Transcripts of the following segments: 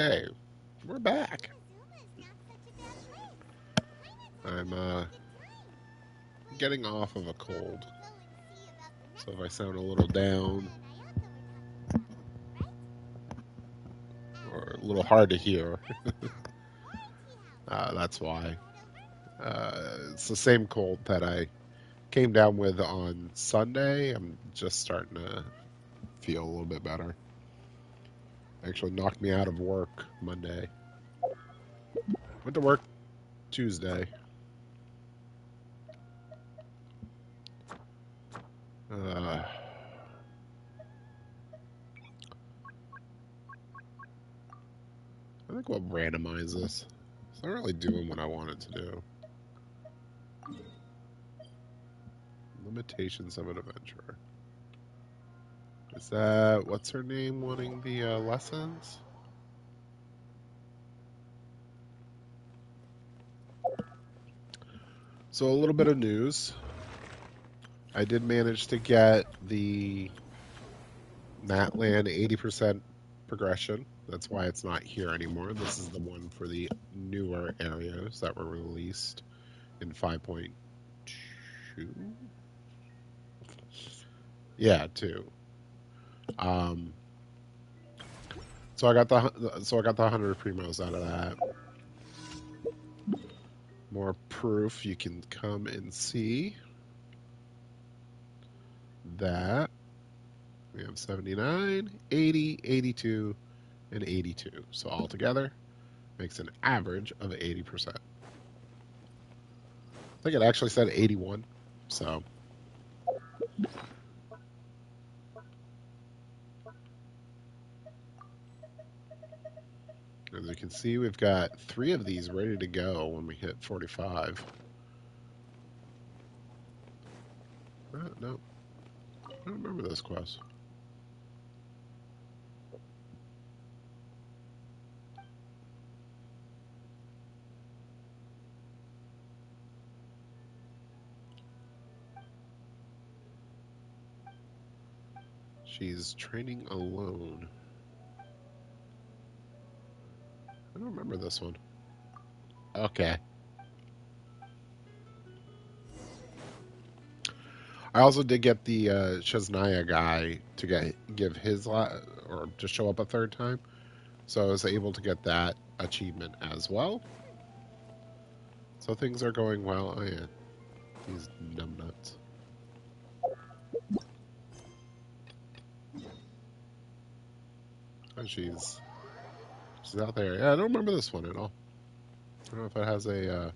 Okay, we're back. I'm getting off of a cold, so if I sound a little down or a little hard to hear, that's why. It's the same cold that I came down with on Sunday. I'm just starting to feel a little bit better. Actually knocked me out of work Monday. Went to work Tuesday. Uh, I think we'll randomize this. It's not really doing what I wanted to do. Limitations of an adventurer. Is that, what's her name wanting the lessons? So a little bit of news. I did manage to get the Matland 80% progression. That's why it's not here anymore. This is the one for the newer areas that were released in 5.2. Yeah, 2. Um, so I got the 100 primos out of that. More proof. You can come and see that we have 79, 80, 82, and 82. So altogether, makes an average of 80%. I think it actually said 81. So as you can see, we've got 3 of these ready to go when we hit 45. No, I don't remember this quest. She's training alone. I don't remember this one. Okay. I also did get the Shaznia guy to give his or to show up a third time, so I was able to get that achievement as well. So things are going well. Oh yeah, these numbnuts. Oh, she's out there. Yeah, I don't remember this one at all. I don't know if it has a.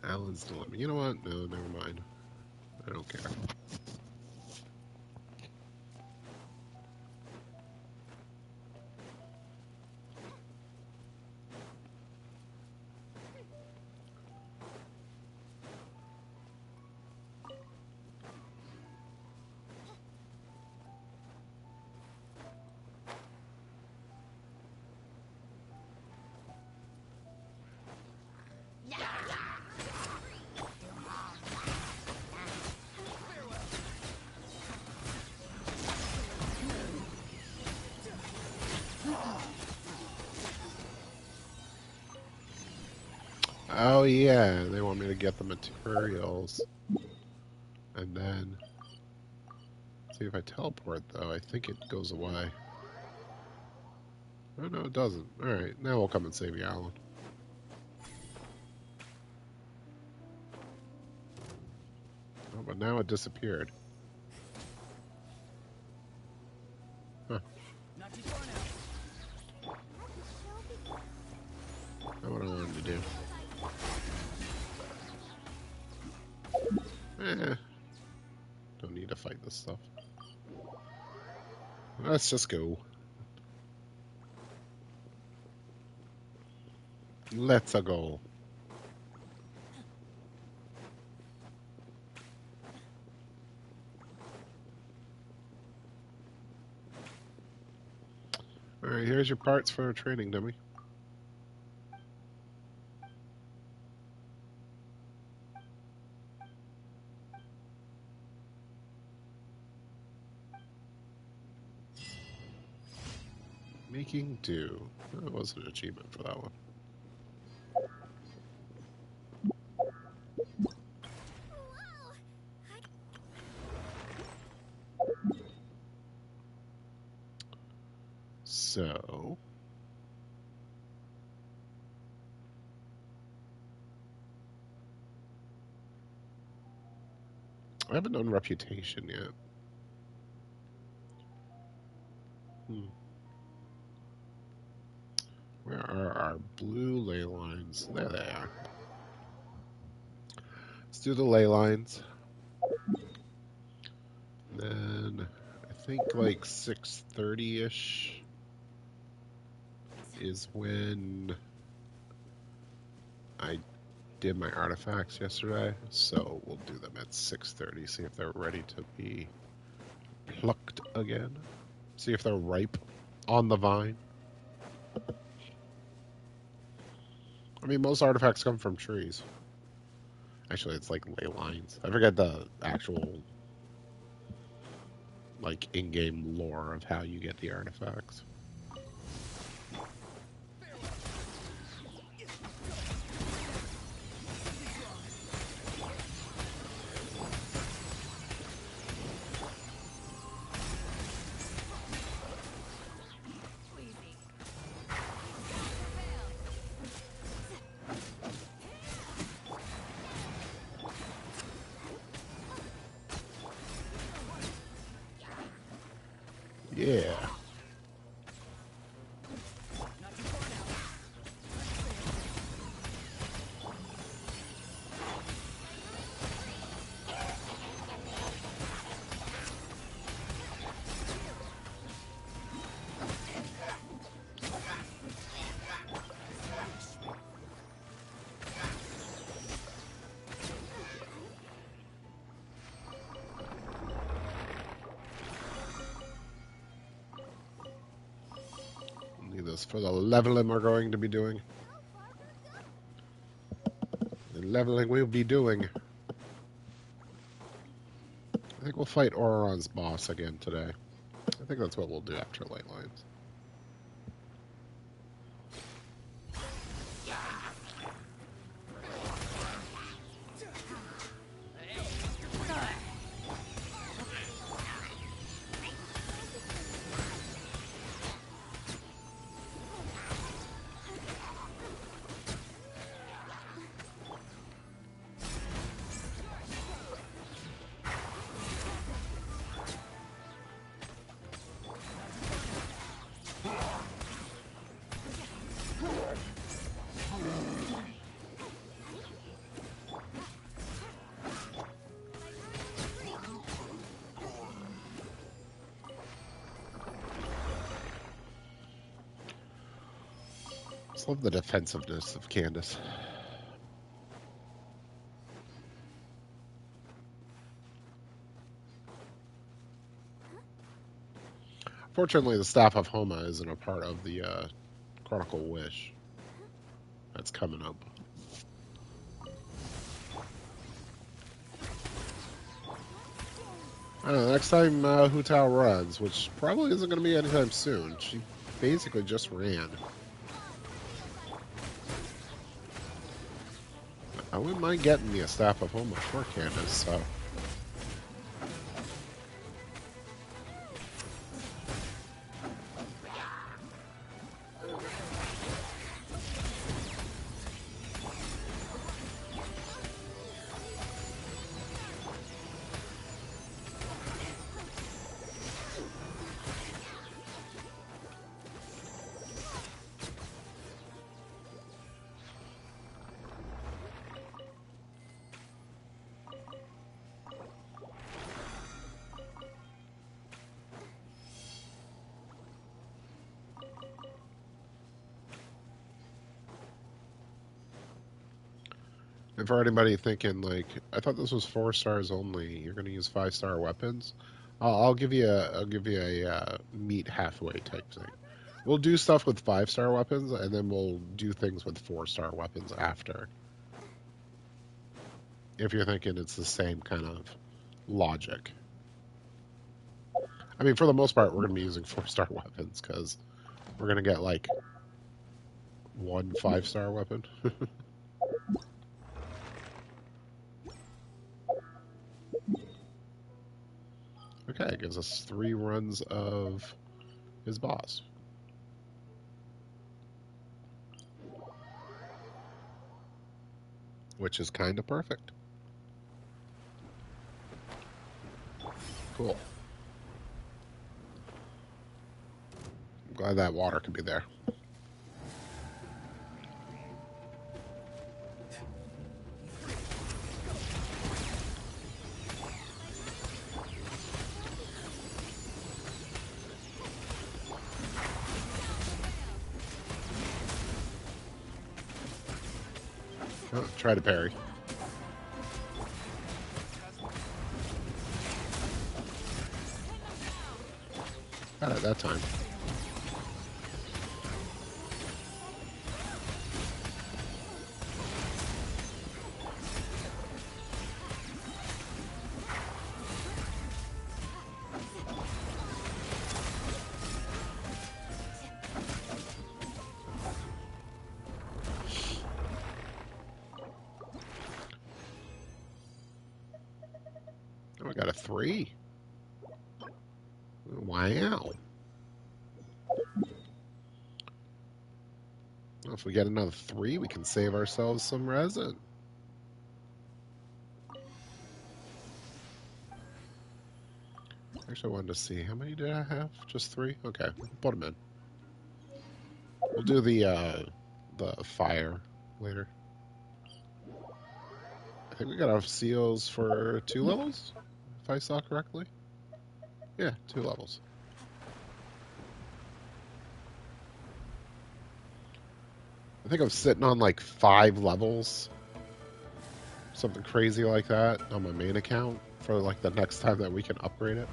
Alan's dilemma. You know what? No, never mind. I don't care. Oh yeah, they want me to get the materials, and then see if I teleport though. I think it goes away. Oh no, it doesn't. All right, now we'll come and save you, Alan. Oh, but now it disappeared. Huh? Not what I wanted to do. Don't need to fight this stuff. Let's just go. Let's go. All right, here's your parts for a training dummy. Making do. That was an achievement for that one. So, I haven't done reputation yet. Where are our blue ley lines? There they are. Let's do the ley lines. Then I think like 6:30-ish is when I did my artifacts yesterday. So we'll do them at 6:30, see if they're ready to be plucked again. See if they're ripe on the vine. I mean, most artifacts come from trees. Actually, it's like ley lines. I forget the actual like in-game lore of how you get the artifacts. Yeah. Need this for the leveling we're going to be doing. The leveling we'll be doing. I think we'll fight Auron's boss again today. I think that's what we'll do after Light Lines. Just love the defensiveness of Candace. Fortunately, the Staff of Homa isn't a part of the Chronicle Wish. That's coming up. I don't know, next time Hu Tao runs, which probably isn't going to be anytime soon. She basically just ran. I wouldn't mind getting me a Staff of Homa for Candace, so... And for anybody thinking like, I thought this was 4 stars only. You're going to use 5-star weapons. I'll give you a meet halfway type thing. We'll do stuff with 5-star weapons, and then we'll do things with 4-star weapons after. If you're thinking it's the same kind of logic. I mean, for the most part, we're going to be using 4-star weapons because We're gonna get like one 5-star weapon. Okay, it gives us 3 runs of his boss. Which is kind of perfect. Cool. I'm glad that water could be there. Oh, try to parry. Got it that time. Oh, we got a 3. Wow. Well, if we get another 3, we can save ourselves some resin. Actually, I wanted to see. How many did I have? Just 3? Okay, put them in. We'll do the fire later. I think we got enough seals for 2 levels, if I saw correctly. Yeah, 2 levels. I think I'm sitting on like 5 levels, something crazy like that on my main account for like the next time that we can upgrade it.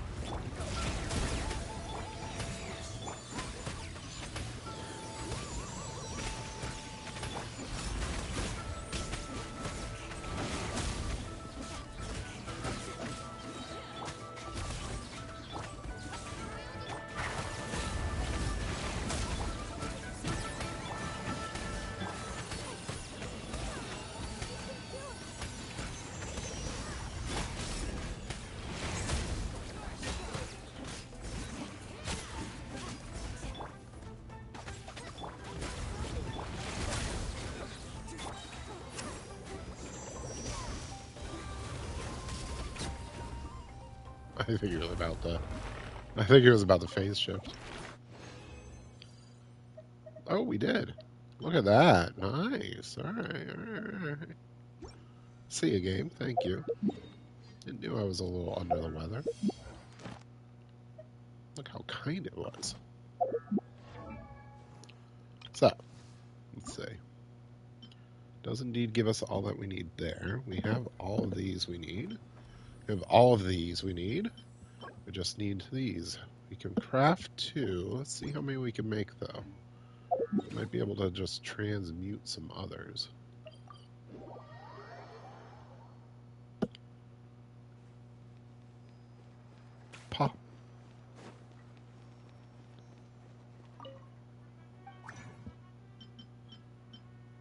I think it was about the. I think it was about the phase shift. Oh, we did. Look at that. Nice. All right. All right. See you, game. Thank you. I knew I was a little under the weather. Look how kind it was. So, let's see. Does indeed give us all that we need there. We have all of these we need. We have all of these we need. We just need these. We can craft 2. Let's see how many we can make, though. Might be able to just transmute some others. Pop.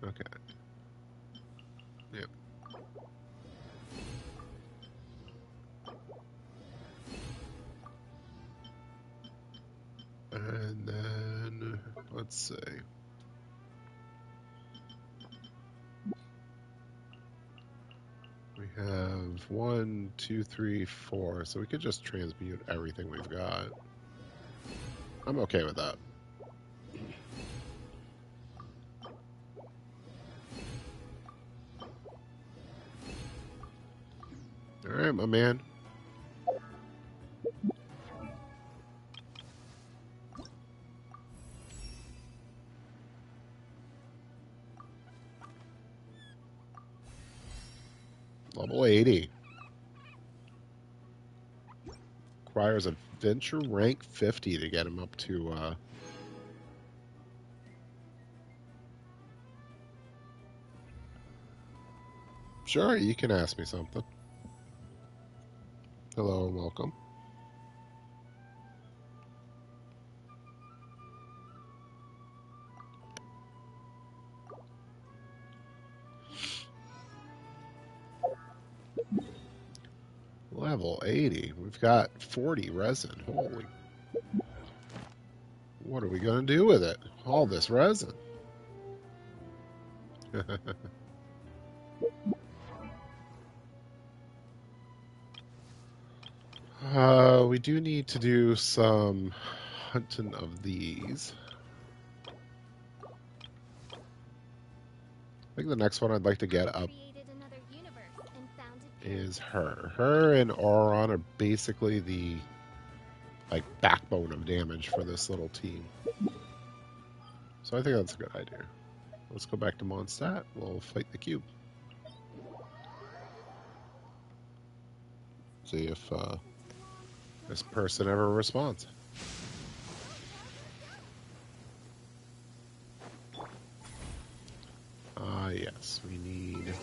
Okay. Yep. And then, let's see. We have 1, 2, 3, 4. So we could just transmute everything we've got. I'm okay with that. All right, my man. Level 80. Requires adventure rank 50 to get him up to, Sure, you can ask me something. Hello and welcome. Level 80. We've got 40 resin. Holy. What are we going to do with it? All this resin. We do need to do some hunting of these. I think the next one I'd like to get up is her. Her and Auron are basically the backbone of damage for this little team. So I think that's a good idea. Let's go back to Mondstadt. We'll fight the cube. See if this person ever responds. Yes, we need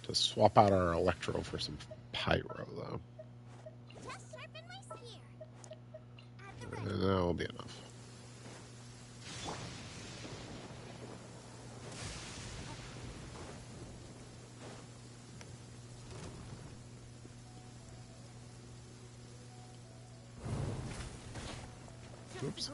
to swap out our Electro for some Pyro, though. And that'll be enough. Oops.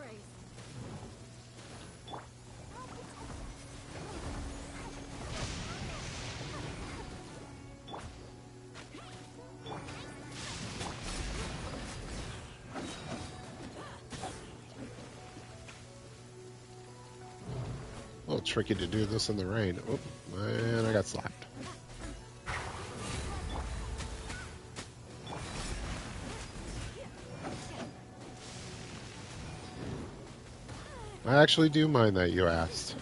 A little tricky to do this in the rain. Oh, and I got slapped. I actually do mind that you asked.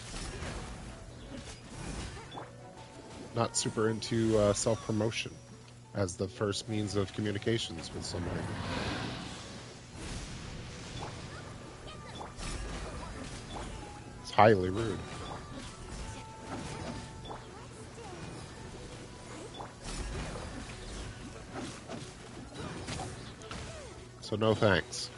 Not super into self-promotion as the first means of communications with somebody. It's highly rude. So no thanks.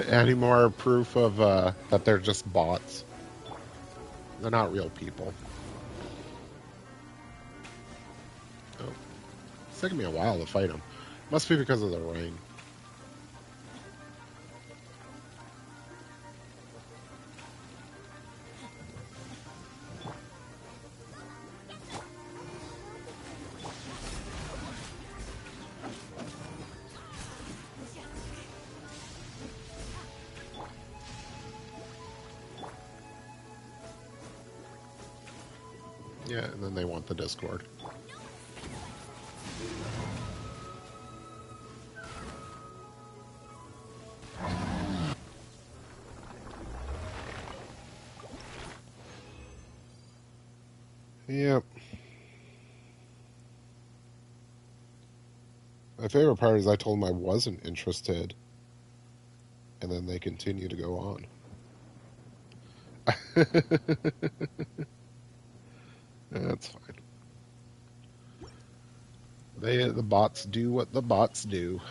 Any more proof of that they're just bots? They're not real people. Oh, it's taking me a while to fight them. Must be because of the rain. Yeah, and then they want the Discord. Yep. My favorite part is I told them I wasn't interested, and then they continue to go on. That's fine. The bots do what the bots do.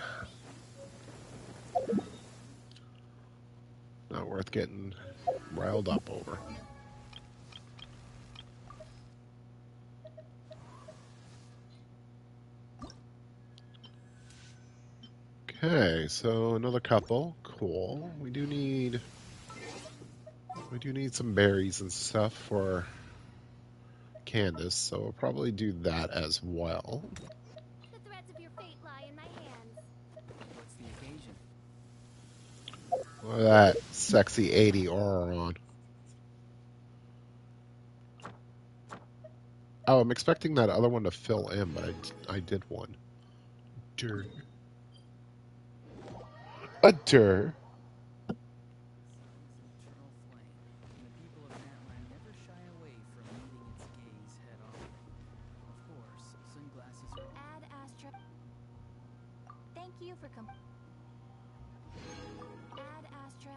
Not worth getting riled up over. Okay, so another couple. Cool. We do need some berries and stuff for Candace, so we'll probably do that as well. The threads of your fate lie in my hands. What's the occasion? Look at that sexy 80 aura on. Oh, I'm expecting that other one to fill in, but I did one. Dur. A dur. Eternal flame, and the people of Natlan never shy away from meeting its gaze head on. Of course, sunglasses are Add Astra. you for Add Astra.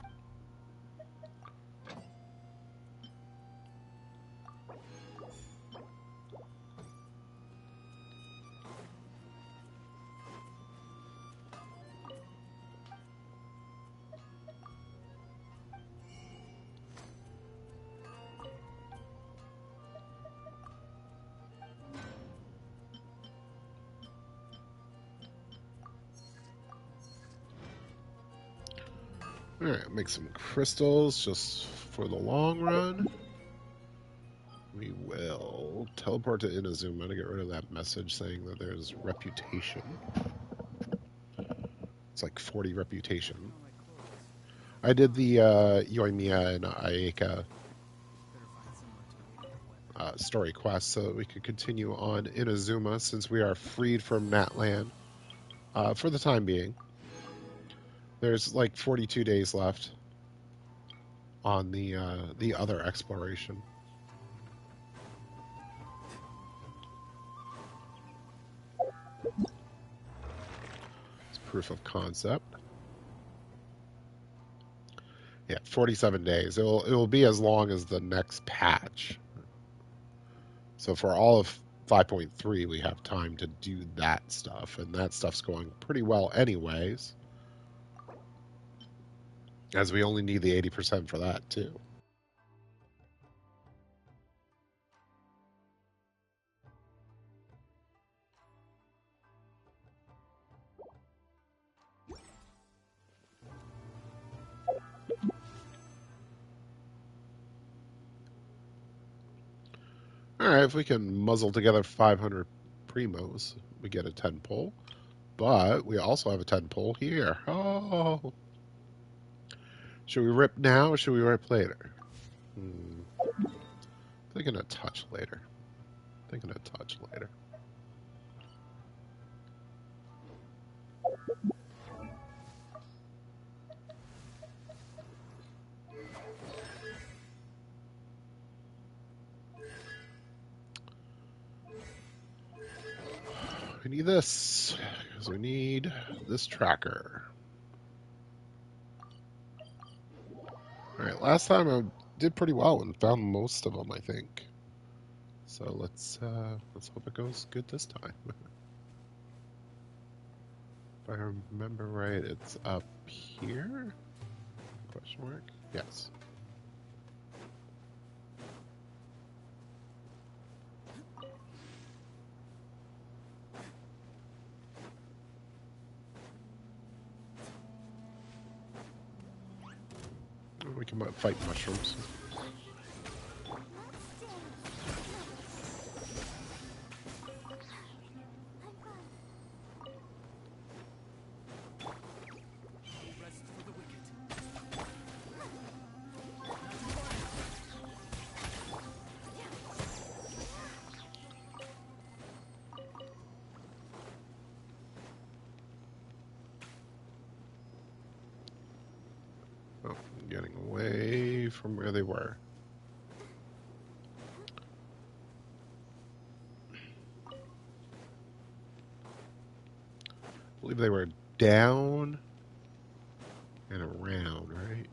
Alright, make some crystals just for the long run. We will teleport to Inazuma to get rid of that message saying that there's reputation. It's like 40 reputation. Found my clothes. I did the Yoimiya and Ayaka Better find somewhere to wait on the weapon. story quest so that we could continue on Inazuma since we are freed from Natlan for the time being. There's like 42 days left on the other exploration. It's proof of concept. Yeah, 47 days. It will be as long as the next patch. So for all of 5.3, we have time to do that stuff, and that stuff's going pretty well anyways. As we only need the 80% for that, too. Alright, if we can muzzle together 500 primos, we get a 10 pull. But we also have a 10 pull here. Oh! Should we rip now or should we rip later? Thinking a touch later. We need this, because we need this tracker. Alright, last time I did pretty well and found most of them, I think. So let's hope it goes good this time. If I remember right, it's up here? Question mark? Yes. We can fight mushrooms. Rest for the wicked. Oh, getting away from where they were. I believe they were down and around, right?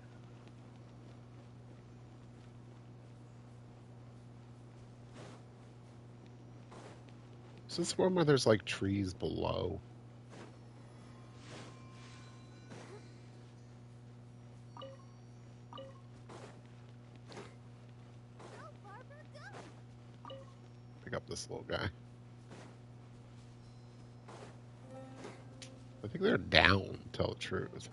Is this one where there's like trees below? Pick up this little guy. I think they're down, to tell the truth.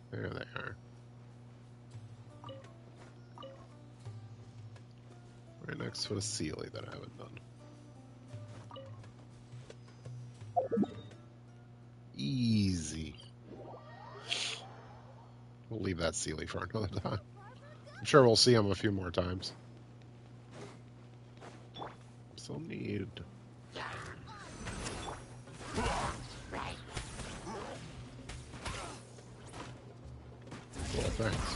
There they are. Right next to a Sealy that I haven't done. Easy. We'll leave that Sealy for another time. I'm sure we'll see him a few more times. Still need. Well, thanks.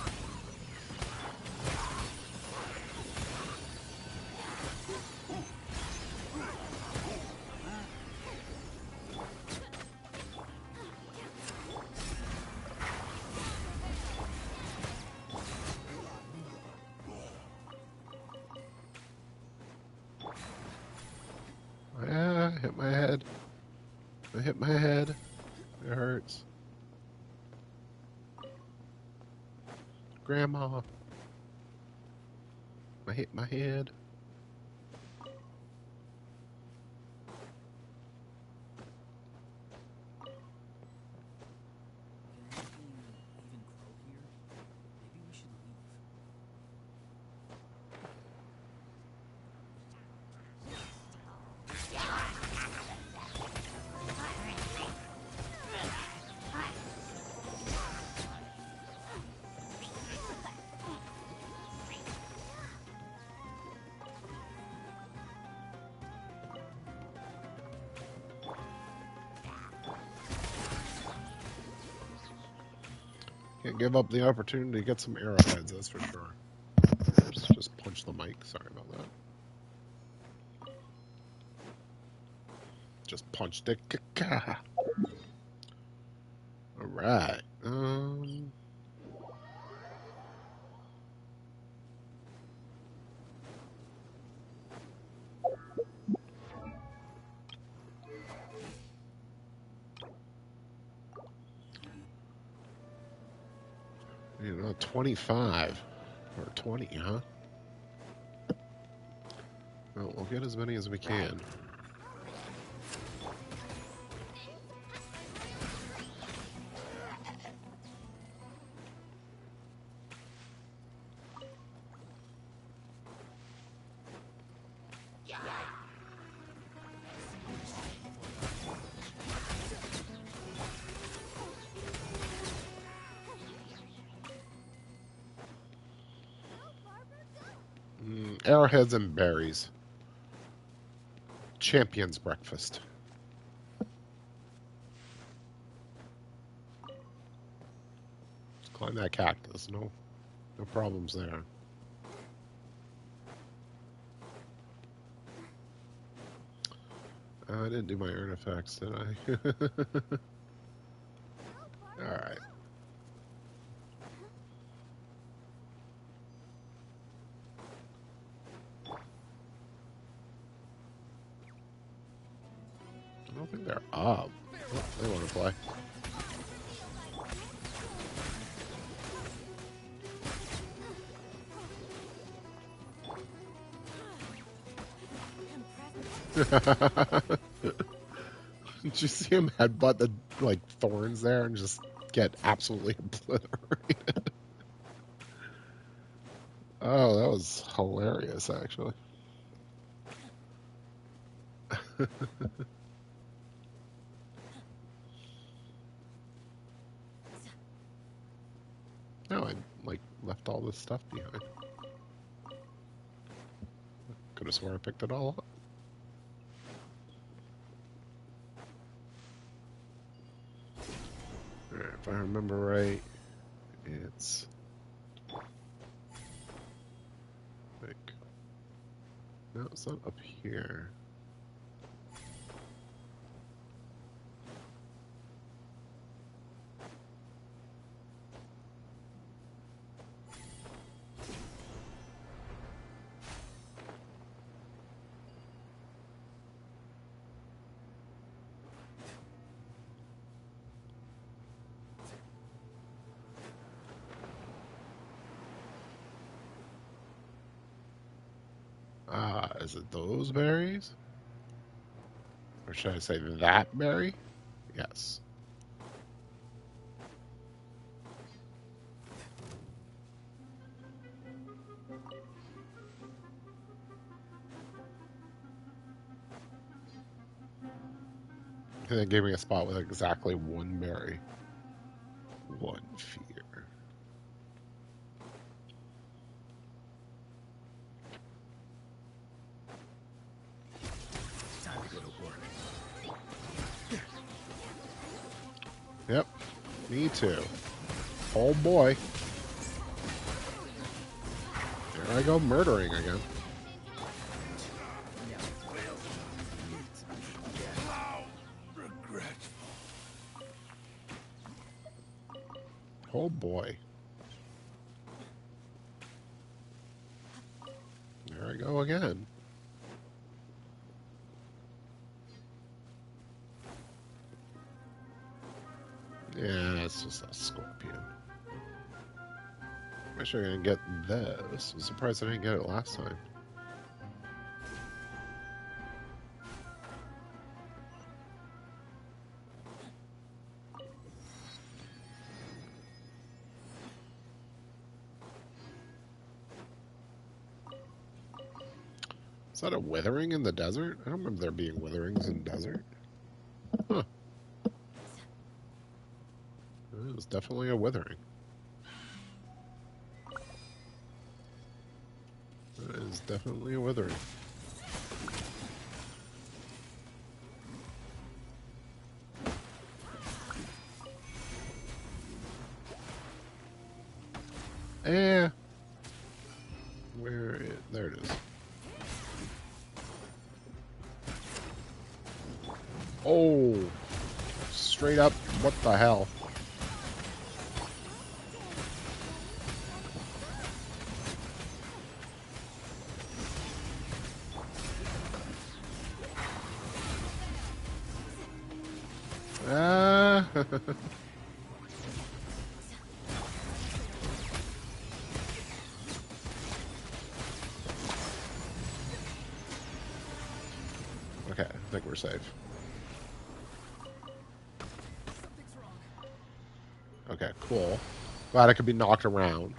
hit my head. I hit my head. It hurts. Grandma. I hit my head. Can anything even grow here? Maybe we should leave. Can't give up the opportunity to get some arrowheads, that's for sure. Oops, just punch the mic. Sorry about that. Just punched it. Alright. You know, 25 or 20, huh? Well, we'll get as many as we can. Arrowheads and berries. Champion's breakfast. Let's climb that cactus. No problems there. I didn't do my artifacts, did I? Alright. I don't think they're up. Oh, they want to play. Did you see him headbutt the thorns there and just get absolutely obliterated? Oh, that was hilarious, actually. No, I left all this stuff behind. Could have sworn I picked it all up. Alright, if I remember right, it's no, it's not up here. Is it those berries? Or should I say that berry? Yes. And it gave me a spot with exactly one berry. One fear. Time to go to work. Yep, me too. Oh boy. There I go murdering again. Oh boy. There I go again. it's just a scorpion. I'm sure I can get this. I'm surprised I didn't get it last time. Is that a withering in the desert? I don't remember there being witherings in the desert. Huh. It was definitely a withering. It is definitely a withering. Eh. There it is. Oh. Straight up. What the hell? Ah. Okay, I think we're safe. Something's wrong. Okay, cool. Glad I could be knocked around.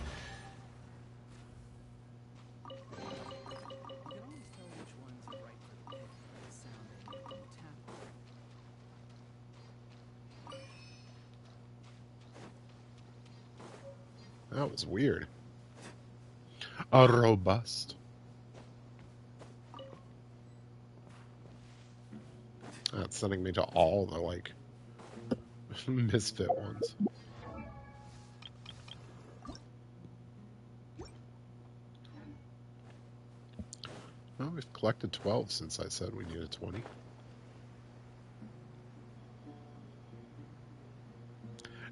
You can always tell which ones are right for the pit by the sound they make when you tap them. That was weird. A robust. That's sending me to all the, like, misfit ones. Well, we've collected 12 since I said we needed 20.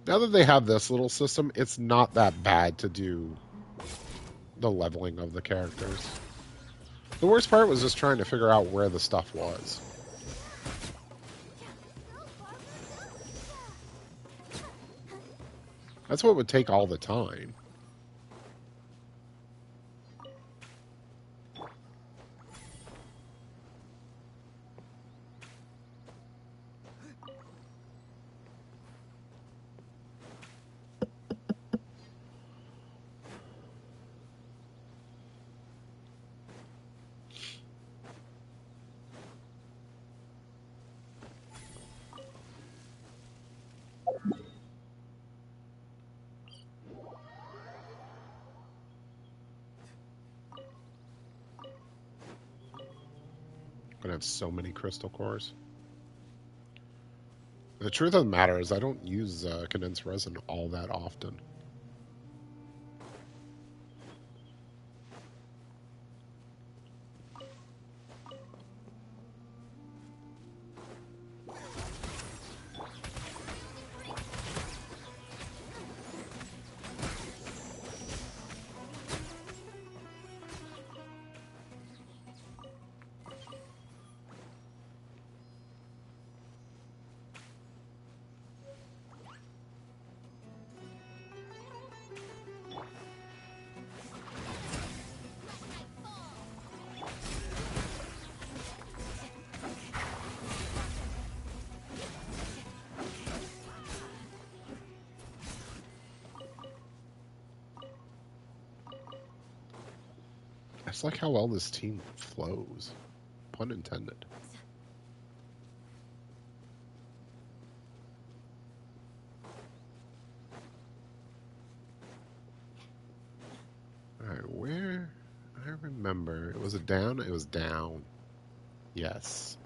Now that they have this little system, it's not that bad to do the leveling of the characters. The worst part was just trying to figure out where the stuff was. That's what would take all the time. Gonna have so many crystal cores. The truth of the matter is I don't use condensed resin all that often. I just like how well this team flows. Pun intended. Alright, where? I remember. Was it down? It was down. Yes.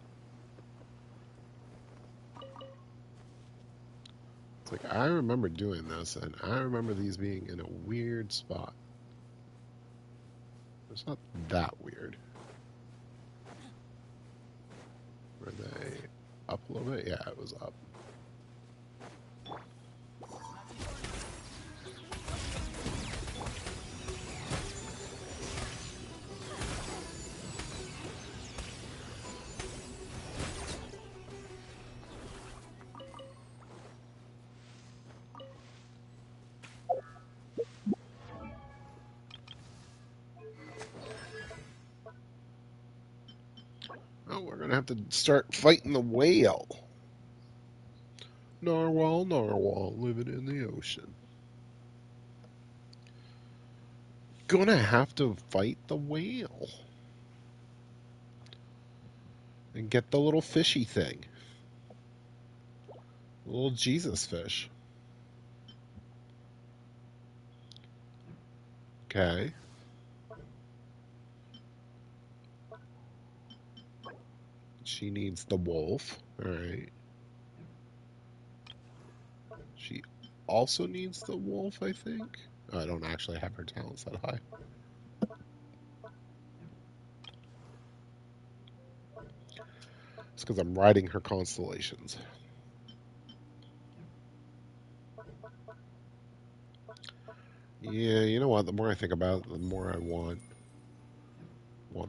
It's like, I remember doing this, and I remember these being in a weird spot. It's not that weird. Were they up a little bit? Yeah, it was up. have to start fighting the whale. Narwhal, narwhal, living in the ocean. Gonna have to fight the whale. And get the little fishy thing. The little Jesus fish. Okay. She needs the wolf. Alright. She also needs the wolf, I think. Oh, I don't actually have her talents that high. It's because I'm riding her constellations. Yeah, you know what? The more I think about it, the more I want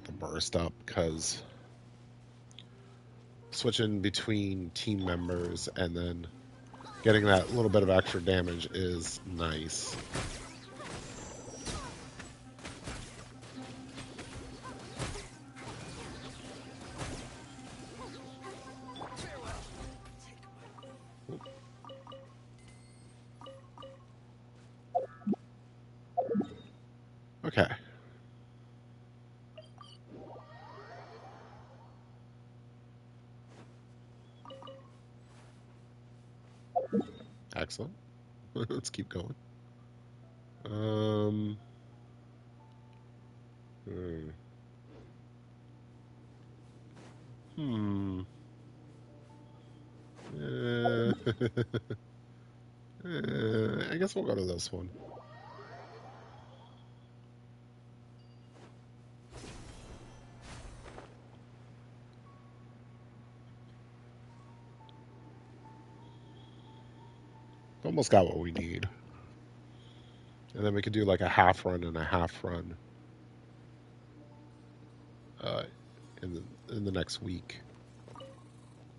the burst up, because switching between team members and then getting that little bit of extra damage is nice. Okay. Excellent. Let's keep going. Um. Hmm. Uh, I guess we'll go to this one. Almost got what we need. And then we could do like a half run and a half run uh, in the next week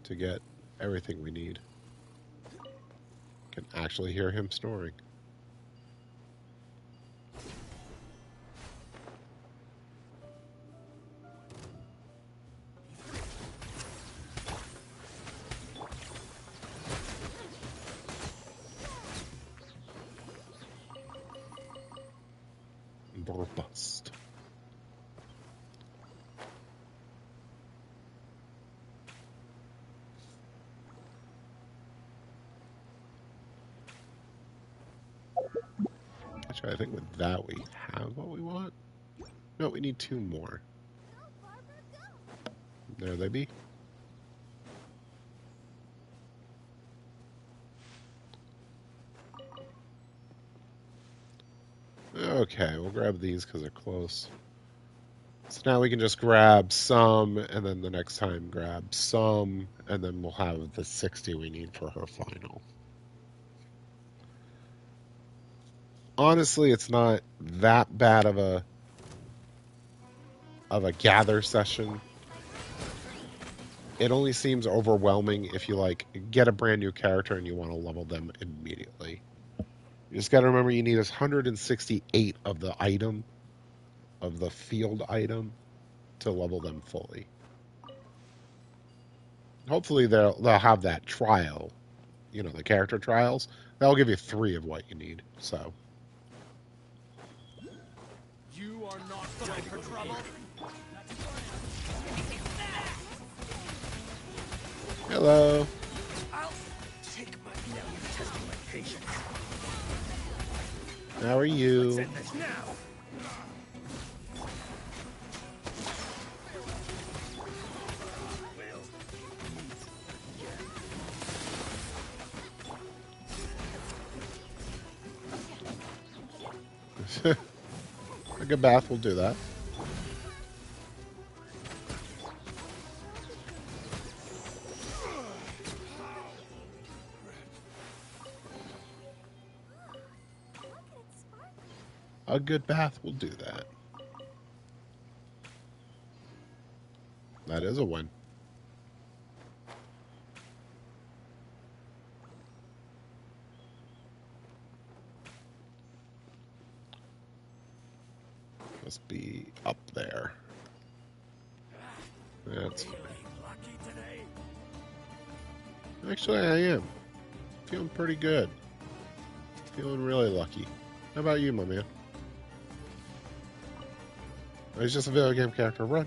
to get everything we need. Can actually hear him snoring. Bust. Actually, I think with that we have what we want. No, we need two more. Go, Barbara, go! There they be. Okay, we'll grab these because they're close. So now we can just grab some, and then the next time grab some, and then we'll have the 60 we need for her final. Honestly, it's not that bad of a gather session. It only seems overwhelming if you like get a brand new character and you want to level them immediately. You just got to remember you need 168 of the field item to level them fully. Hopefully they'll have that trial, the character trials. That'll give you 3 of what you need. So You are not ready for trouble. hello. I'll take my now you're testing my patience. How are you? End this now. A good bath will do that. Look at it sparkle. A good bath will do that. That is a win. Must be up there. That's fine. Actually, I am. Feeling pretty good. Feeling really lucky. How about you, my man? He's just a video game character. Run.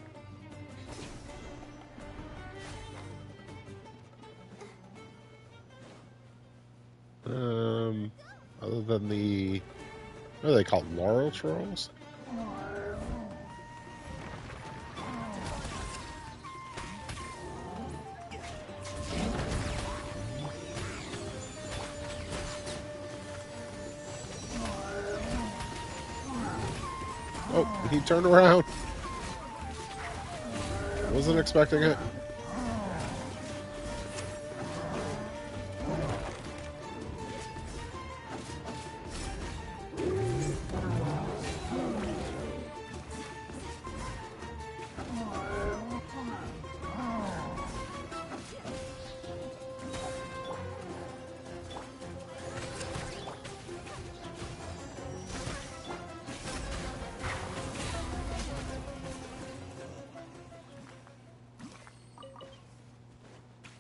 Other than the, what are they called? Laurel trolls? Oh, he turned around. Wasn't expecting it.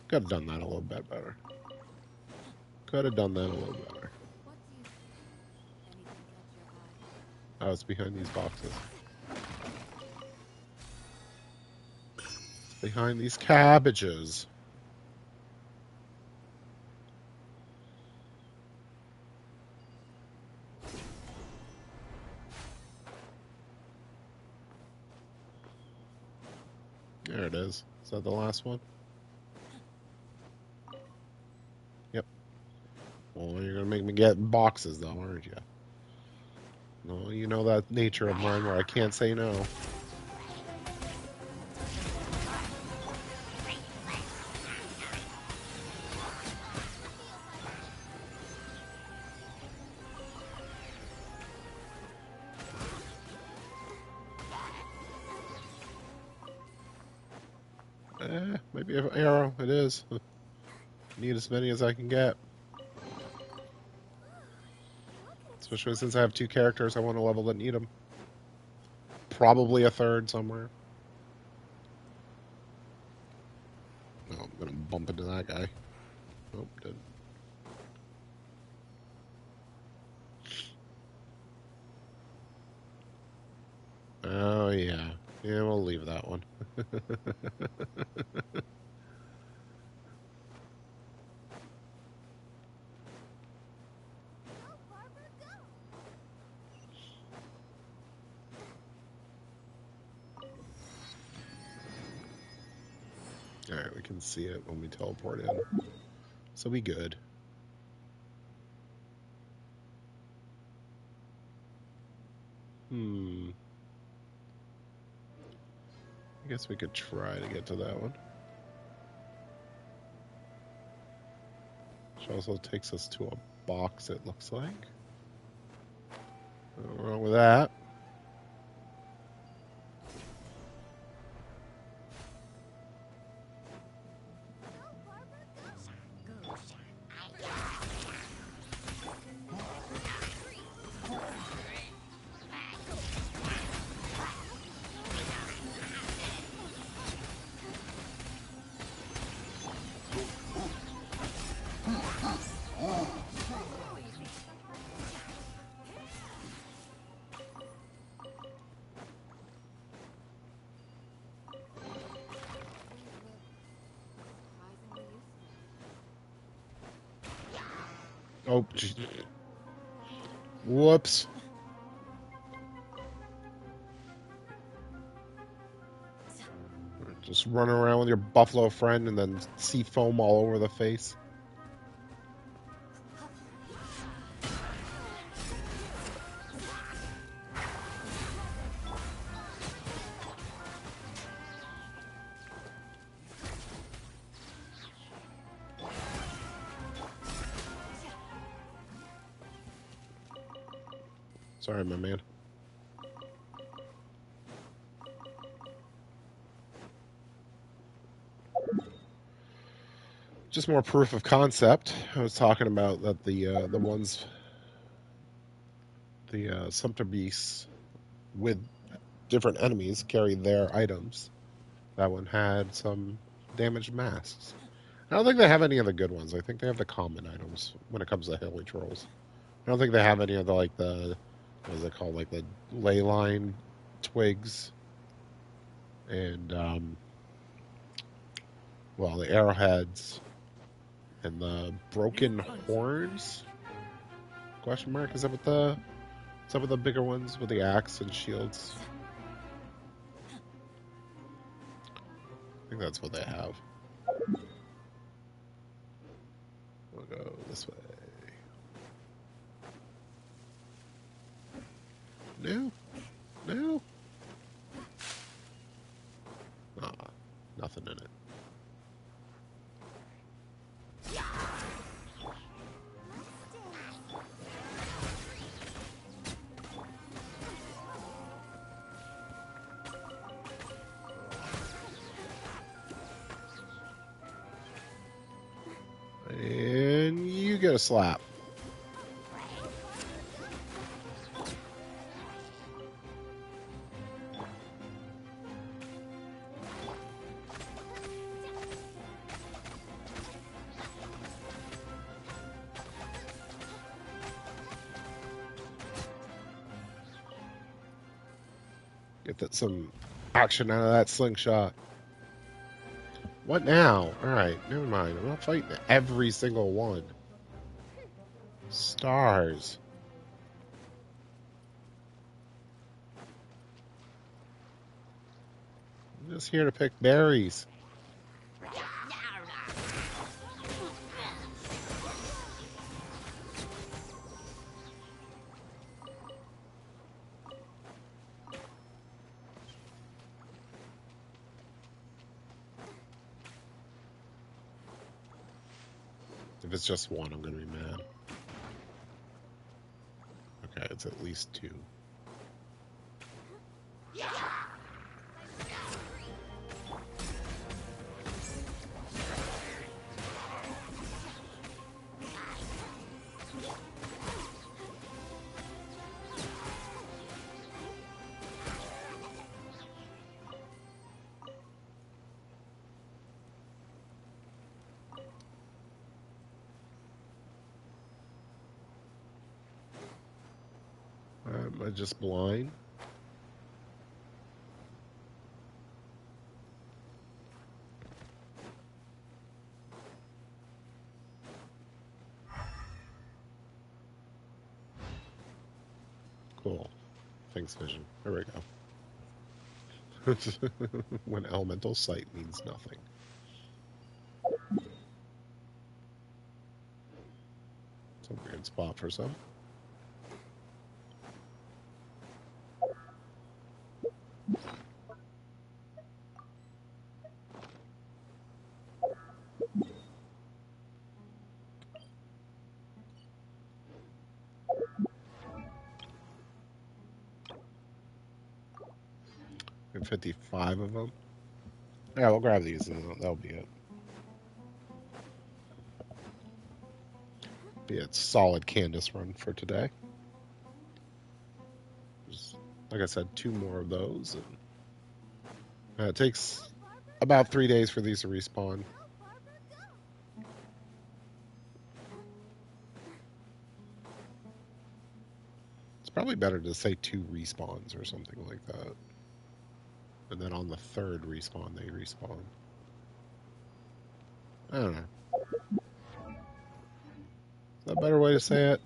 Could have done that a little bit better. Could have done that a little better. What do you see? Anything catch your eye? I was behind these boxes. Behind these cabbages. There it is. Is that the last one? Yep. Well, you're gonna make me get boxes, though, aren't you? No, you know that nature of mine where I can't say no. Maybe an arrow. It is. Need as many as I can get. Especially since I have two characters I want to level that need them. Probably a third somewhere. Oh, I'm gonna bump into that guy. Oh, did. Oh, yeah. Yeah, we'll leave that one. Go, Barbara, go! Alright, we can see it when we teleport in. So we good. I guess we could try to get to that one. Which also takes us to a box, it looks like. Nothing wrong with that. Go, Barbara, go! Surprisingly useful. Oh, whoops. Just run around with your buffalo friend and then see foam all over the face. Sorry, my man. Just more proof of concept. I was talking about that the ones, the sumpter beasts with different enemies carry their items. That one had some damaged masks. I don't think they have any of the good ones. I think they have the common items when it comes to hilly trolls. I don't think they have any of the like the what is it called, like the ley line twigs and well, the arrowheads and the broken horns. Question mark? Is that what the some of the bigger ones with the axe and shields? I think that's what they have. We'll go this way. No, no. Ah, nothing in it. And you get a slap. Get that some action out of that slingshot. What now? Alright, never mind. I'm not fighting every single one. Stars. I'm just here to pick berries. If it's just one, I'm gonna be mad. Okay, it's at least two. Am I just blind? Cool. Thanks, Vision. There we go. When elemental sight means nothing. It's a weird spot for some. And 55 of them. Yeah, we'll grab these and that'll be it. Be a solid Candace run for today. Just, like I said, two more of those. And, it takes about 3 days for these to respawn. It's probably better to say two respawns or something like that. And then on the third respawn, they respawn. I don't know. Is that a better way to say it?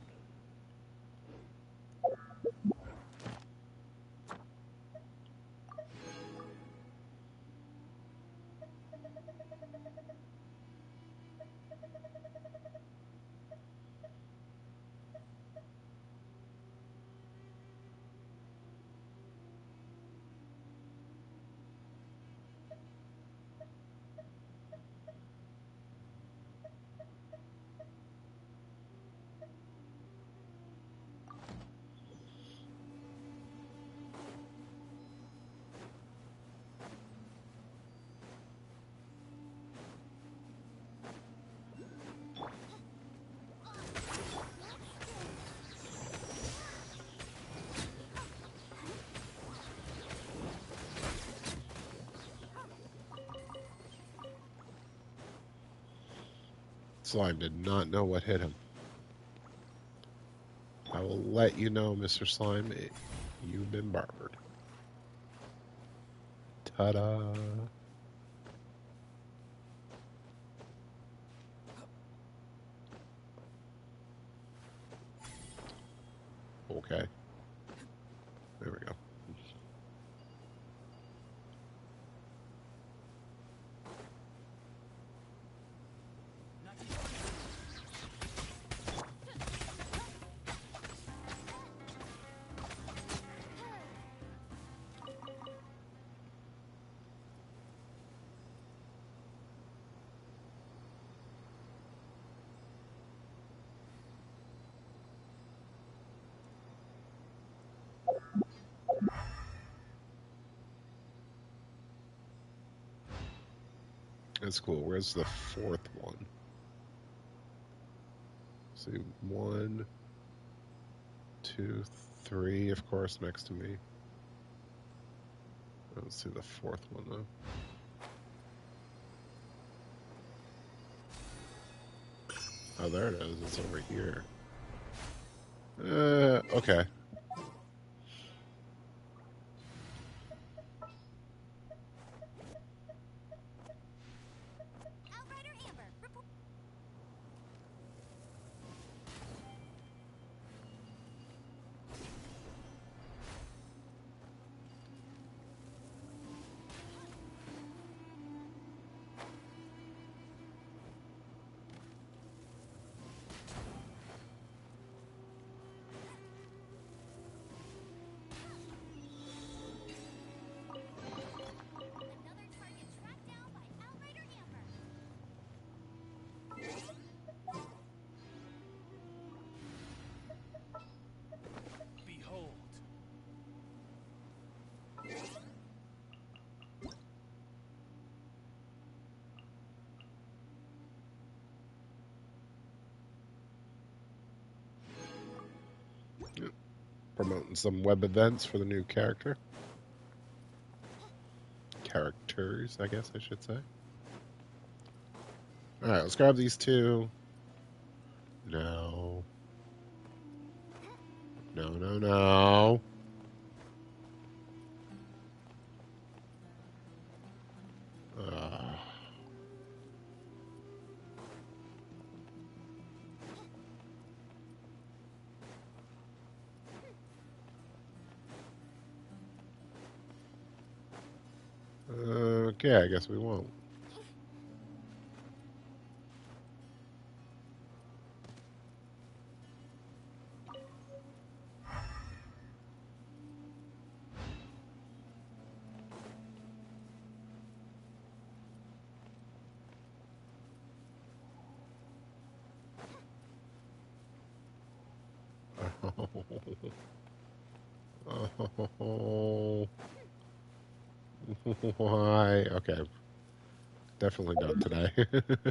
Slime did not know what hit him. I will let you know, Mr. Slime, you've been barbered. Ta-da! Okay, there we go. Not yet. That's cool. Where's the fourth one? See, 1, 2, 3, of course, next to me. I don't see the fourth one, though. Oh, there it is. It's over here. Okay. Outrider Amber, report. Another target tracked down by Outrider Amber. Behold. Promoting some web events for the new character. Characters, I guess I should say. Alright, let's grab these two. No. No, no, no. Uh, okay, I guess we won't. Oh, why? Okay, definitely not today. I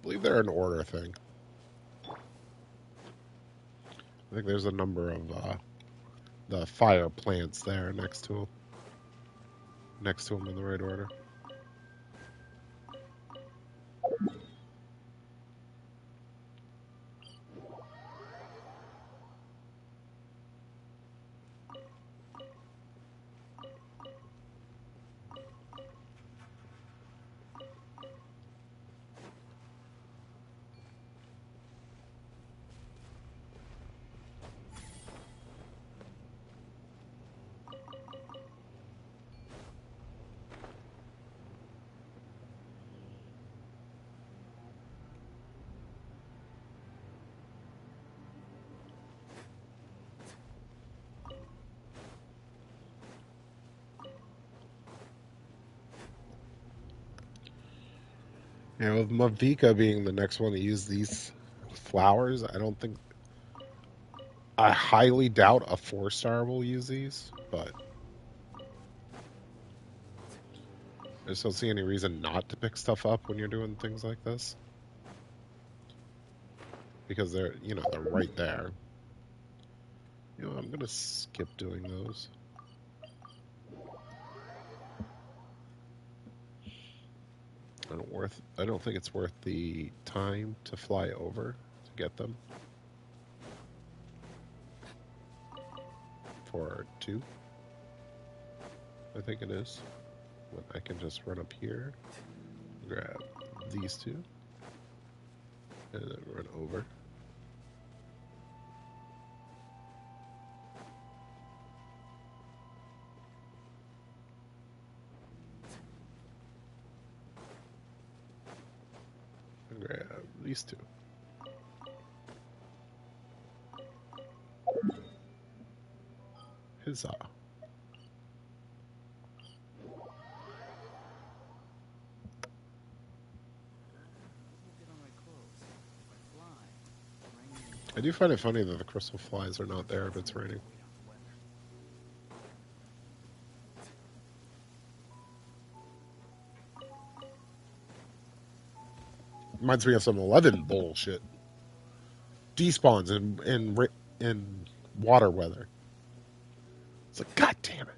believe they're an order thing. I think there's a number of the fire plants there next to them in the right order. Yeah, with Mavika being the next one to use these flowers, I highly doubt a 4-star will use these, but I just don't see any reason not to pick stuff up when you're doing things like this because they're, they're right there. I'm gonna skip doing those. I don't think it's worth the time to fly over to get them for two. I think it is. When I can just run up here, grab these two, and then run over. And grab these two. Huzzah. We'll get on my clothes. If I fly, rain I do find it funny that the crystal flies are not there if it's raining. wait out the weather. Reminds me of some 11 bullshit. Despawns in water weather. It's like, God damn it.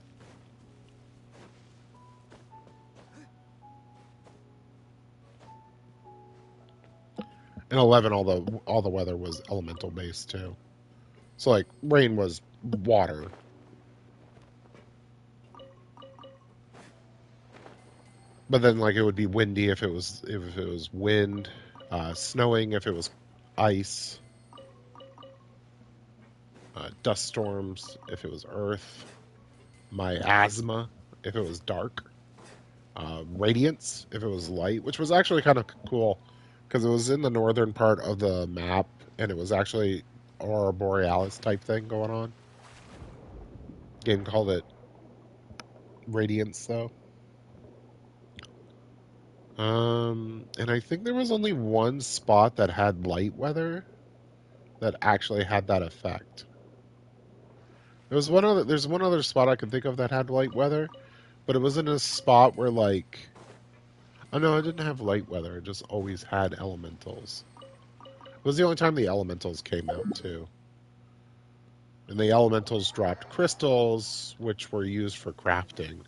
In 11, all the weather was elemental based too. So like rain was water. But then like it would be windy if it was wind, snowing if it was ice, dust storms if it was earth, miasma if it was dark, radiance if it was light, which was actually kind of cool because it was in the northern part of the map and it was actually aurora borealis type thing going on. Game called it radiance though. And I think there was only one spot that had light weather that actually had that effect. There's one other spot I can think of that had light weather, but it was in a spot where like, oh no, it didn't have light weather. It just always had elementals. It was the only time the elementals came out too. And the elementals dropped crystals, which were used for crafting.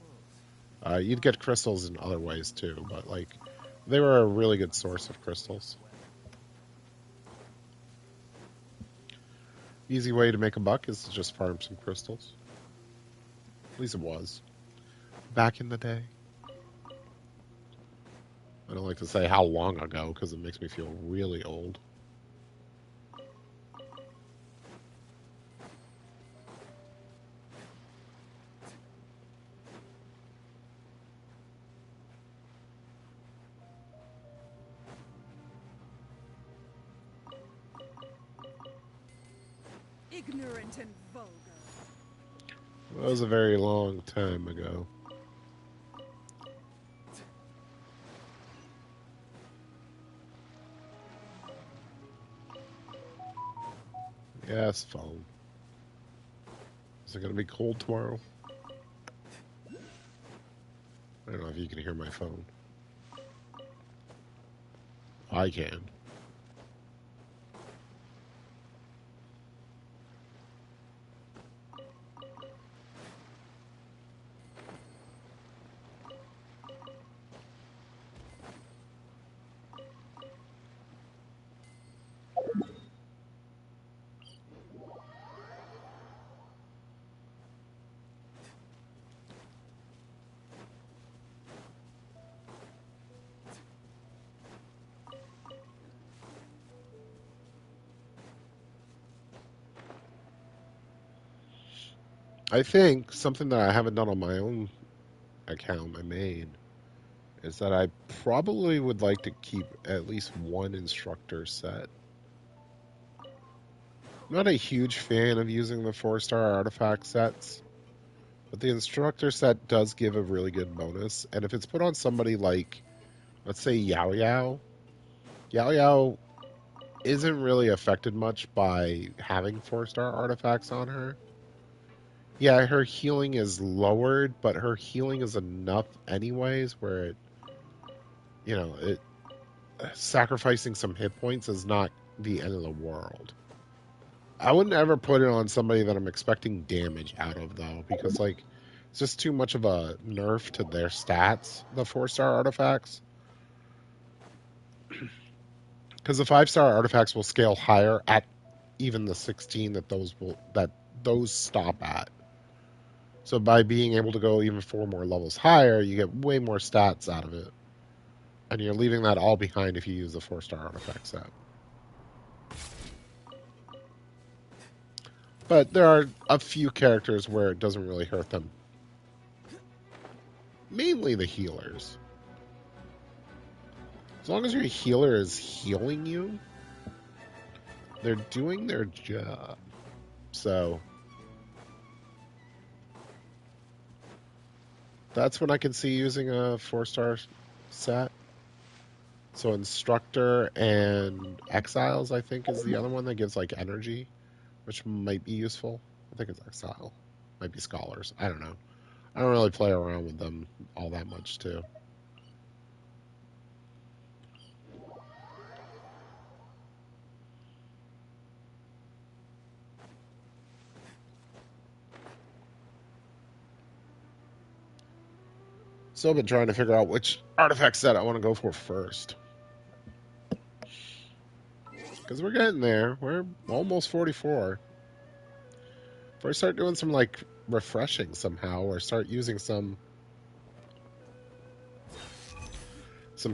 You'd get crystals in other ways too, but like, they were a really good source of crystals. Easy way to make a buck is to just farm some crystals. At least it was. Back in the day. I don't like to say how long ago because it makes me feel really old. Ignorant and vulgar. That was a very long time ago. Yes, phone. Is it going to be cold tomorrow? I don't know if you can hear my phone. I can. I think something that I haven't done on my own account, my main, is that I probably would like to keep at least one instructor set. I'm not a huge fan of using the 4-star artifact sets, but the instructor set does give a really good bonus. And if it's put on somebody like, let's say, Yao Yao, Yao Yao isn't really affected much by having 4-star artifacts on her. Yeah, her healing is lowered, but her healing is enough anyways where it sacrificing some hit points is not the end of the world. I wouldn't ever put it on somebody that I'm expecting damage out of though, because like it's just too much of a nerf to their stats, the 4-star artifacts. Because the 5-star artifacts will scale higher at even the 16 that those stop at. So by being able to go even 4 more levels higher, you get way more stats out of it. And you're leaving that all behind if you use the 4-star artifact set. But there are a few characters where it doesn't really hurt them. Mainly the healers. As long as your healer is healing you, they're doing their job. So that's when I can see using a 4-star set. So Instructor and Exiles, I think, is the other one that gives like energy, which might be useful. I think it's Exile. Might be Scholars. I don't know. I don't really play around with them all that much, too. Still been trying to figure out which artifact set I want to go for first. Because we're getting there. We're almost 44. If I start doing some, like, refreshing somehow, or start using some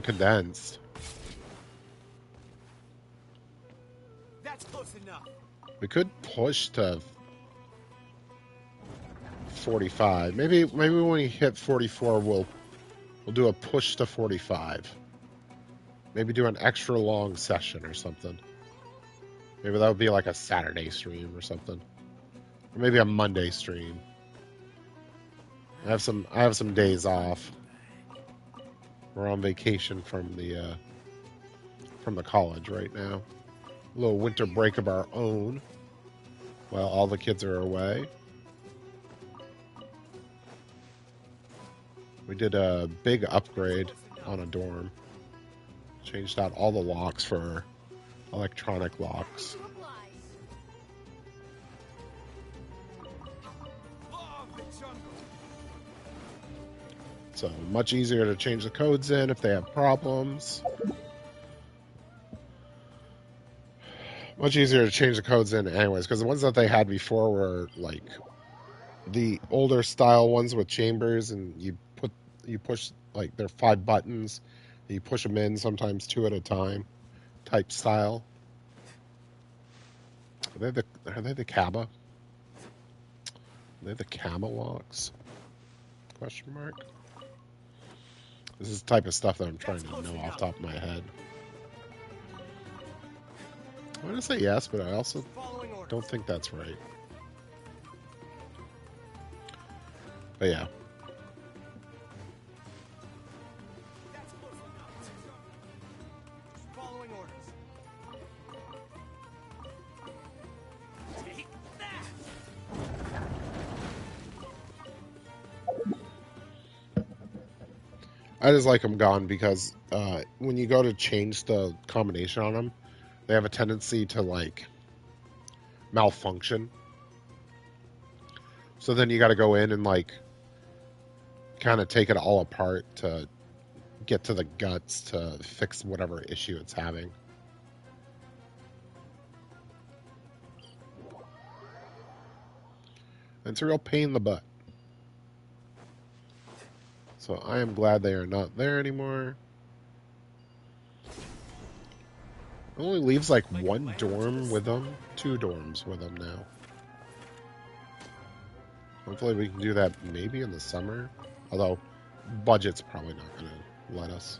condensed, That's close enough. we could push to 45. Maybe when we hit 44, we'll do a push to 45. Maybe do an extra long session or something. Maybe that would be like a Saturday stream or something. Or maybe a Monday stream. I have some days off. We're on vacation from the college right now. A little winter break of our own while all the kids are away. We did a big upgrade on a dorm. Changed out all the locks for electronic locks. So much easier to change the codes in if they have problems. Much easier to change the codes in anyways, because the ones that they had before were like the older style ones with chambers, and you push, like, they're 5 buttons. You push them in, sometimes 2 at a time, type style. Are they the Kaba? Are they the Kama locks? Question mark. This is the type of stuff that I'm trying to know off the top of my head. I'm going to say yes, but I also don't think that's right. But yeah. Following orders. Take that. I just like them gone because when you go to change the combination on them, they have a tendency to, like, malfunction. So then you got to go in and, like, kind of take it all apart to get to the guts to fix whatever issue it's having. And it's a real pain in the butt. So I am glad they are not there anymore. It only leaves like 1 dorm with them, 2 dorms with them now. Hopefully we can do that maybe in the summer. Although budget's probably not going to let us.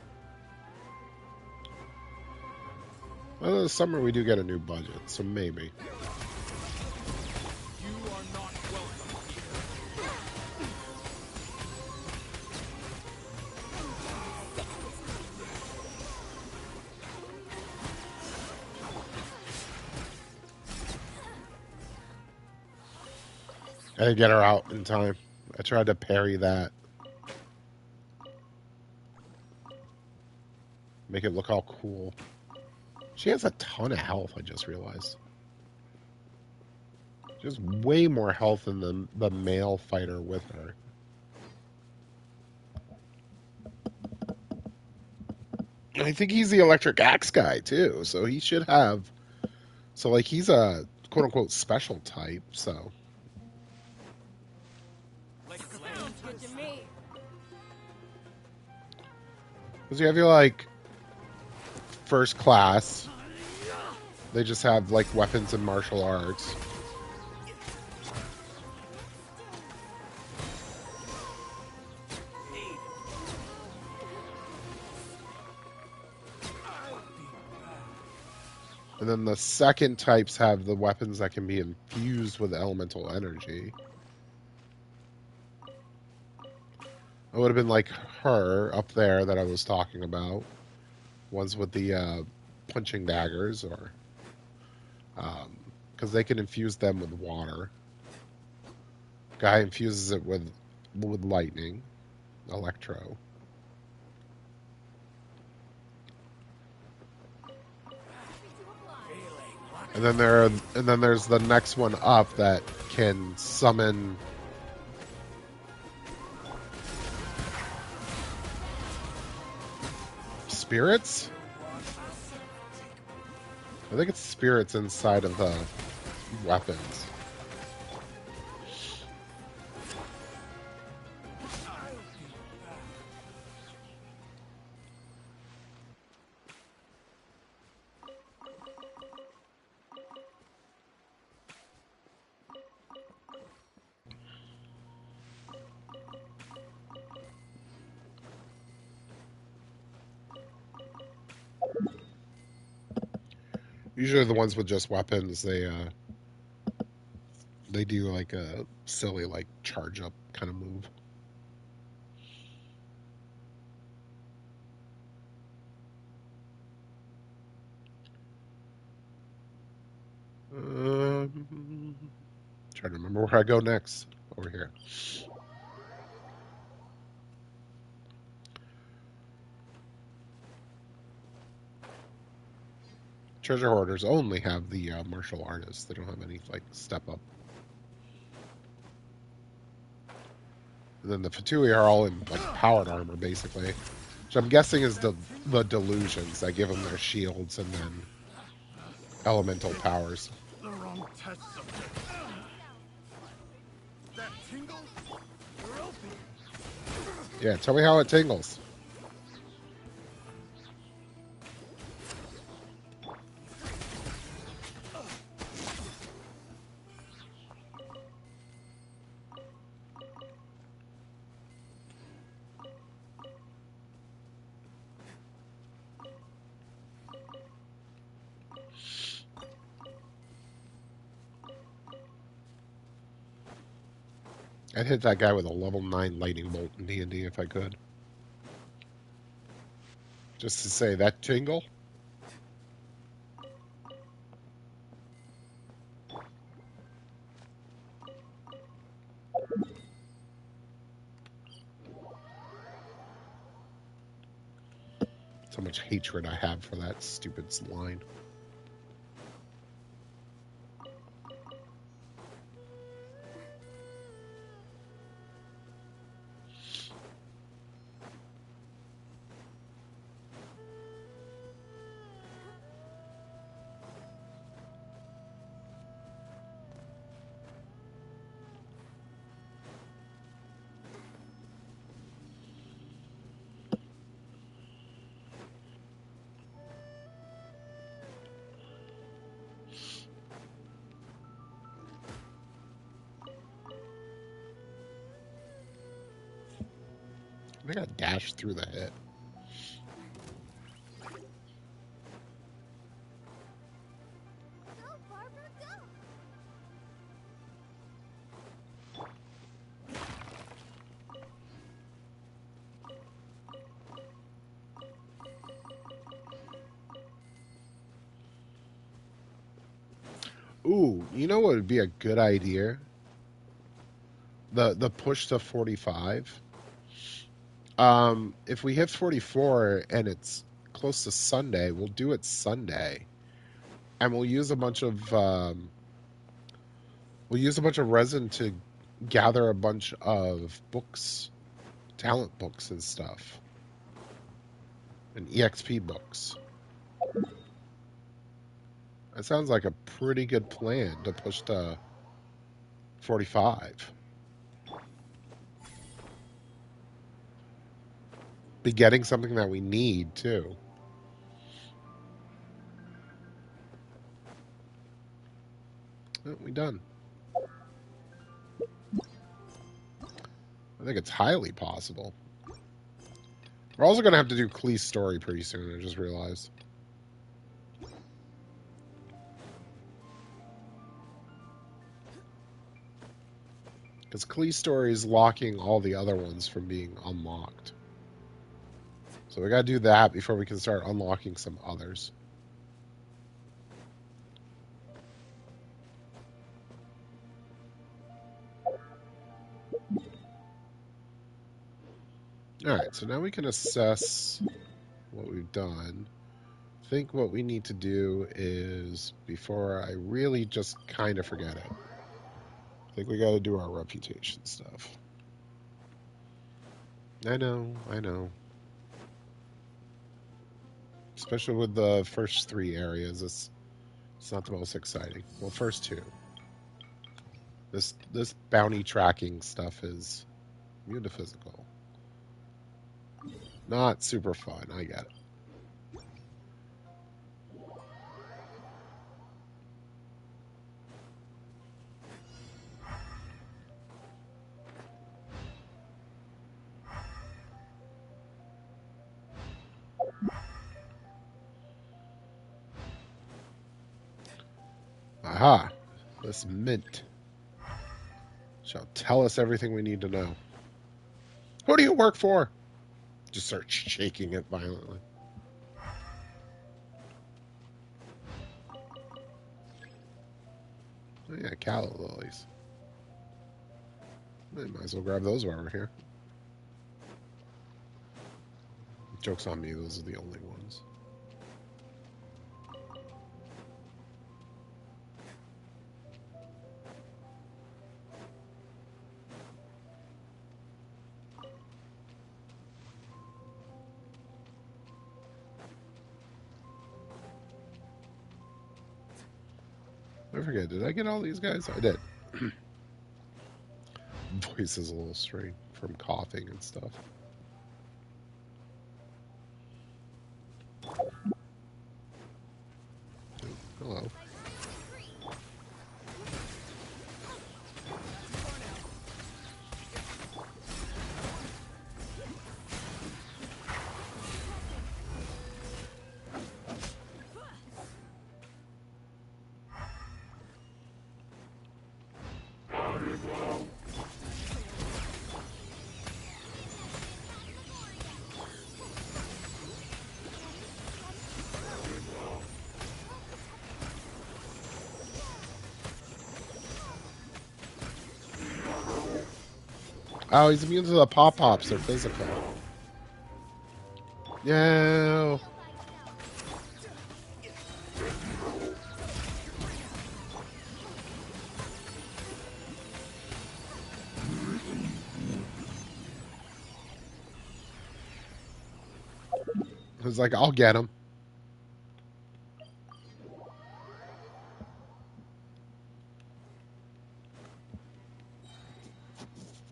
Well, in the summer we do get a new budget, so maybe. You are not welcome here. I didn't get her out in time. I tried to parry that. Make it look all cool. She has a ton of health, I just realized. She has way more health than the male fighter with her. And I think he's the electric axe guy, too. So he should have. So, like, he's a quote unquote special type, so. Sounds good to me. Because you have your, like, first class. They just have, like, weapons and martial arts. And then the second types have the weapons that can be infused with elemental energy. It would have been like her up there that I was talking about. Ones with the punching daggers, or because they can infuse them with water. Guy infuses it with lightning, electro. And then there's the next one up that can summon spirits. I think it's spirits inside of the weapons. Usually the ones with just weapons, they do like a silly like charge up kind of move. Trying to remember where I go next. Over here. Treasure hoarders only have the martial artists. They don't have any like step up. And then the Fatui are all in like powered armor basically, which I'm guessing is the delusions that give them their shields and then elemental powers. The wrong test subject. That tingles? Yeah, tell me how it tingles. I'd hit that guy with a level 9 lightning bolt in D&D if I could. Just to say, that tingle? That's how much hatred I have for that stupid line. I think I dashed through the hit. Go, Barbara, go. Ooh, you know what would be a good idea? The push to 45. If we hit 44 and it's close to Sunday, we'll do it Sunday, and we'll use a bunch of resin to gather a bunch of books, talent books and stuff, and EXP books. That sounds like a pretty good plan to push to 45. Be getting something that we need too. Oh, we done. I think it's highly possible. We're also going to have to do Klee's story pretty soon, I just realized. Because Klee's story is locking all the other ones from being unlocked. So we got to do that before we can start unlocking some others. Alright, so now we can assess what we've done. I think what we need to do is, before I really just kind of forget it, I think we got to do our reputation stuff. I know. Especially with the first 3 areas, it's not the most exciting. Well, first 2. This bounty tracking stuff is metaphysical. Not super fun, I get it. Aha! This mint shall tell us everything we need to know. Who do you work for? Just start shaking it violently. Oh yeah, calla lilies. Might as well grab those while we're here. Joke's on me, those are the only ones. I forget, did I get all these guys? I did. Voice is a little strained from coughing and stuff. Oh, hello. Oh, he's immune to the pop-pops. They're physical. No. I was like, I'll get him.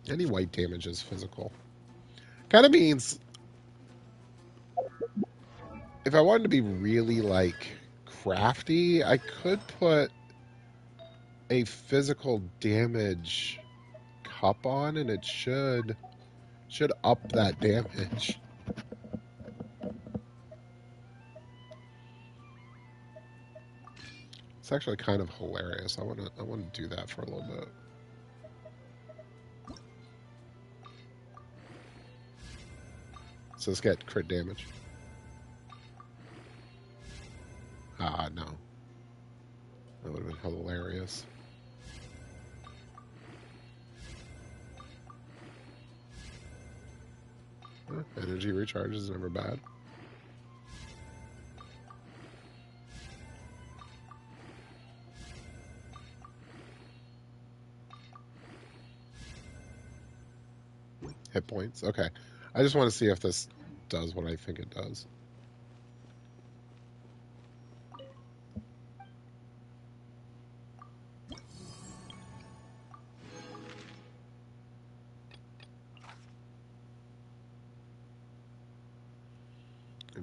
Any white damage is physical. Kind of means if I wanted to be really, like, crafty, I could put a physical damage cup on, and it should up that damage. It's actually kind of hilarious. I want to do that for a little bit. So let's get crit damage. Ah, no. That would have been hilarious. Energy recharge is never bad. Hit points. Okay. I just want to see if this does what I think it does.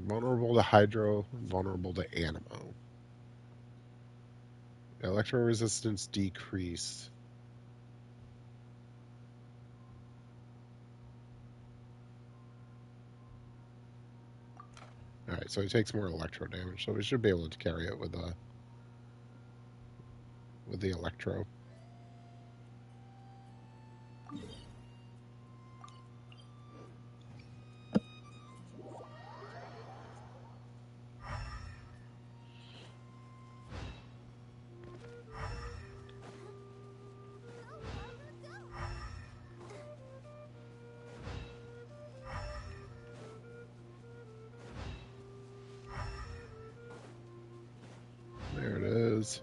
Vulnerable to hydro, vulnerable to animo. Electro resistance decreased. Alright, so he takes more electro damage, so we should be able to carry it with the electro. There it is.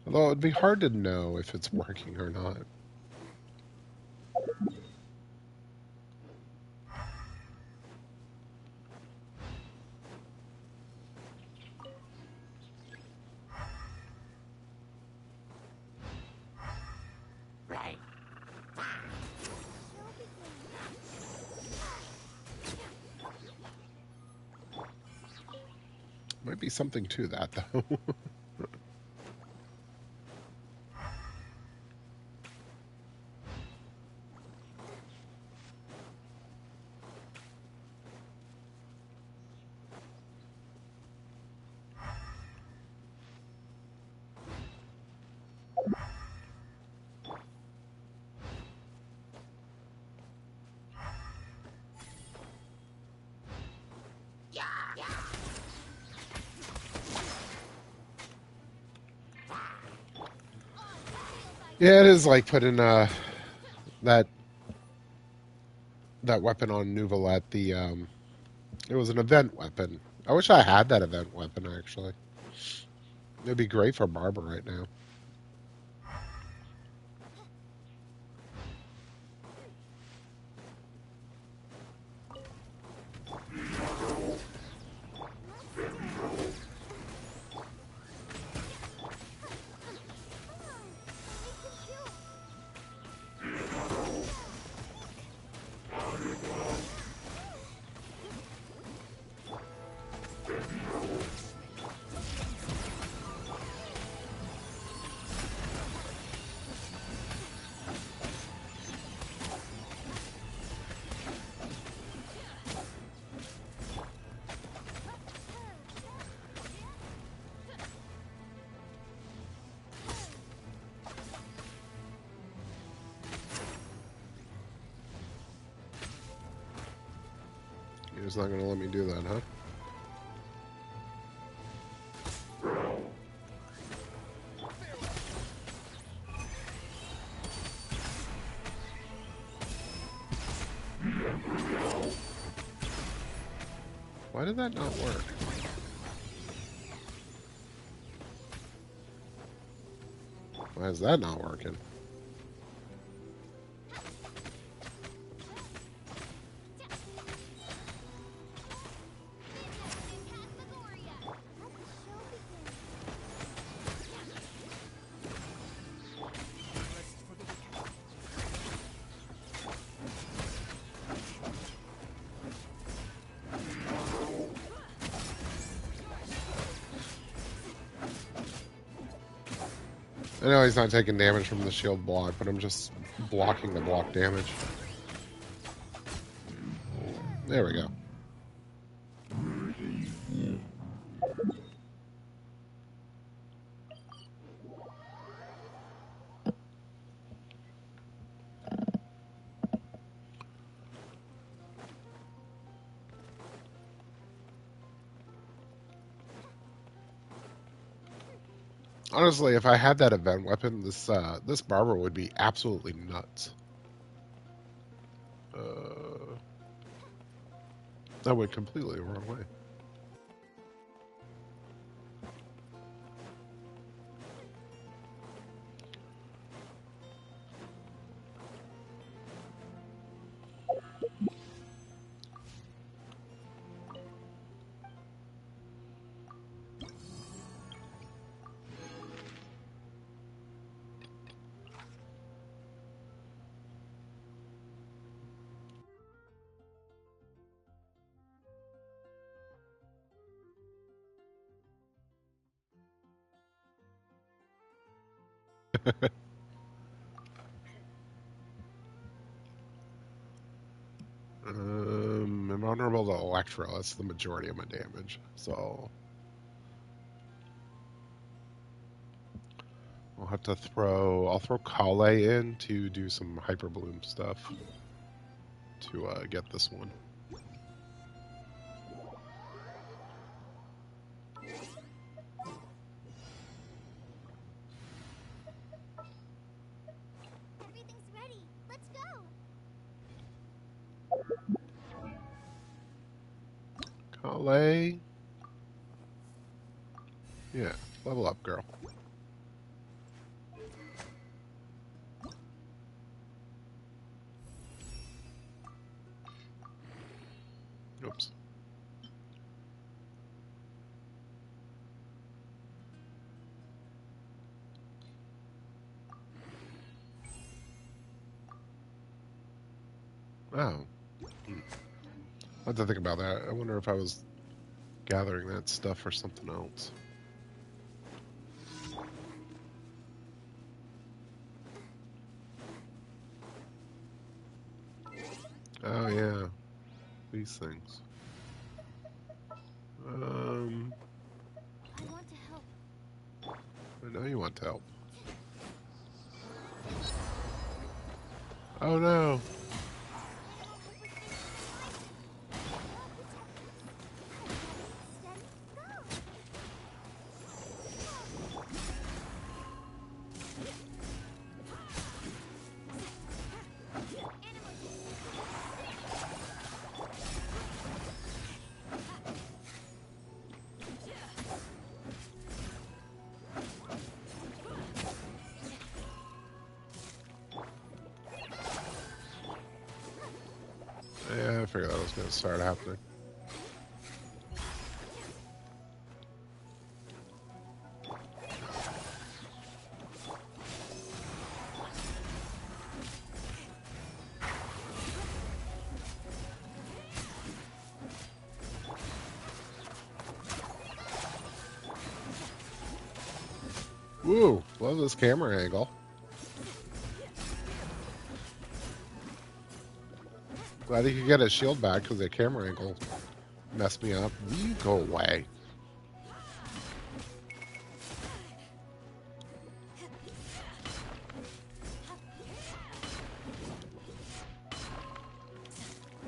Although it'd be hard to know if it's working or not. Might be something to that, though. Yeah, it is like putting that weapon on Nuvalette. It was an event weapon. I wish I had that event weapon actually. It'd be great for Barber right now. You're just not going to let me do that, huh? Why did that not work? Why is that not working? I know he's not taking damage from the shield block, but I'm just blocking the block damage. There we go. Honestly, if I had that event weapon, this barber would be absolutely nuts. Uh, that went completely the wrong way. I'm vulnerable to Electro. That's the majority of my damage. So I'll have to throw. I'll throw Kale in to do some Hyper Bloom stuff to get this one. Everything's ready. Let's go. Kale. Yeah, level up, girl. Oops. Oh. Hmm. I have to think about that. I wonder if I was gathering that stuff for something else. Oh yeah, these things. Um, I want to help. I know you want to help. Oh no. Yeah, I figured that was going to start happening. Woo, love this camera angle. Glad he could get his shield back because the camera angle messed me up. You go away.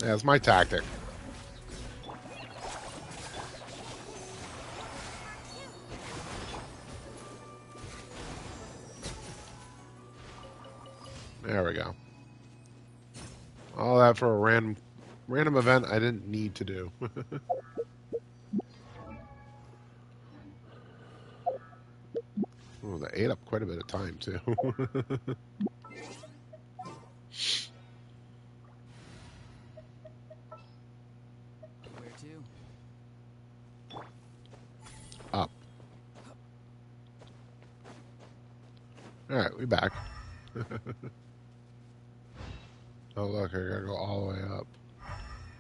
Yeah, it's my tactic. There we go. All that for a random event I didn't need to do. Oh, that ate up quite a bit of time too. Where to? Up. All right, we back. Oh look, I gotta go all the way up.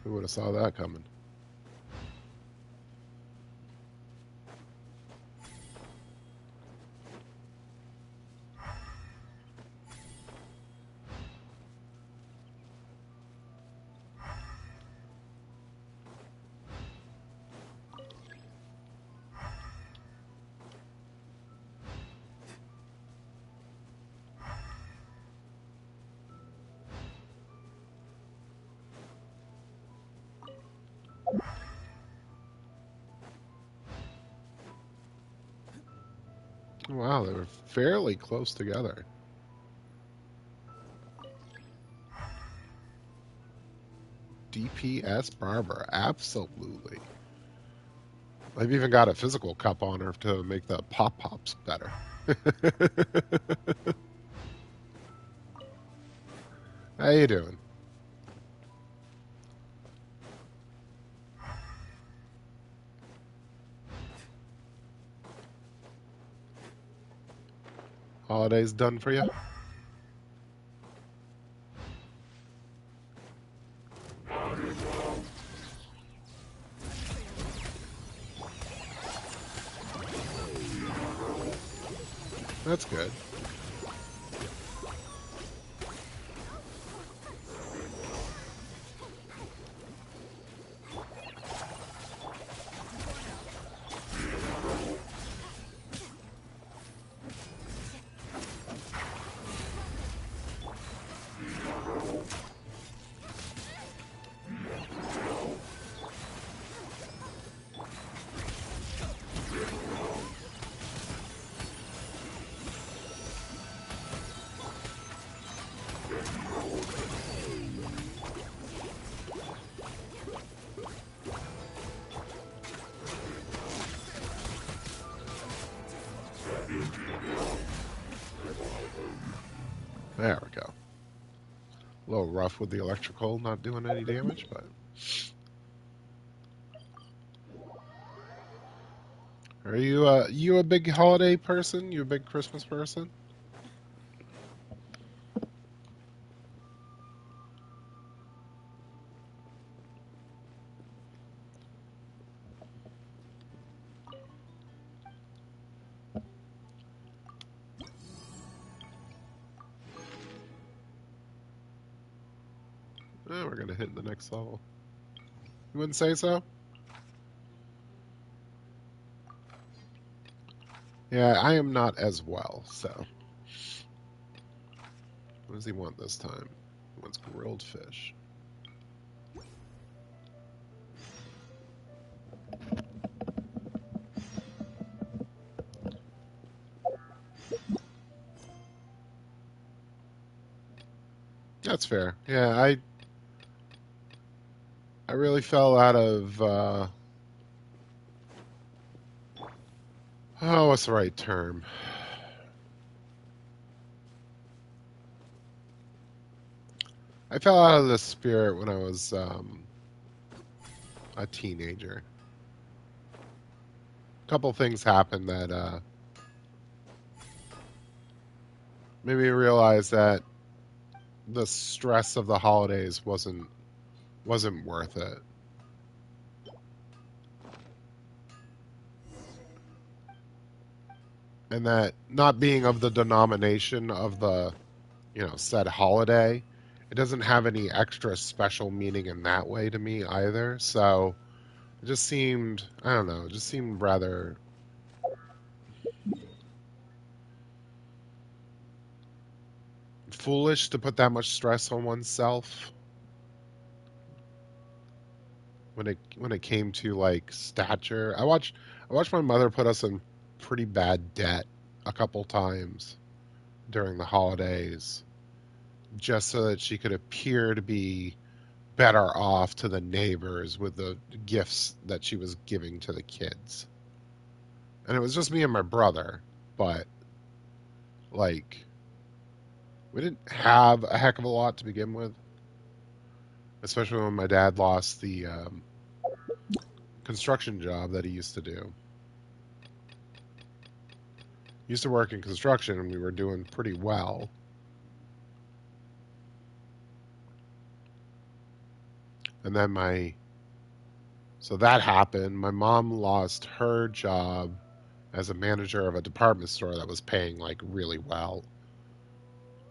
Who would have saw that coming? Wow, they were fairly close together. DPS Barber, absolutely. I've even got a physical cup on her to make the pop pops better. How you doing? Holidays done for you? That's good. There we go. A little rough with the electrical not doing any damage, but are you a big holiday person? You a big Christmas person? Oh, we're gonna hit the next level. You wouldn't say so? Yeah, I am not as well, so. What does he want this time? He wants grilled fish. That's fair. Yeah, I really fell out of oh, what's the right term? I fell out of the spirit when I was a teenager. A couple things happened that made me realize that the stress of the holidays wasn't worth it. And that not being of the denomination of the, said holiday, it doesn't have any extra special meaning in that way to me either. So it just seemed, I don't know, it just seemed rather foolish to put that much stress on oneself when it came to like stature. I watched my mother put us in pretty bad debt a couple times during the holidays just so that she could appear to be better off to the neighbors with the gifts that she was giving to the kids. And it was just me and my brother, but like we didn't have a heck of a lot to begin with, especially when my dad lost the construction job that he used to do. He used to work in construction and we were doing pretty well. And then so that happened. My mom lost her job as a manager of a department store that was paying like really well.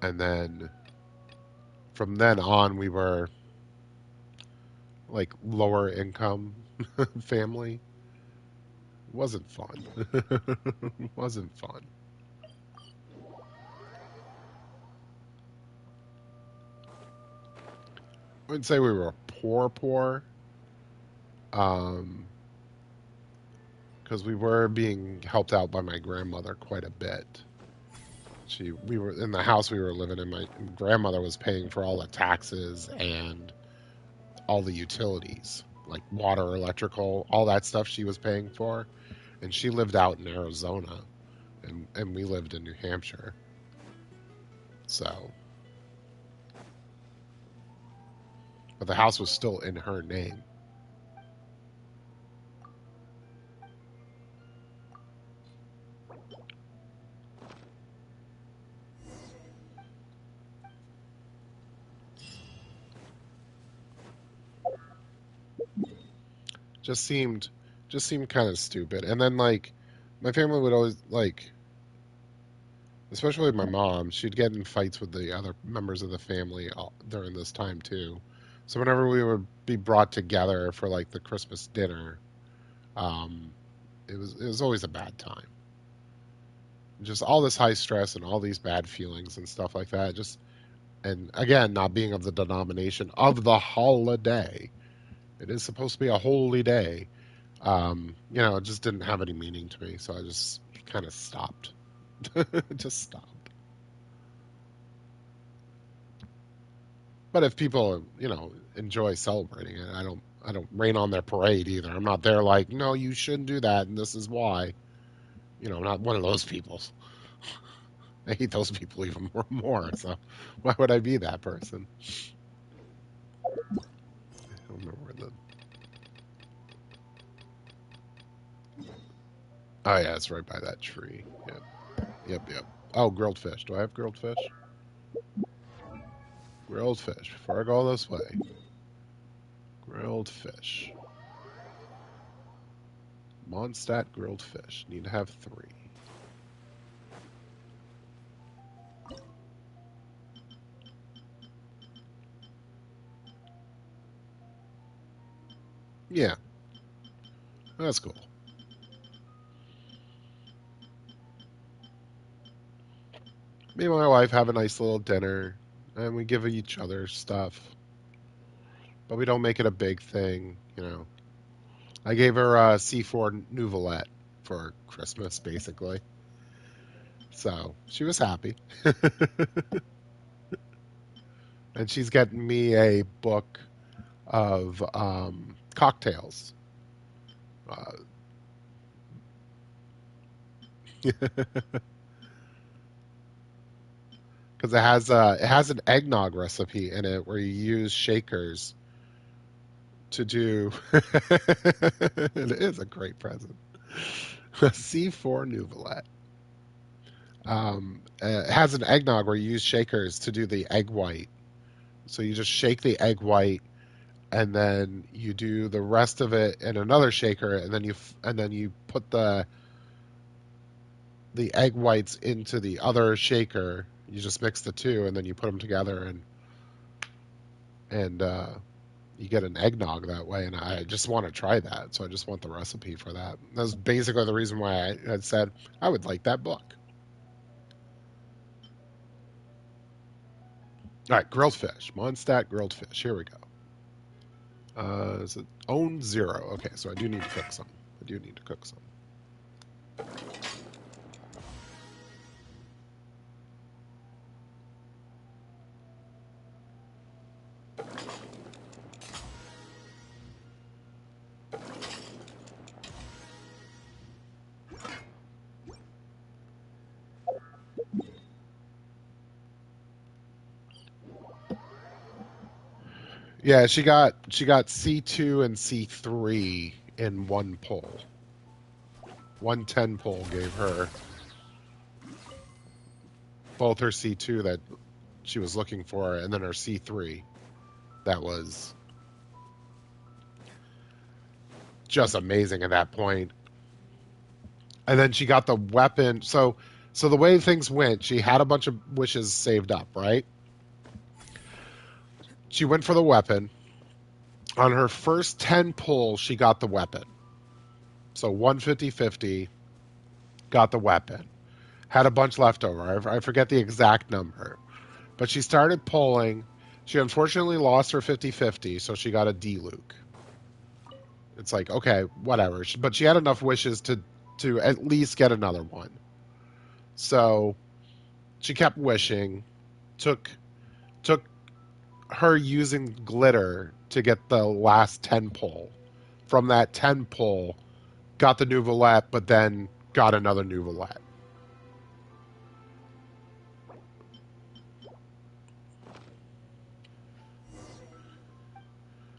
And then from then on, we were like lower income family. It wasn't fun. It wasn't fun. I wouldn't say we were poor, poor. Um, because we were being helped out by my grandmother quite a bit. We were in the house we were living in. My grandmother was paying for all the taxes and all the utilities, like water, electrical, all that stuff she was paying for. And she lived out in Arizona, and we lived in New Hampshire. So, but the house was still in her name. Just seemed just seemed kind of stupid. And then like my family would always like, especially my mom, she'd get in fights with the other members of the family during this time too. So whenever we would be brought together for like the Christmas dinner, um, it was always a bad time. Just all this high stress and all these bad feelings and stuff like that. Just and again, not being of the denomination of the holiday. It is supposed to be a holy day. It just didn't have any meaning to me, so I just kind of stopped. Just stopped. But if people, enjoy celebrating it, I don't rain on their parade either. I'm not there like, no, you shouldn't do that, and this is why. I'm not one of those people. I hate those people even more. So why would I be that person? I don't remember where the. Oh yeah, it's right by that tree. Yep, yep, yep. Oh, grilled fish. Do I have grilled fish? Grilled fish. Before I go this way, grilled fish. Mondstadt grilled fish. Need to have 3. Yeah, that's cool. Me and my wife have a nice little dinner, and we give each other stuff, but we don't make it a big thing. I gave her a C4 Nouvelette for Christmas, basically. So she was happy. And she's getting me a book of cocktails. Because it has an eggnog recipe in it where you use shakers to do. It is a great present. A C4 Nouvelette. It has an eggnog where you use shakers to do the egg white. So you just shake the egg white, and then you do the rest of it in another shaker, and then you put the egg whites into the other shaker. You just mix the two, and then you put them together, and you get an eggnog that way. And I just want to try that, so I just want the recipe for that. That's basically the reason why I had said I would like that book. All right, grilled fish, Mondstadt grilled fish. Here we go. Is it own 0? Okay, so I do need to cook some. I do need to cook some. Yeah, she got C2 and C3 in one pull. 110 pull gave her both her C2 that she was looking for, and then her C3 that was just amazing at that point. And then she got the weapon. So the way things went, she had a bunch of wishes saved up, right? She went for the weapon. On her first 10 pulls, she got the weapon. So 150-50 got the weapon. Had a bunch left over. I forget the exact number. But she started pulling. She unfortunately lost her 50-50, so she got a D Luke. It's like, okay, whatever. But she had enough wishes to at least get another one. So she kept wishing. Took took her using glitter to get the last 10 pull. From that 10 pull, got the Nouvelette, but then got another Nouvelette.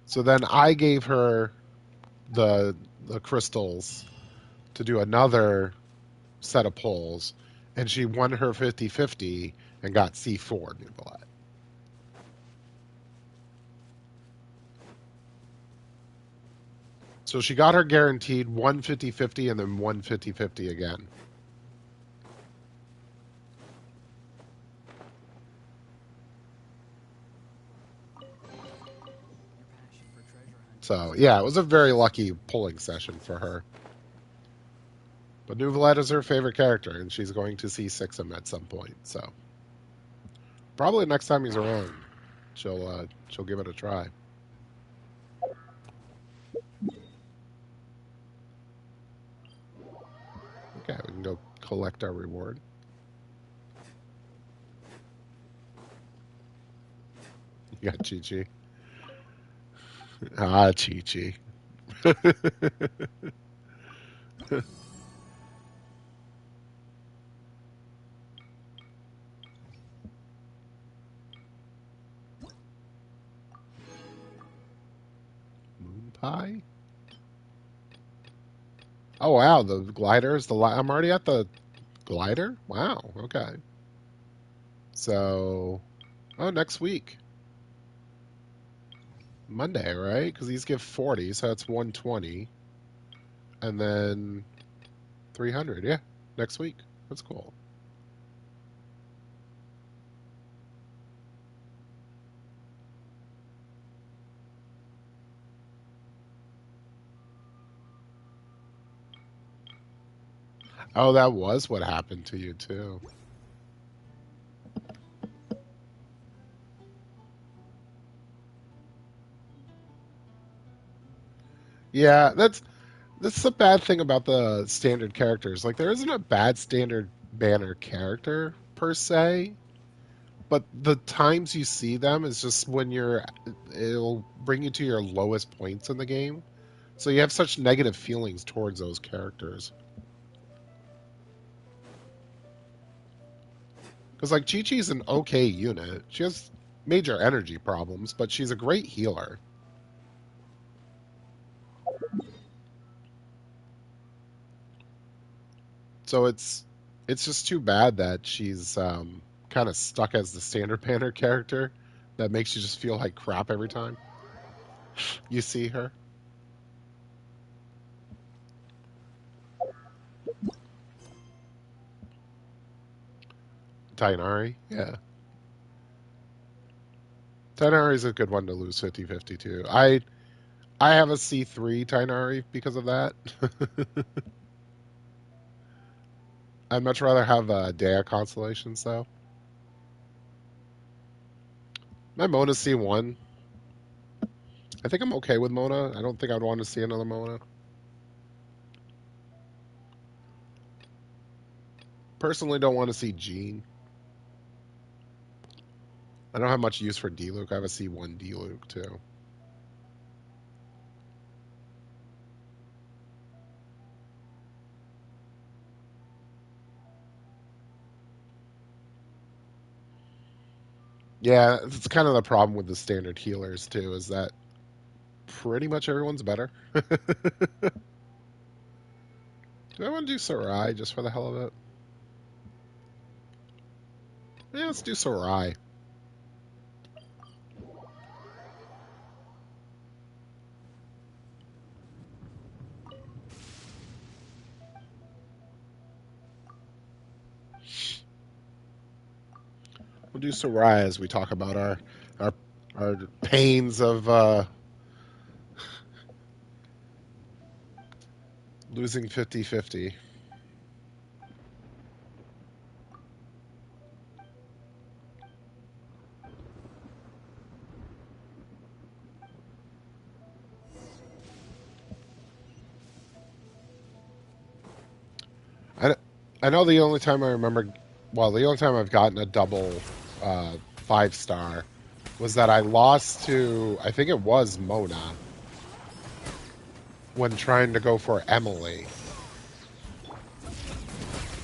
So then I gave her the crystals to do another set of pulls, and she won her 50-50 and got C4 Nouvelette. So she got her guaranteed one 50-50 and then one 50-50 again. Your passion for treasure hunting So is yeah, it clear. was a very lucky pulling session for her. But Nouvelette is her favorite character, and she's going to see six him at some point. So probably next time he's around, she'll give it a try. Okay, we can go collect our reward. You got Chi Chi. Ah, Chi Chi. Moon pie. Oh wow, the glider is I'm already at the glider. Wow. Okay. So, oh, next week, Monday, right? Because these give 40, so that's 120, and then 300. Yeah, next week. That's cool. Oh, that was what happened to you too. Yeah, that's the bad thing about the standard characters. Like there isn't a bad standard banner character per se, but the times you see them is just when it'll bring you to your lowest points in the game. So you have such negative feelings towards those characters. Because like Chi Chi's an okay unit. She has major energy problems, but she's a great healer. So it's just too bad that she's kind of stuck as the standard banner character that makes you just feel like crap every time you see her. Tainari, yeah. Tainari's a good one to lose 50-50 too. I have a C3 Tainari because of that. I'd much rather have Dea constellations though. My Mona's C1. I think I'm okay with Mona. I don't think I'd want to see another Mona. Personally, don't want to see Jean. I don't have much use for D-Luke. I have a C1 D-Luke too. Yeah, it's kind of the problem with the standard healers too, is that pretty much everyone's better. Do I want to do Sarai just for the hell of it? Yeah, let's do Sarai. We'll do Sarai as we talk about our our pains of losing 50-50. I know the only time I remember, well, the only time I've gotten a double 5-star was that I lost to, I think it was Mona, when trying to go for Emily.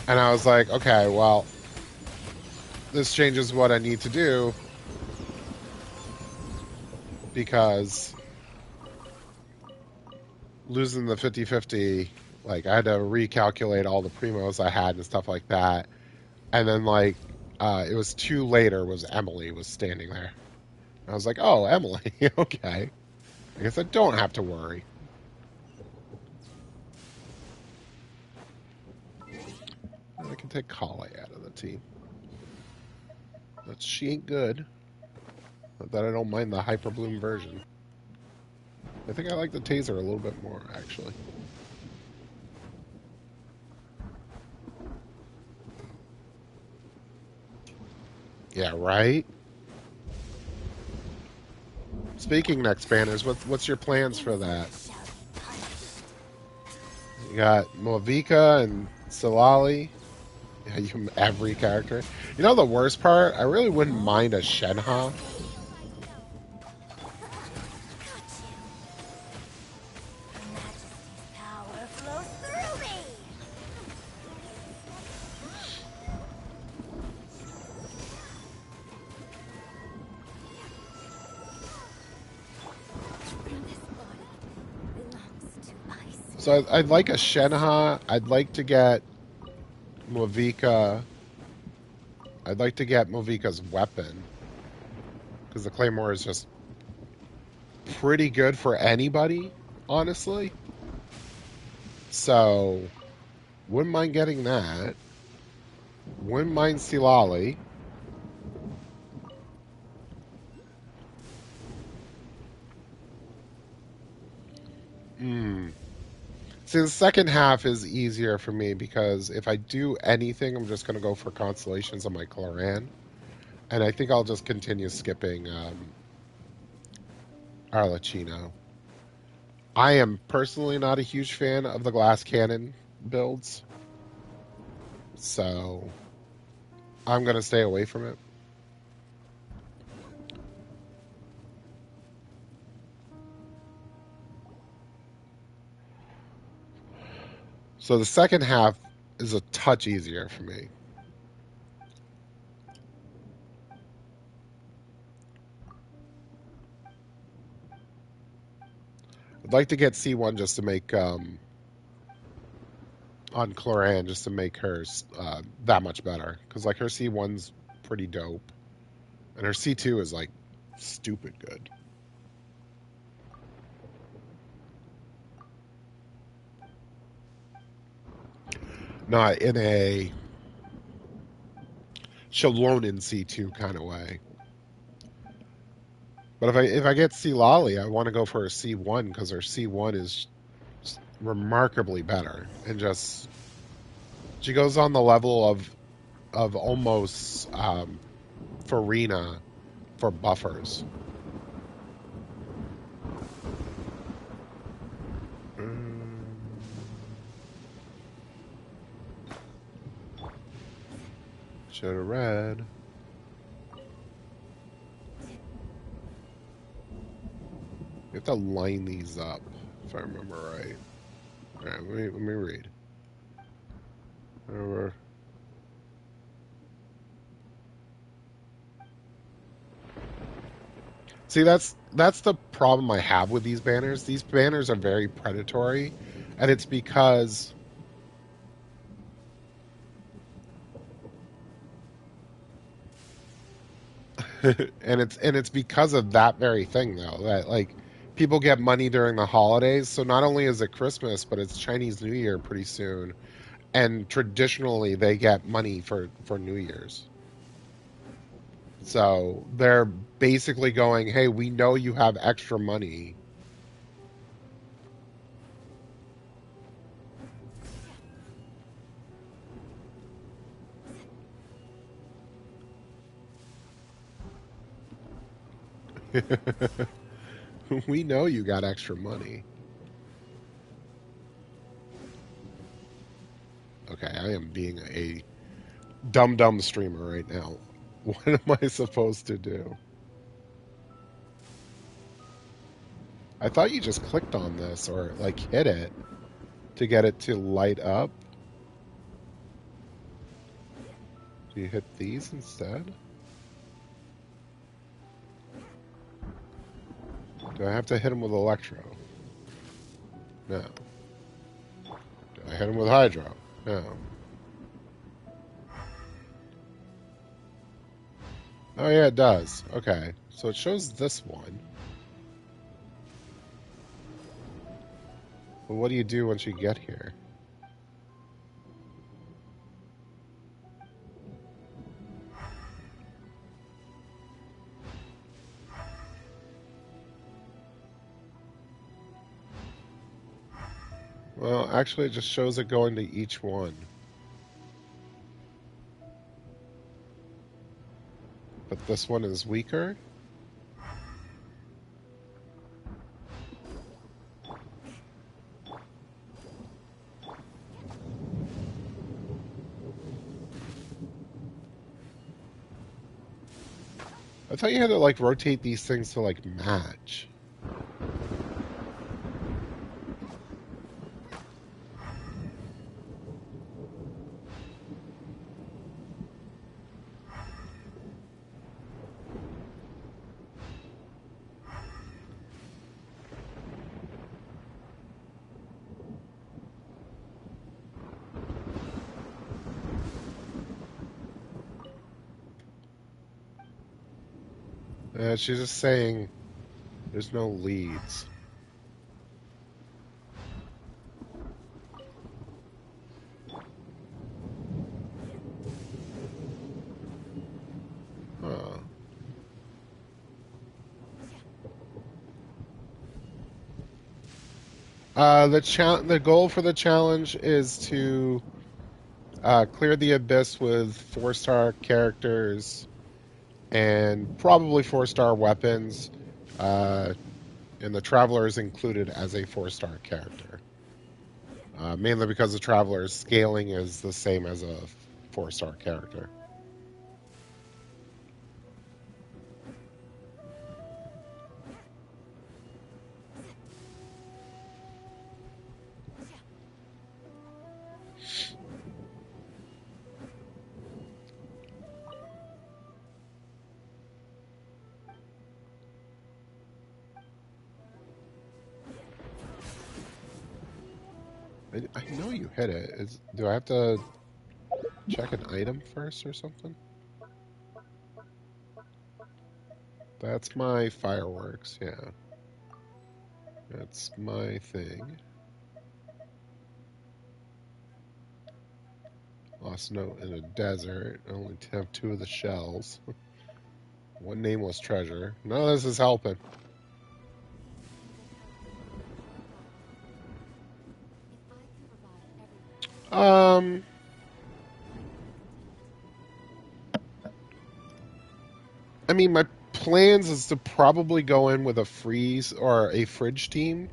And I was like, okay, well, this changes what I need to do because losing the 50-50, like, I had to recalculate all the primos I had and stuff like that. And then, like, it was 2 later was Emily was standing there. I was like, oh, Emily, okay. I guess I don't have to worry. I can take Kale out of the team. But she ain't good. Not that I don't mind the Hyper Bloom version. I think I like the Taser a little bit more, actually. Yeah, right? Speaking next banners, what's your plans for that? You got Moavika and Silali. Yeah, every character. You know the worst part? I really wouldn't mind a Shenha. So I'd like a Shenha. I'd like to get Moavika. I'd like to get Moavika's weapon. Because the Claymore is just pretty good for anybody, honestly. So, wouldn't mind getting that. Wouldn't mind Silali. See, the second half is easier for me because if I do anything, I'm just going to go for constellations on my Cloran. And I think I'll just continue skipping Arlecchino. I am personally not a huge fan of the glass cannon builds. So, I'm going to stay away from it. So the second half is a touch easier for me. I'd like to get C1 just to make on Cloran just to make her that much better because like her C1's pretty dope, and her C2 is like stupid good. Not in a Shallonen C2 kind of way. But if I get Silali, I want to go for her C1 because her C1 is remarkably better and just she goes on the level of almost Farina for buffers. Should have read. You have to line these up, if I remember right. All right, let me read. Remember. See, that's the problem I have with these banners. These banners are very predatory, and it's because and it's because of that very thing though that like people get money during the holidays. So not only is it Christmas, but it's Chinese New Year pretty soon, and traditionally they get money for New Year's. So they're basically going, "Hey, we know you have extra money." We know you got extra money. Okay, I am being a dumb streamer right now. What am I supposed to do? I thought you just clicked on this or like hit it to get it to light up. Do you hit these instead? Do I have to hit him with Electro? No. Do I hit him with Hydro? No. Oh yeah, it does. Okay. So it shows this one. But what do you do once you get here? Well, actually, it just shows it going to each one. But this one is weaker? I thought you had to, like, rotate these things to, like, match. She's just saying there's no leads. Huh. The goal for the challenge is to clear the abyss with 4-star characters and probably 4-star weapons. And the Traveler is included as a 4-star character. Mainly because the Traveler's scaling is the same as a 4-star character. I know you hit it. Do I have to check an item first or something? That's my fireworks, yeah. That's my thing. Lost note in a desert. I only have 2 of the shells. One nameless treasure. None of this is helping. Um... I mean, my plans is to probably go in with a freeze or a fridge team.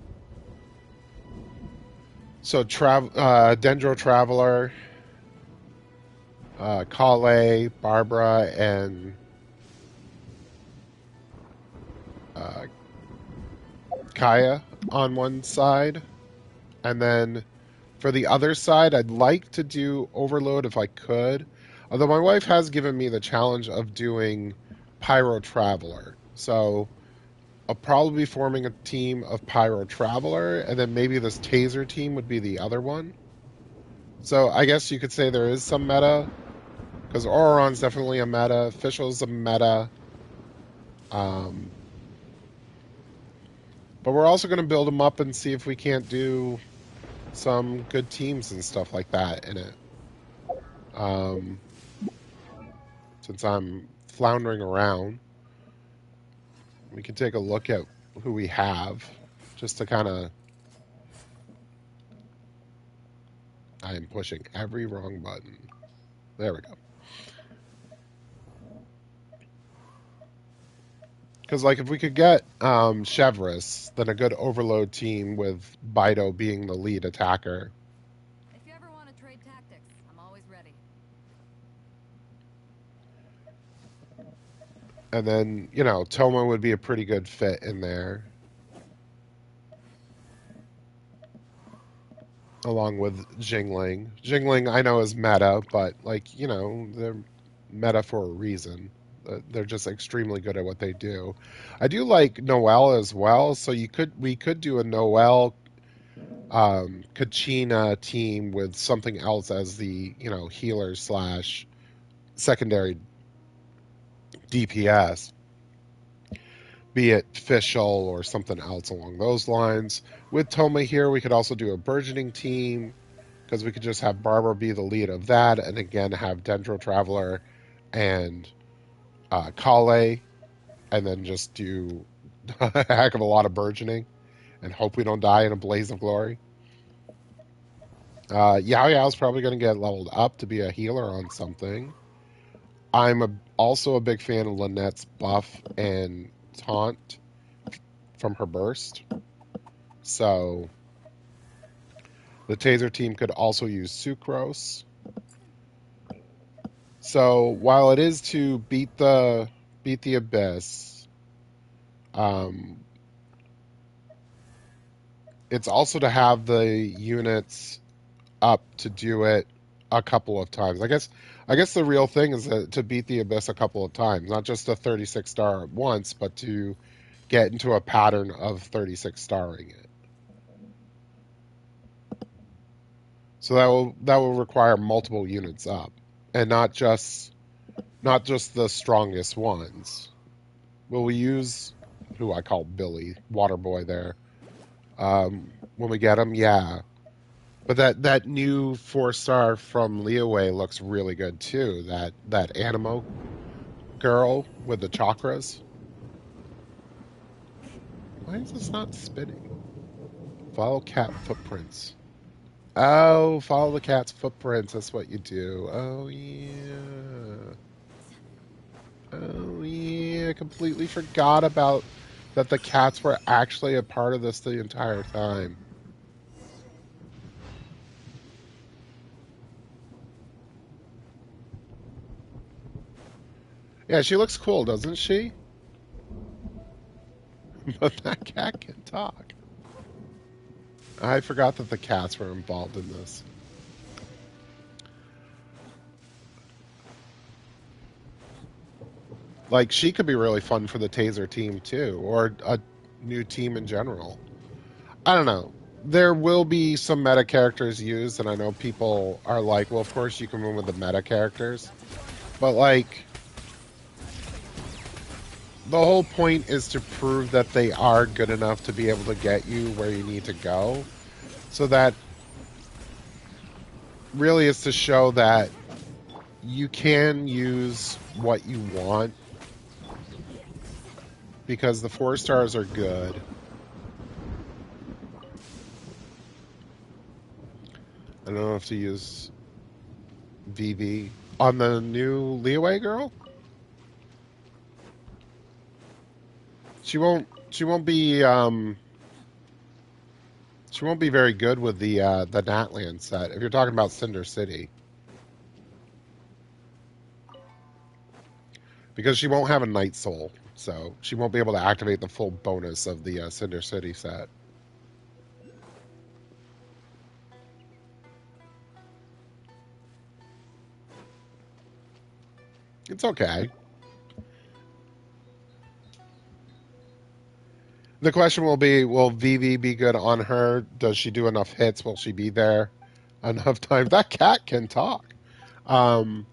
So, Dendro Traveler, Kale, Barbara, and Kaya on one side. And then for the other side, I'd like to do Overload if I could. Although my wife has given me the challenge of doing Pyro Traveler. So I'll probably be forming a team of Pyro Traveler, and then maybe this Taser team would be the other one. So I guess you could say there is some meta, because Auron's definitely a meta, Fischl's a meta. But we're also going to build them up and see if we can't do some good teams and stuff like that in it. Since I'm floundering around, we can take a look at who we have, just to kind of... I am pushing every wrong button. There we go. Because, like, if we could get Chevrolet, then a good Overload team with Bido being the lead attacker. If you ever want to trade tactics, I'm And then, Toma would be a pretty good fit in there, along with Jingling. Jingling, I know, is meta, but, they're meta for a reason. They're just extremely good at what they do. I do like Noelle as well, so we could do a Noelle Kachina team with something else as the, healer slash secondary DPS, be it Fischl or something else along those lines. With Toma here, we could also do a burgeoning team because we could just have Barbara be the lead of that, and again have Dendro Traveler and Kale, and then just do a heck of a lot of burgeoning and hope we don't die in a blaze of glory. Yao Yao's probably going to get leveled up to be a healer on something. Also a big fan of Lynette's buff and taunt from her burst. So the Taser team could also use Sucrose. So while it is to beat the abyss, um, it's also to have the units up to do it a couple of times. I guess the real thing is to beat the abyss a couple of times, not just a 36 star at once, but to get into a pattern of 36 starring it. So that will require multiple units up, and not just the strongest ones. Will we use who I call Billy Waterboy there? When we get him, yeah. But that new 4 star from Leeway looks really good too. That Animo girl with the chakras. Why is this not spinning? Follow cat footprints. Oh, follow the cat's footprints. That's what you do. Oh yeah. Oh yeah. Completely forgot about that. The cats were actually a part of this the entire time. Yeah, she looks cool, doesn't she? But that cat can talk. I forgot that the cats were involved in this. Like, she could be really fun for the Taser team too, or a new team in general. I don't know. There will be some meta characters used, and I know people are like, well, of course you can win with the meta characters. But, like, the whole point is to prove that they are good enough to be able to get you where you need to go. So that really is to show that you can use what you want because the 4 stars are good. I don't know if to use VV on the new Leeway girl. She won't be very good with the Natland set. If you're talking about Cinder City, because she won't have a Night Soul, so she won't be able to activate the full bonus of the Cinder City set. It's okay. The question will be, will VV be good on her? Does she do enough hits? Will she be there enough times? That cat can talk. Um,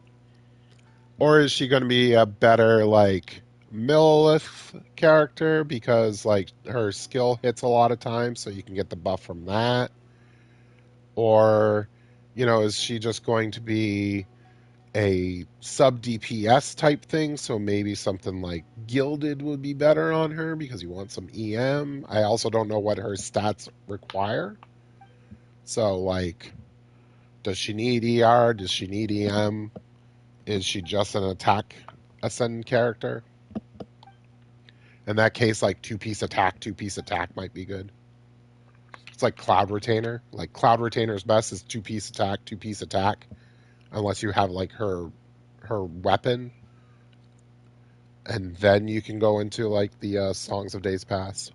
or is she going to be a better, like, Millith character because, like, her skill hits a lot of times, so you can get the buff from that? Or, is she just going to be a sub DPS type thing? So maybe something like Gilded would be better on her because you want some EM. I also don't know what her stats require. So, like, does she need ER? Does she need EM? Is she just an attack ascendant character? In that case, like two-piece attack might be good. It's like Cloud Retainer. Like Cloud Retainer's best is two-piece attack, unless you have like her weapon and then you can go into like the songs of days past.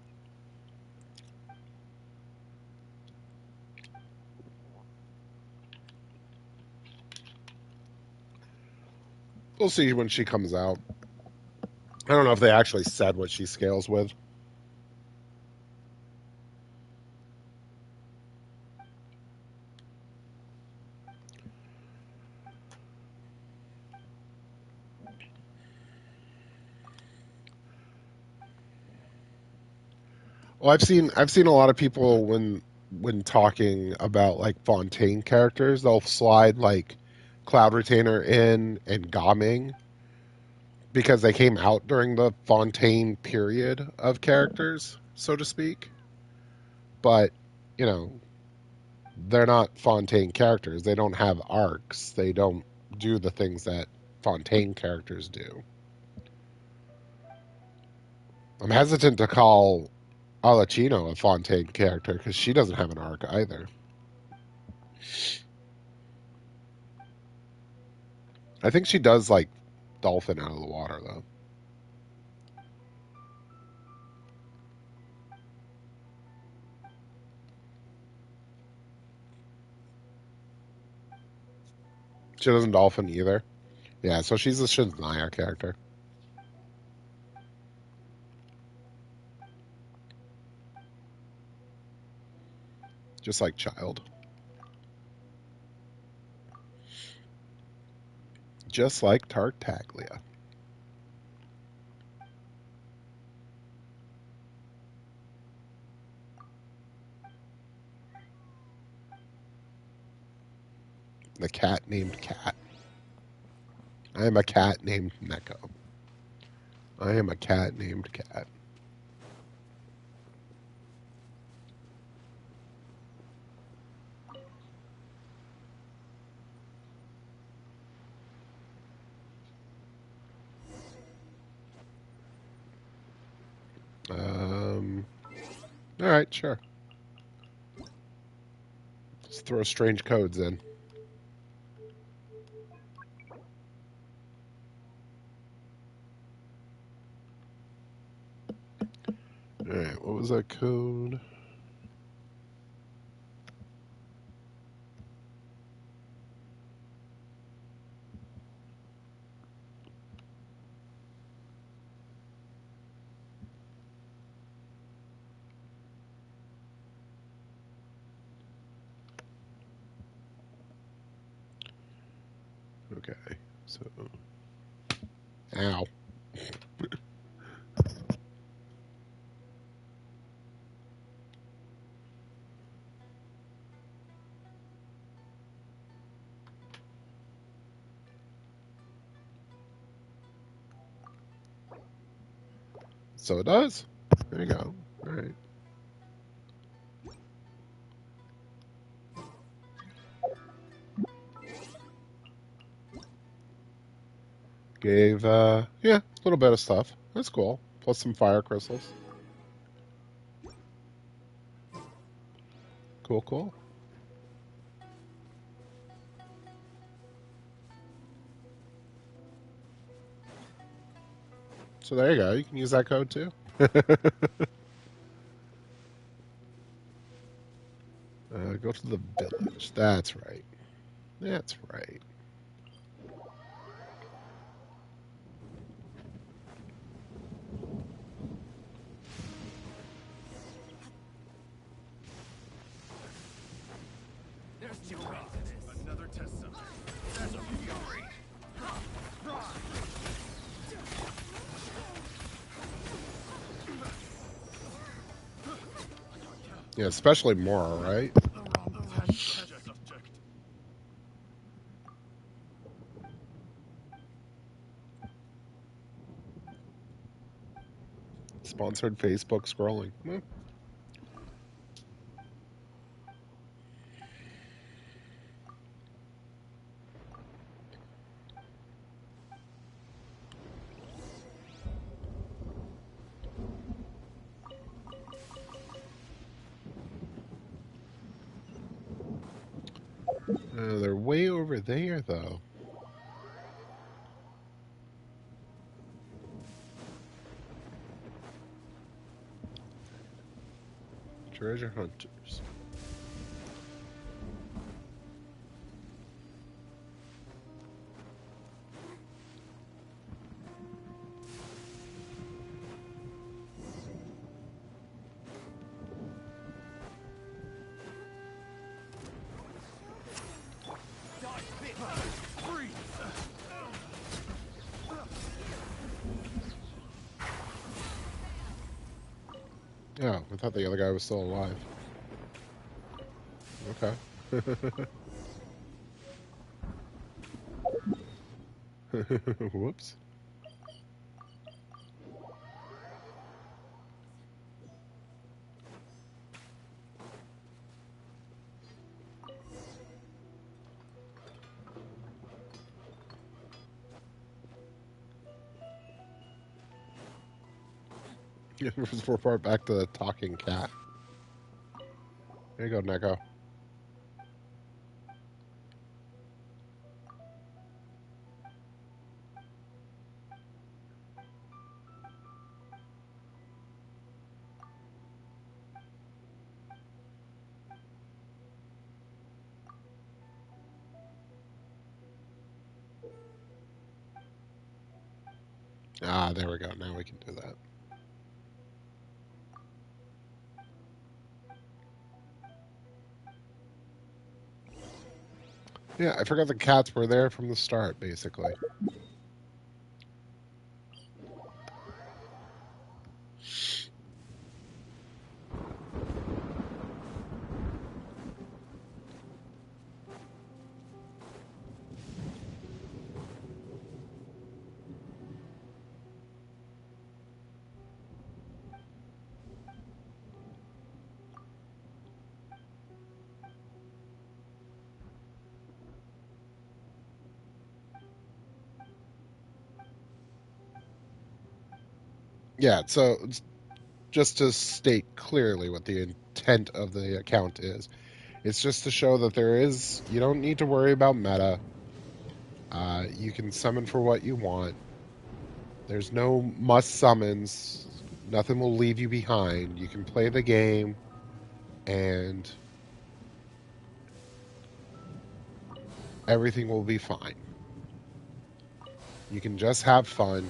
We'll see when she comes out. I don't know if they actually said what she scales with. Well, I've seen a lot of people when talking about like Fontaine characters, they'll slide like Cloud Retainer in and Gaming because they came out during the Fontaine period of characters, so to speak. But, you know, they're not Fontaine characters. They don't have arcs. They don't do the things that Fontaine characters do. I'm hesitant to call Alachino a Fontaine character because she doesn't have an arc either. I think she does like dolphin out of the water though. She doesn't dolphin either. Yeah, so she's a Shinzaya character. Just like Child. Just like Tartaglia. The cat named Cat. I am a cat named Neko. I am a cat named Cat. Um, all right, sure. Let's throw strange codes in. All right, what was that code? Okay, so ow. So it does. There you go. All right. Gave yeah, a little bit of stuff. That's cool. Plus some fire crystals. Cool, cool. So there you go. You can use that code too. Go to the village. That's right. That's right. There's no way to this. Another test subject. That's a fury. Yeah, especially Mora, right? The wrong test subject. Sponsored Facebook scrolling. They're way over there, though. Treasure hunters. Freeze! Yeah, I thought the other guy was still alive. Okay. Whoops. Let's report back to the talking cat. There you go, Neko. Ah, there we go. Now we can do that. Yeah, I forgot the cats were there from the start, basically. Yeah, so just to state clearly what the intent of the account is, it's just to show that you don't need to worry about meta. You can summon for what you want. There's no must summons. Nothing will leave you behind. You can play the game and everything will be fine. You can just have fun.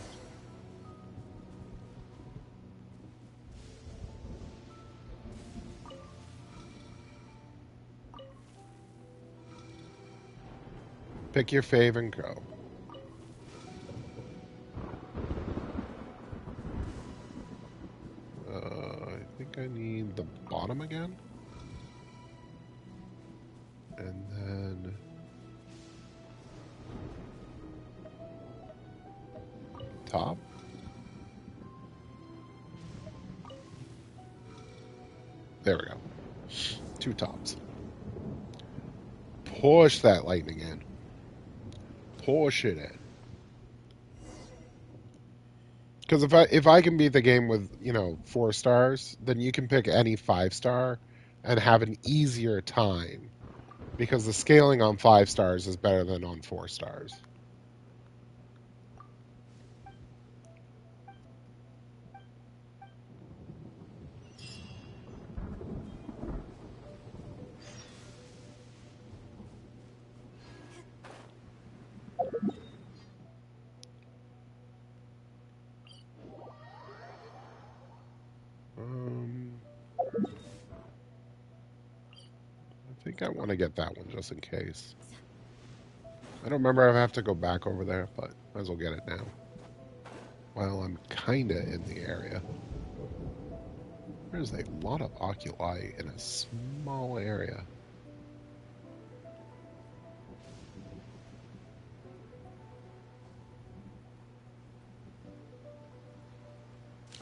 Pick your fave and go. I think I need the bottom again. And then top. There we go. 2 tops. Push that lightning in. Push it in. Because if I can beat the game with 4 stars, then you can pick any 5-star and have an easier time. Because the scaling on 5 stars is better than on 4 stars. I think I want to get that one just in case. I don't remember if I have to go back over there, but might as well get it now. While I'm kinda in the area. There's a lot of oculi in a small area.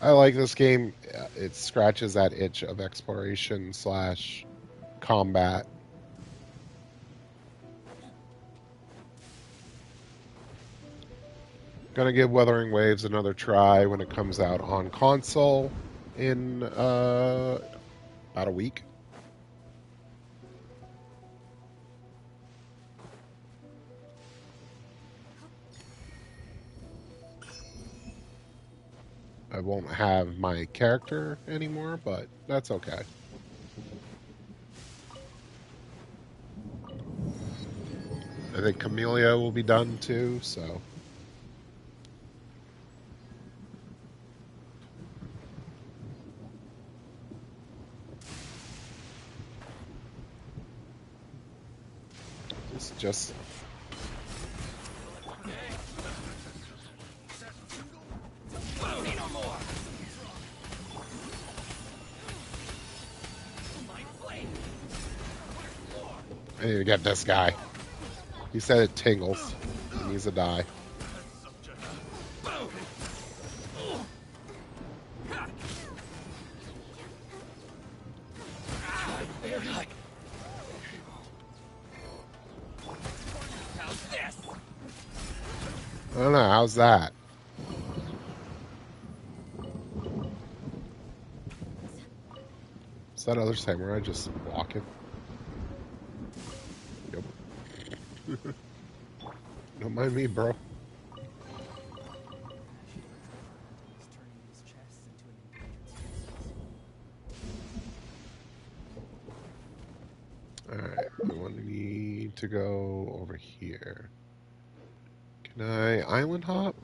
I like this game. It scratches that itch of exploration slash combat. Gonna give Wuthering Waves another try when it comes out on console in about a week. I won't have my character anymore, but that's okay. I think Camellia will be done too, so. Just I need to get this guy. He said it tingles. He needs to die. I don't know, how's that? Is that other samurai just walking? Yep. Don't mind me, bro. He's turning these chests into an endangered species. Alright, I want to need to go over here. Can I island hop?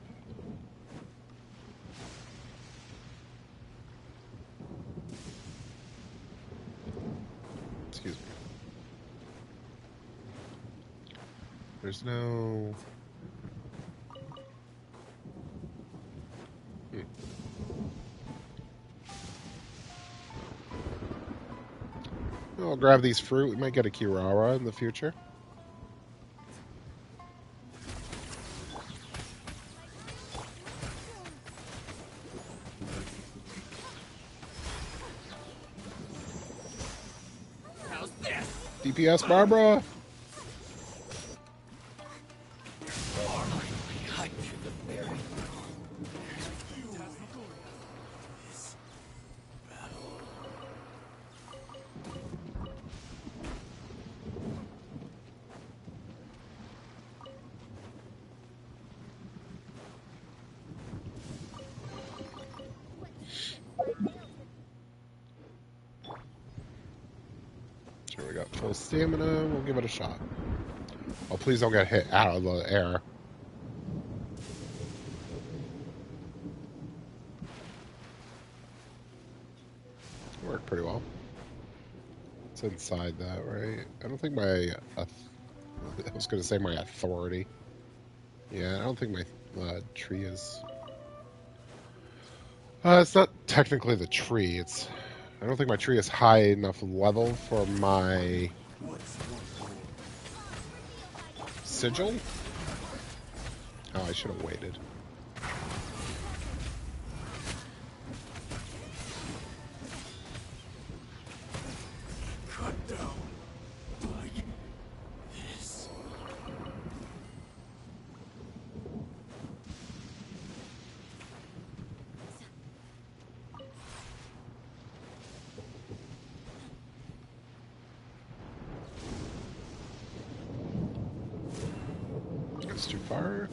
Excuse me. There's no... I'll grab these fruit. We might get a Kirara in the future. How's this? DPS Barbara! Sure, we got full stamina. We'll give it a shot. Oh, please don't get hit out of the air. Worked pretty well. It's inside that, right? I don't think my... I was going to say my authority. Yeah, I don't think my tree is... it's not technically the tree. It's... I don't think my tree is high enough level for my... sigil? Oh, I should have waited. Cut down like this. That's too far.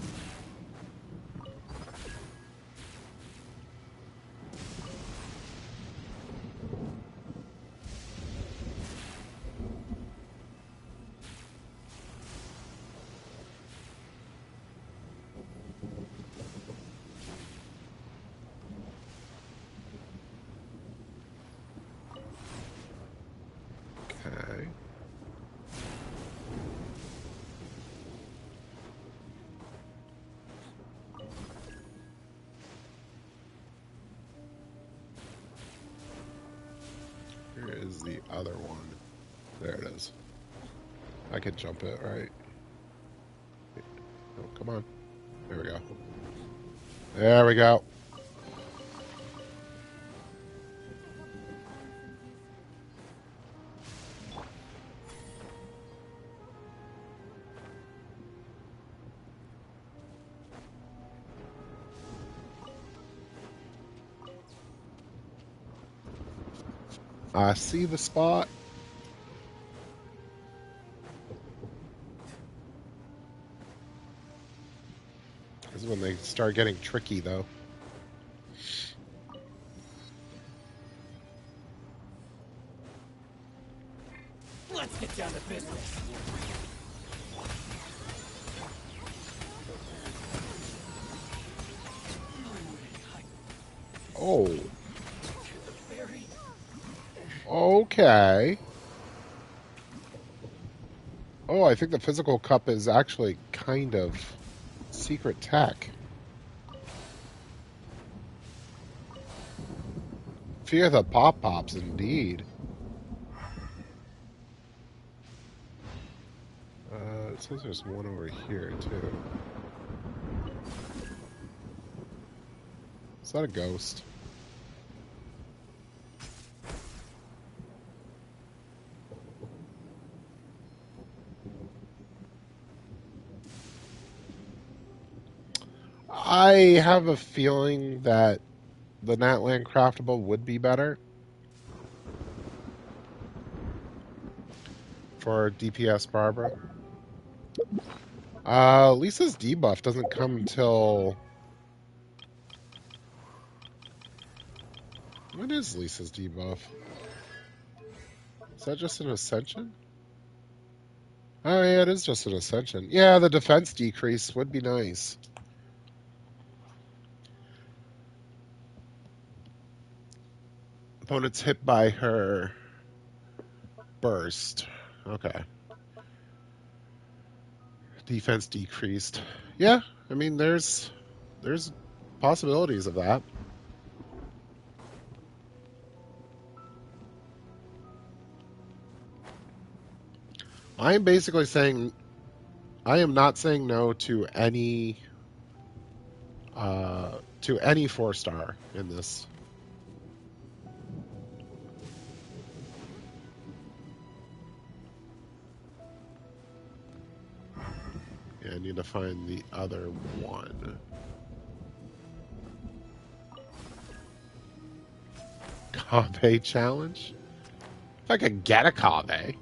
Okay. Where is the other one? There it is. I could jump it, right? Oh, come on. There we go. There we go. I see the spot. This is when they start getting tricky, though. Let's get down to business. Oh, okay. Oh, I think the physical cup is actually kind of secret tech. Fear the pop pops, indeed. It says there's one over here too. Is that a ghost? I have a feeling that the Natland craftable would be better for DPS Barbara. Lisa's debuff doesn't come until. When is Lisa's debuff? Is that just an ascension? Oh, yeah, it is just an ascension. Yeah, the defense decrease would be nice. Opponents hit by her burst. Okay. Defense decreased. Yeah, I mean, there's possibilities of that. I am basically saying I am not saying no to any 4-star in this. Yeah, I need to find the other one. Kave challenge? If I could get a Kave.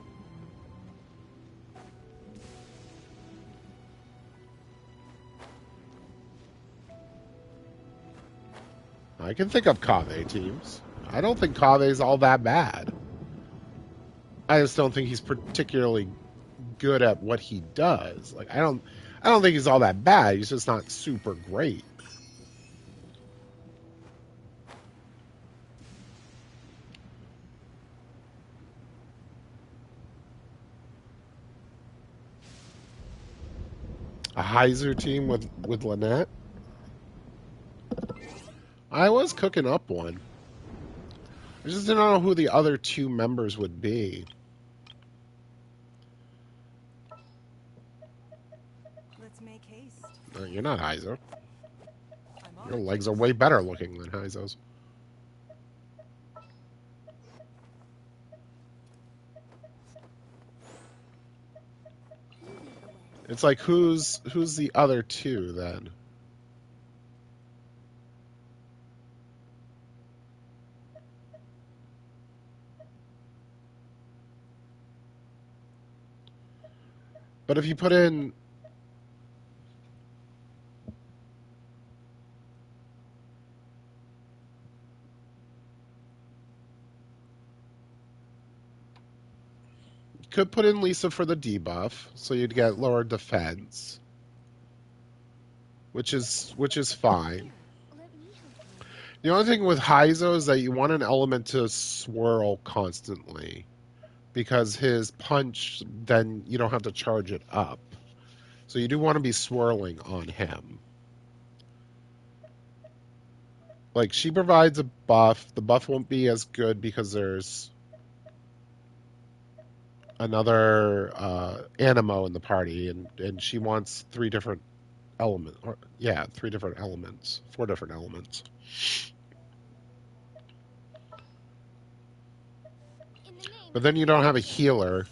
I can think of Kave teams. I don't think Kave's all that bad. I just don't think he's particularly good at what he does. Like I don't think he's all that bad. He's just not super great. A Heiser team with Lynette. I was cooking up one. I just didn't know who the other two members would be. Let's make haste. You're not Heiser. I'm on Your it. legs are way better looking than Heiser's. You lead the way. It's like who's the other two then? But if you put in you could put in Lisa for the debuff, so you'd get lower defense, which is fine. Here, let me help you. The only thing with Heizo is that you want an element to swirl constantly because his punch, then you don't have to charge it up. So you do want to be swirling on him. Like, she provides a buff. The buff won't be as good because there's another Animo in the party, and she wants 3 different elements. Yeah, 3 different elements. 4 different elements. In the name But of then you don't have a creation. healer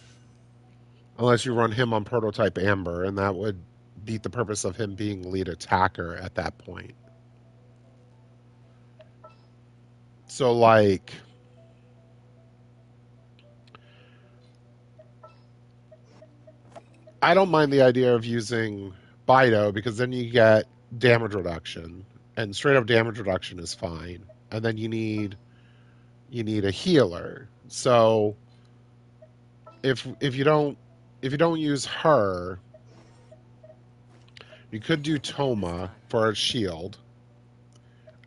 unless you run him on Prototype Amber, and that would beat the purpose of him being lead attacker at that point. So, like, I don't mind the idea of using Bido because then you get damage reduction, and straight up damage reduction is fine. And then you need a healer. So if you don't use her, you could do This Toma time. for a shield,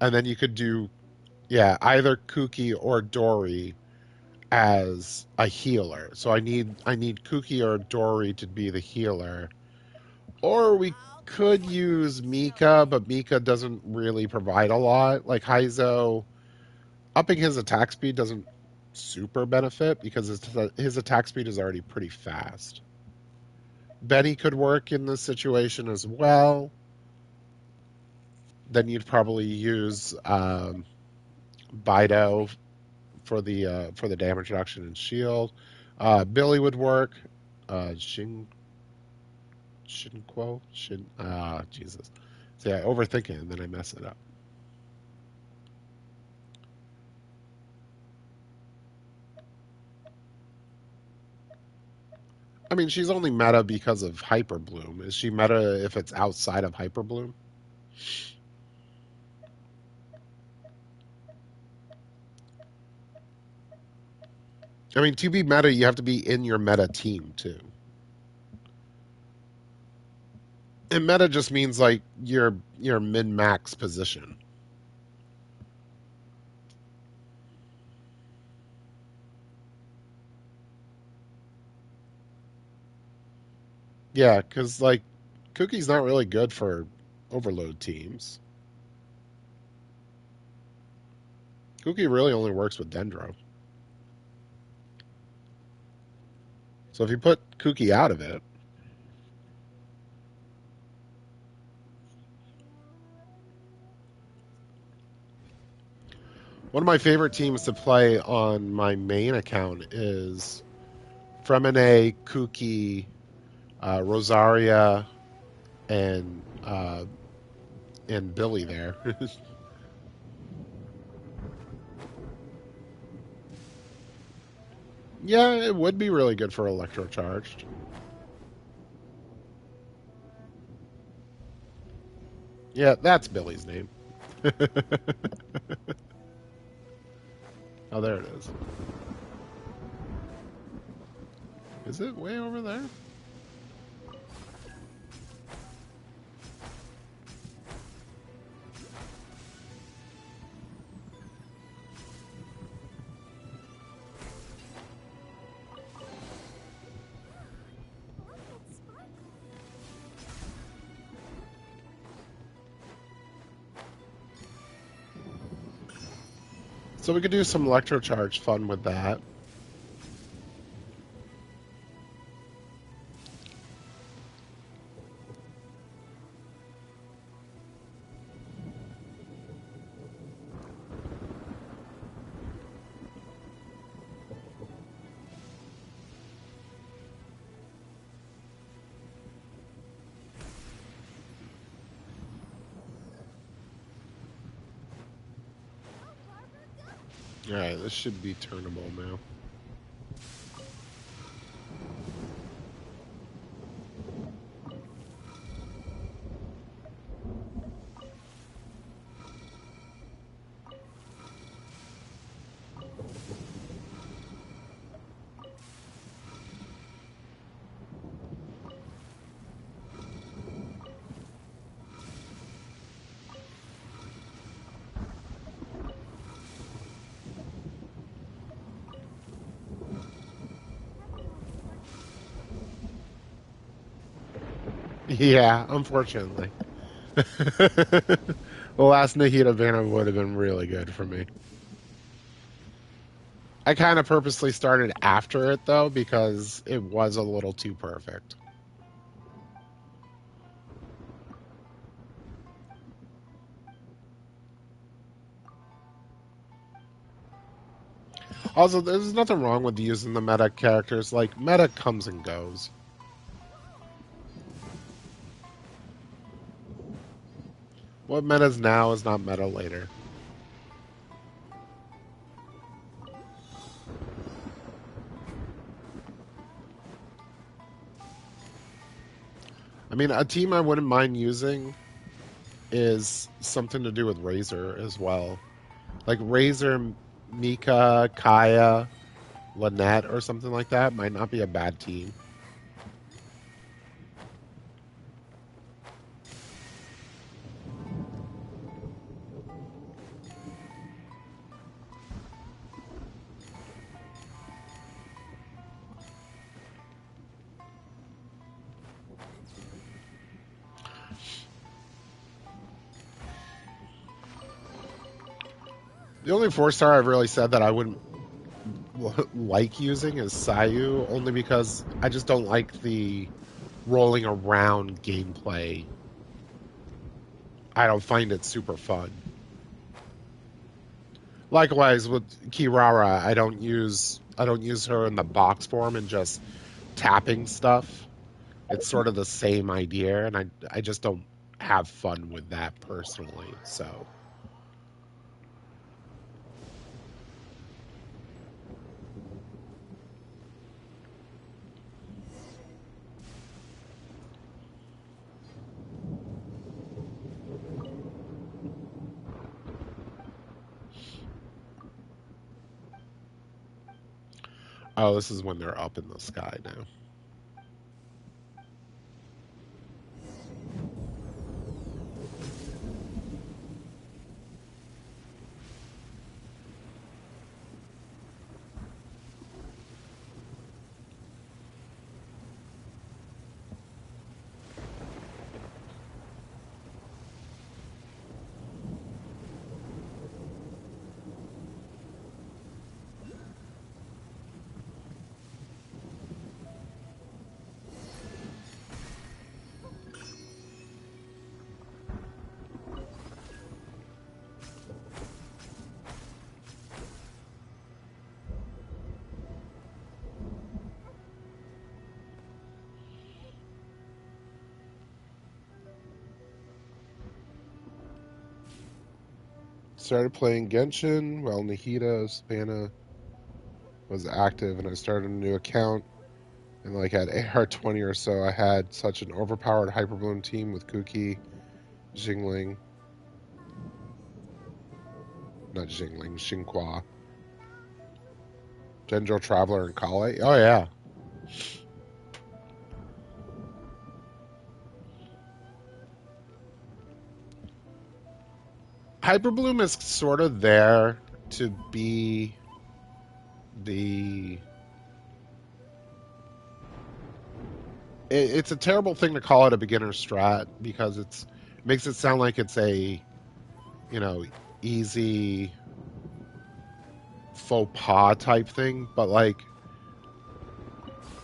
and then you could do Yeah, either Kuki or Dory as a healer. So I need Kuki or Dory to be the healer. Or we could use Mika, but Mika doesn't really provide a lot. Like Heizo, upping his attack speed doesn't super benefit because his attack speed is already pretty fast. Benny could work in this situation as well. Then you'd probably use Bido for the damage reduction and shield. Billy would work. Shinquo Jesus. See, I overthink it and then I mess it up. I mean, she's only meta because of Hyper Bloom. Is she meta if it's outside of Hyper Bloom? I mean, to be meta, you have to be in your meta team too. And meta just means like your min max position. Yeah, because like Cookie's not really good for overload teams. Cookie really only works with Dendro. So if you put Cookie out of it, one of my favorite teams to play on my main account is Fremine, Cookie, Rosaria, and uh, and Billy there. Yeah, it would be really good for electrocharged. Yeah, that's Billy's name. Oh, there it is. Is it way over there? So we could do some electrocharge fun with that. All right, this should be turnable now. Yeah, unfortunately. The last Nahida banner would have been really good for me. I kind of purposely started after it though because it was a little too perfect. Also, there's nothing wrong with using the meta characters. Like, meta comes and goes. What meta's now is not meta later. I mean, a team I wouldn't mind using is something to do with Razor as well. Like Razor, Mika, Kaya, Lynette, or something like that might not be a bad team. The only 4-star I've really said that I wouldn't like using is Sayu, only because I just don't like the rolling around gameplay. I don't find it super fun. Likewise with Kirara, I don't use her in the box form and just tapping stuff. It's sort of the same idea, and I just don't have fun with that personally. So, oh, this is when they're up in the sky now. Started playing Genshin while Nahida Savannah was active, and I started a new account. And like at AR 20 or so, I had such an overpowered Hyperbloom team with Kuki, Jingling, not Jingling, Xinhua, Genjo Traveler, and Kale. Oh yeah, Hyperbloom is sort of there to be the. It's a terrible thing to call it a beginner strat because it makes it sound like it's a you know easy faux pas type thing, but like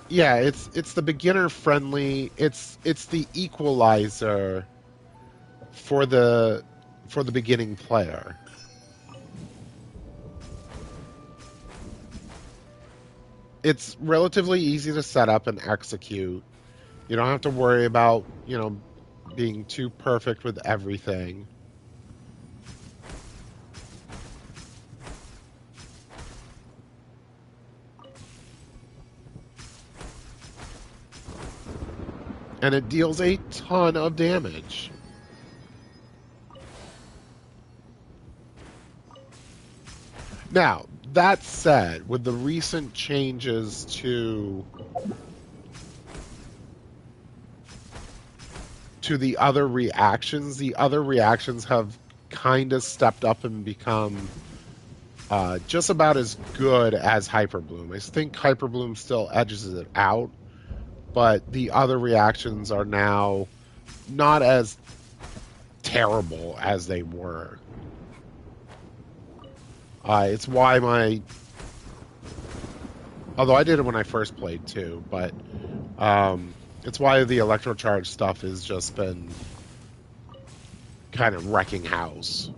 yeah, it's the beginner friendly. It's the equalizer for the beginning player. It's relatively easy to set up and execute. You don't have to worry about, being too perfect with everything. And it deals a ton of damage. Now, that said, with the recent changes to the other reactions have kind of stepped up and become just about as good as Hyperbloom. I think Hyperbloom still edges it out, but the other reactions are now not as terrible as they were. It's why although I did it when I first played too, but it's why the electrocharge stuff has just been kind of wrecking house.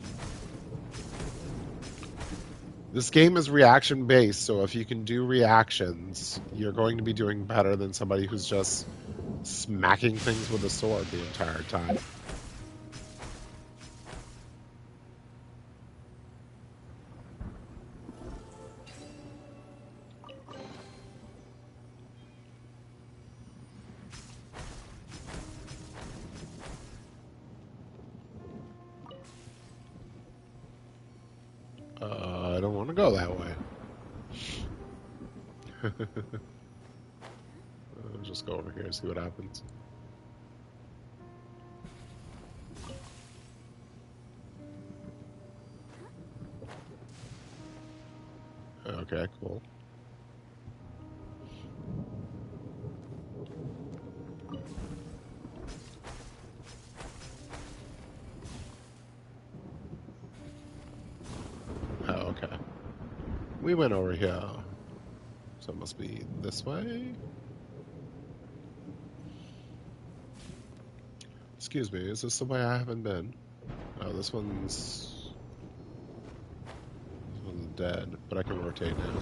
This game is reaction based, so if you can do reactions, you're going to be doing better than somebody who's just smacking things with a sword the entire time. I don't want to go that way. I'll just go over here and see what happens. Okay, cool. We went over here. So it must be this way. Excuse me, is this the way I haven't been? Oh, this one's dead, but I can rotate now.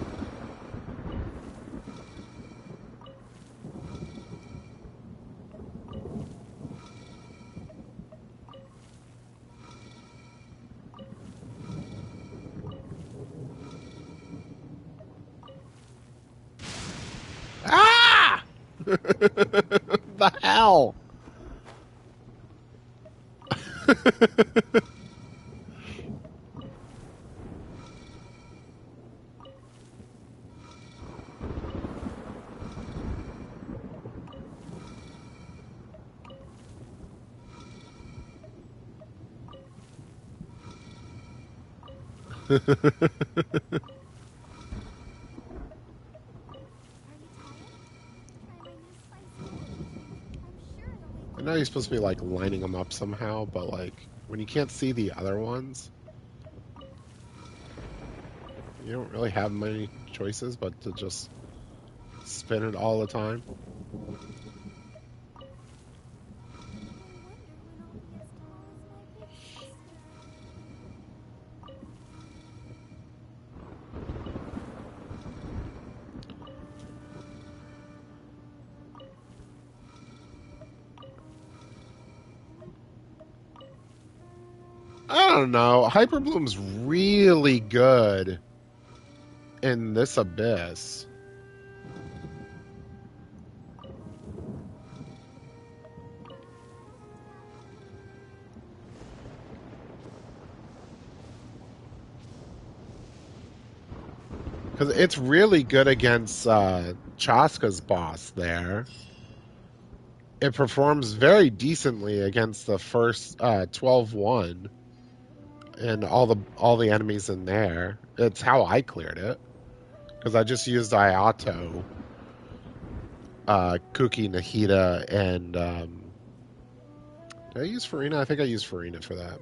Ah! The hell? I know you're supposed to be like lining them up somehow, but like when you can't see the other ones, you don't really have many choices but to just spin it all the time. I don't know. Hyperbloom's really good in this abyss. Because it's really good against Chaska's boss there. It performs very decently against the first 12-1 and all the enemies in there. It's how I cleared it. Because I just used Ayato, Kuki, Nahida, and did I use Farina? I think I used Farina for that.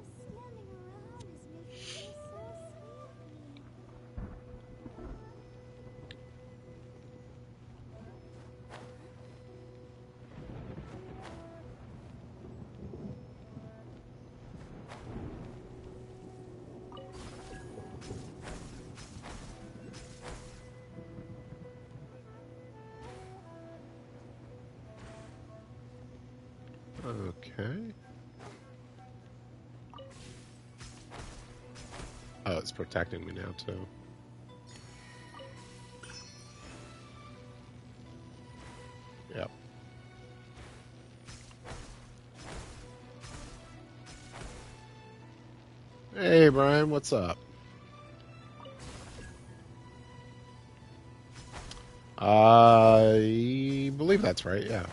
Okay. Oh, it's protecting me now, too. Yep. Hey, Brian, what's up? I believe that's right, yeah.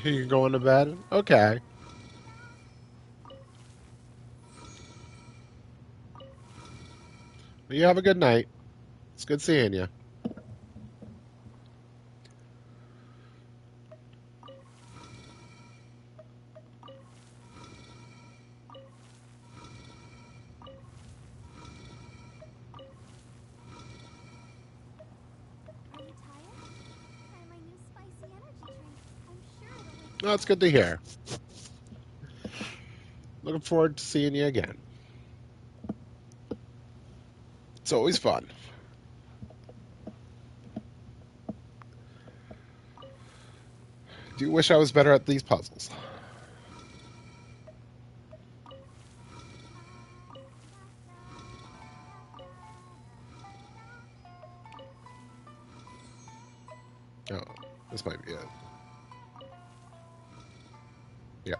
You're going to bed? Okay. Well, you have a good night. It's good seeing you. Oh, it's good to hear. Looking forward to seeing you again. It's always fun. Do wish I was better at these puzzles. This might be it. Yep.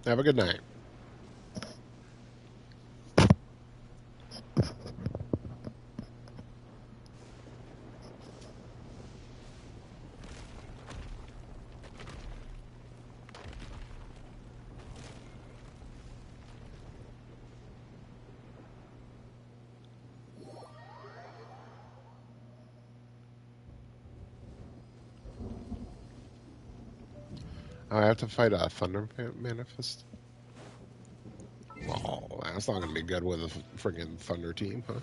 Have a good night. Oh, I have to fight a thunder manifest. Oh, that's not gonna be good with a friggin' thunder team, huh?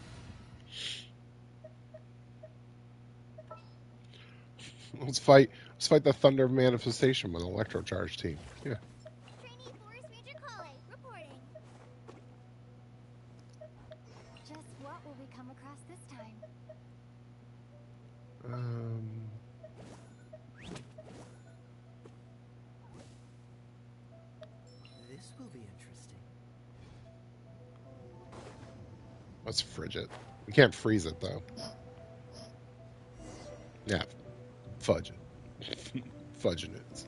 Let's fight. Let's fight the thunder manifestation with an electrocharge team. Yeah. Trainee Forest Ranger Kale, reporting. Just what will we come across this time? Um. This will be interesting. Let's fridge it. We can't freeze it though. Yeah. Fudge it. Fudging it.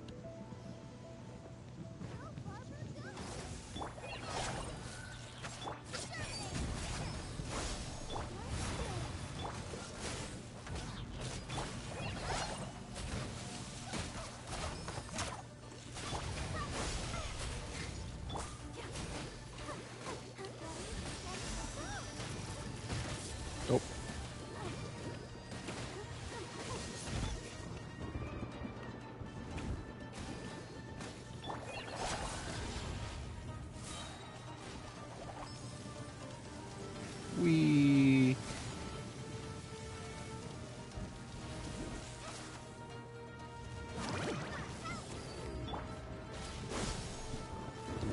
Nope. We.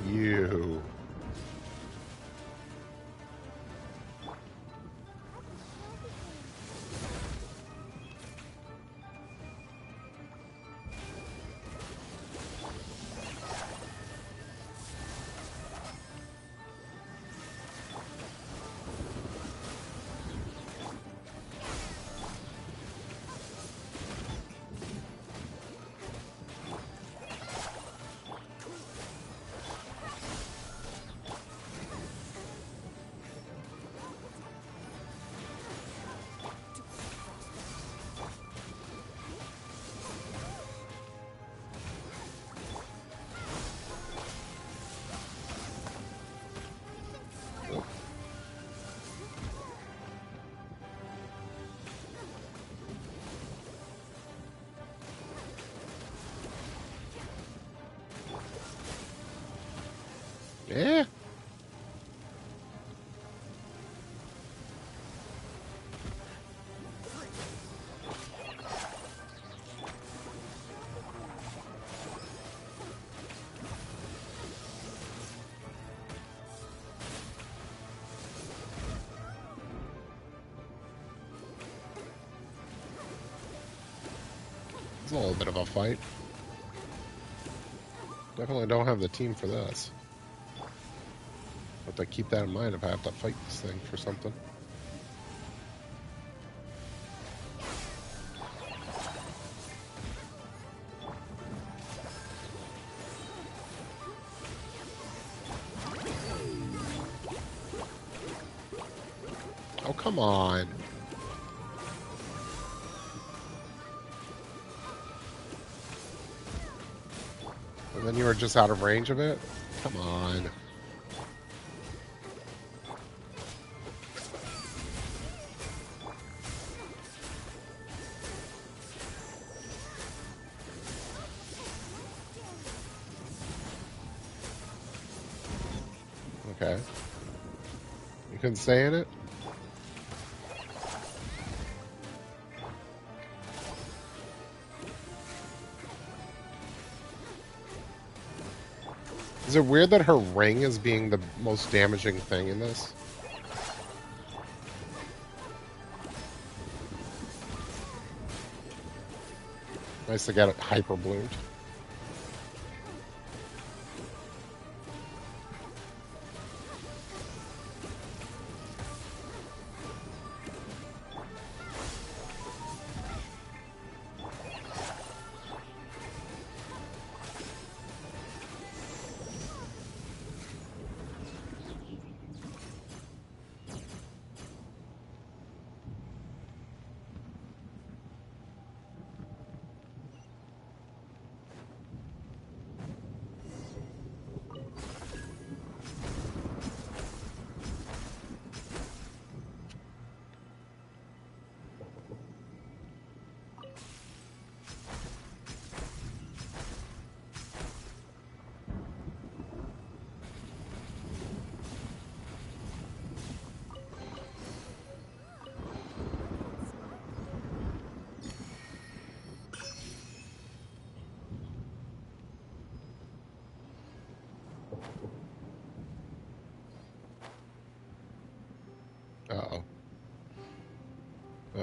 You. Yeah. It's a little bit of a fight. Definitely don't have the team for this. Have to keep that in mind if I have to fight this thing for something. Oh, come on. And then you were just out of range of it? Come on. Okay. You couldn't stay in it? Is it weird that her ring is being the most damaging thing in this? Nice to get it hyper bloomed.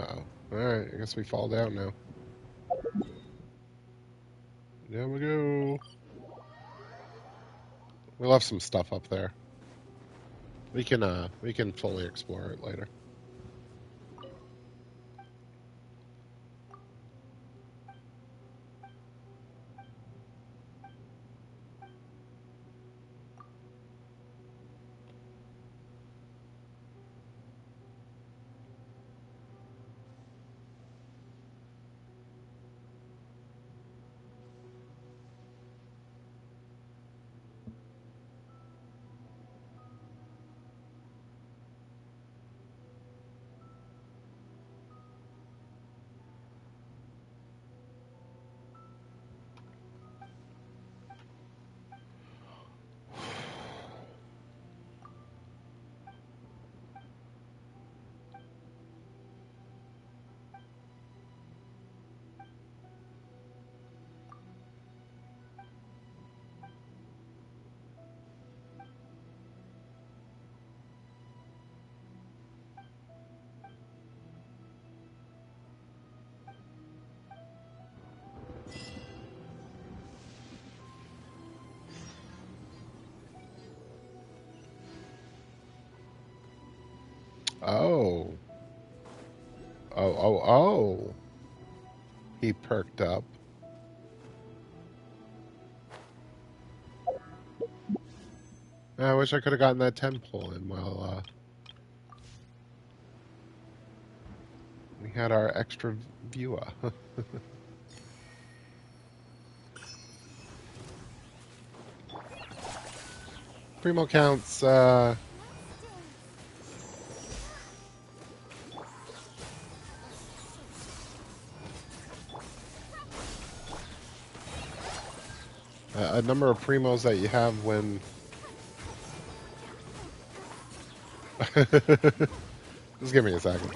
Uh-oh. Alright, I guess we fall down now. Down we go. We left some stuff up there. We can fully explore it later. Oh. Oh. He perked up. I wish I could have gotten that 10 pull in while we had our extra viewer. Primo counts, a number of primos that you have when... Just give me a second.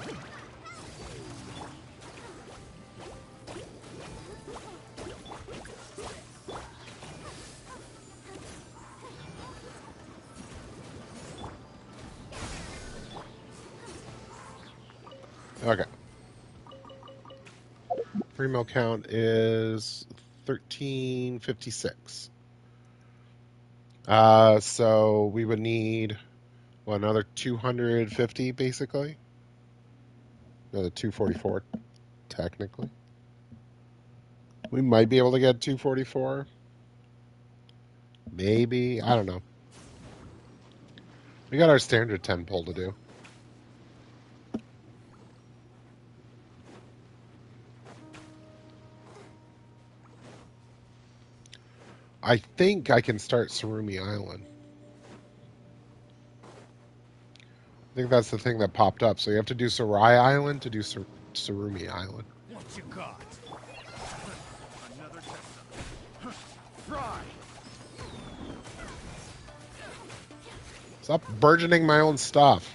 Okay. Primo count is 1356. So we would need, well, another 250, basically. Another 244, technically. We might be able to get 244. Maybe. I don't know. We got our standard 10 pull to do. I think I can start Surumi Island. I think that's the thing that popped up. So you have to do Sarai Island to do Surumi Island. What you got? Another test. Fry. Stop burgeoning my own stuff.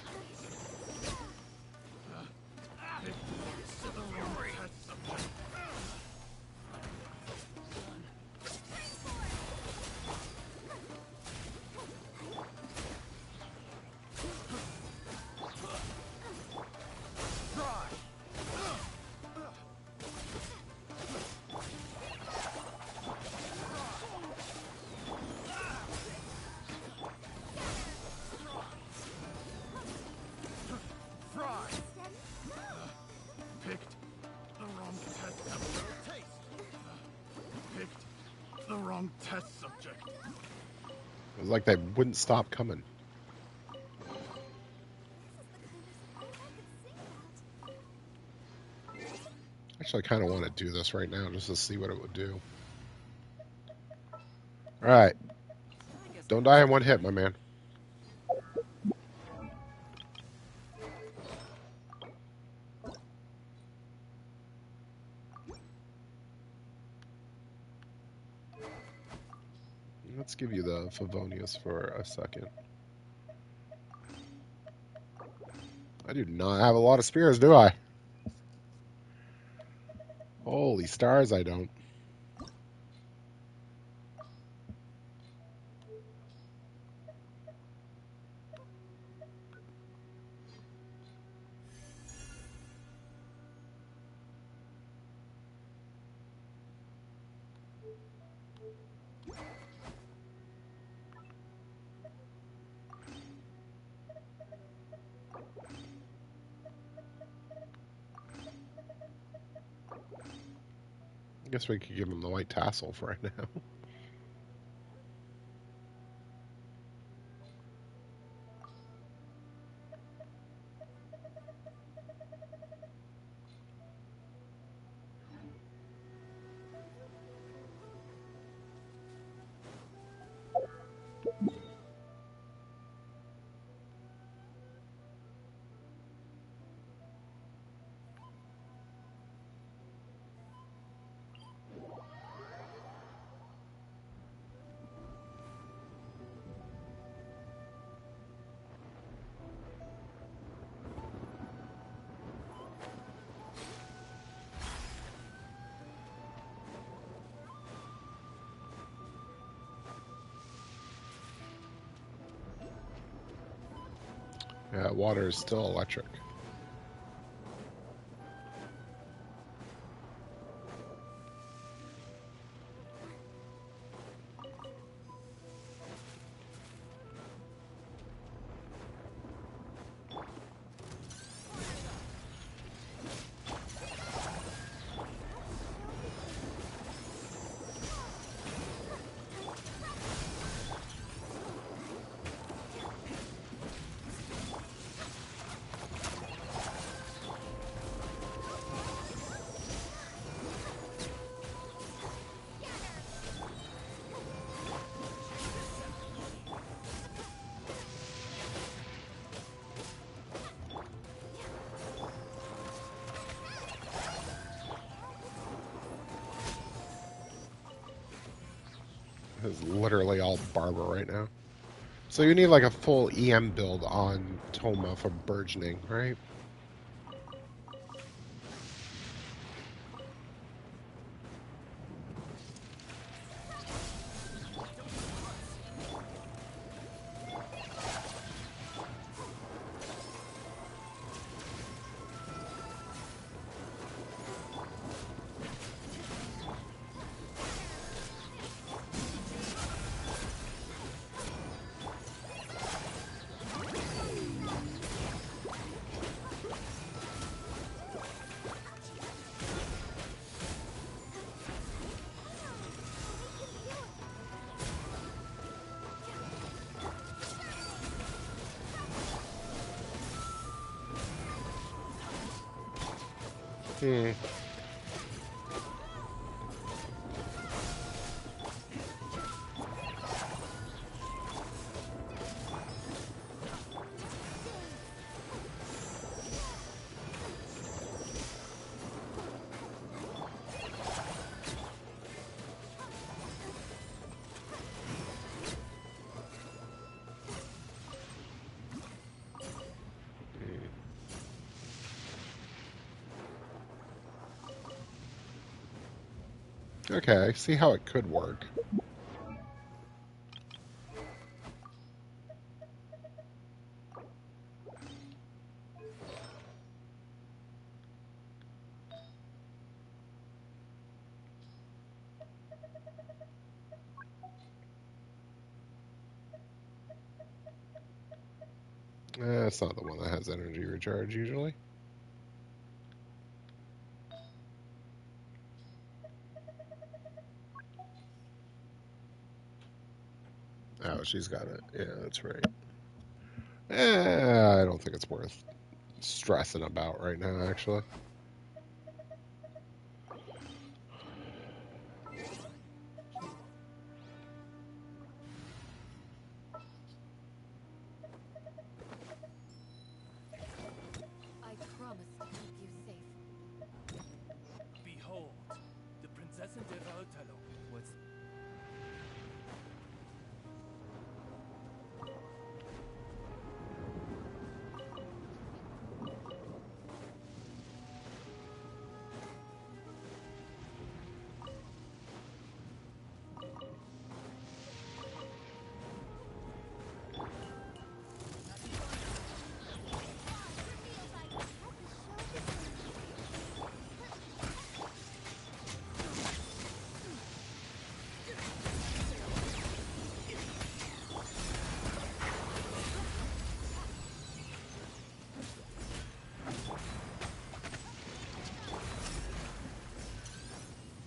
Test subject. It was like they wouldn't stop coming. Actually, I kind of want to do this right now just to see what it would do. All right. Don't die in one hit, my man. Let's give you the Favonius for a second. I do not have a lot of spears, do I? Holy stars, I don't. I guess we could give him the white tassel for right now. Yeah, water is still electric. It's literally all Barber right now. So you need like a full EM build on Toma for burgeoning, right? Hmm. Okay, I see how it could work. It's not the one that has energy recharge usually. Oh, she's got it. Yeah, that's right. I don't think it's worth stressing about right now, actually. I promise to keep you safe. Behold, the Prinzessin der Verurteilung. What's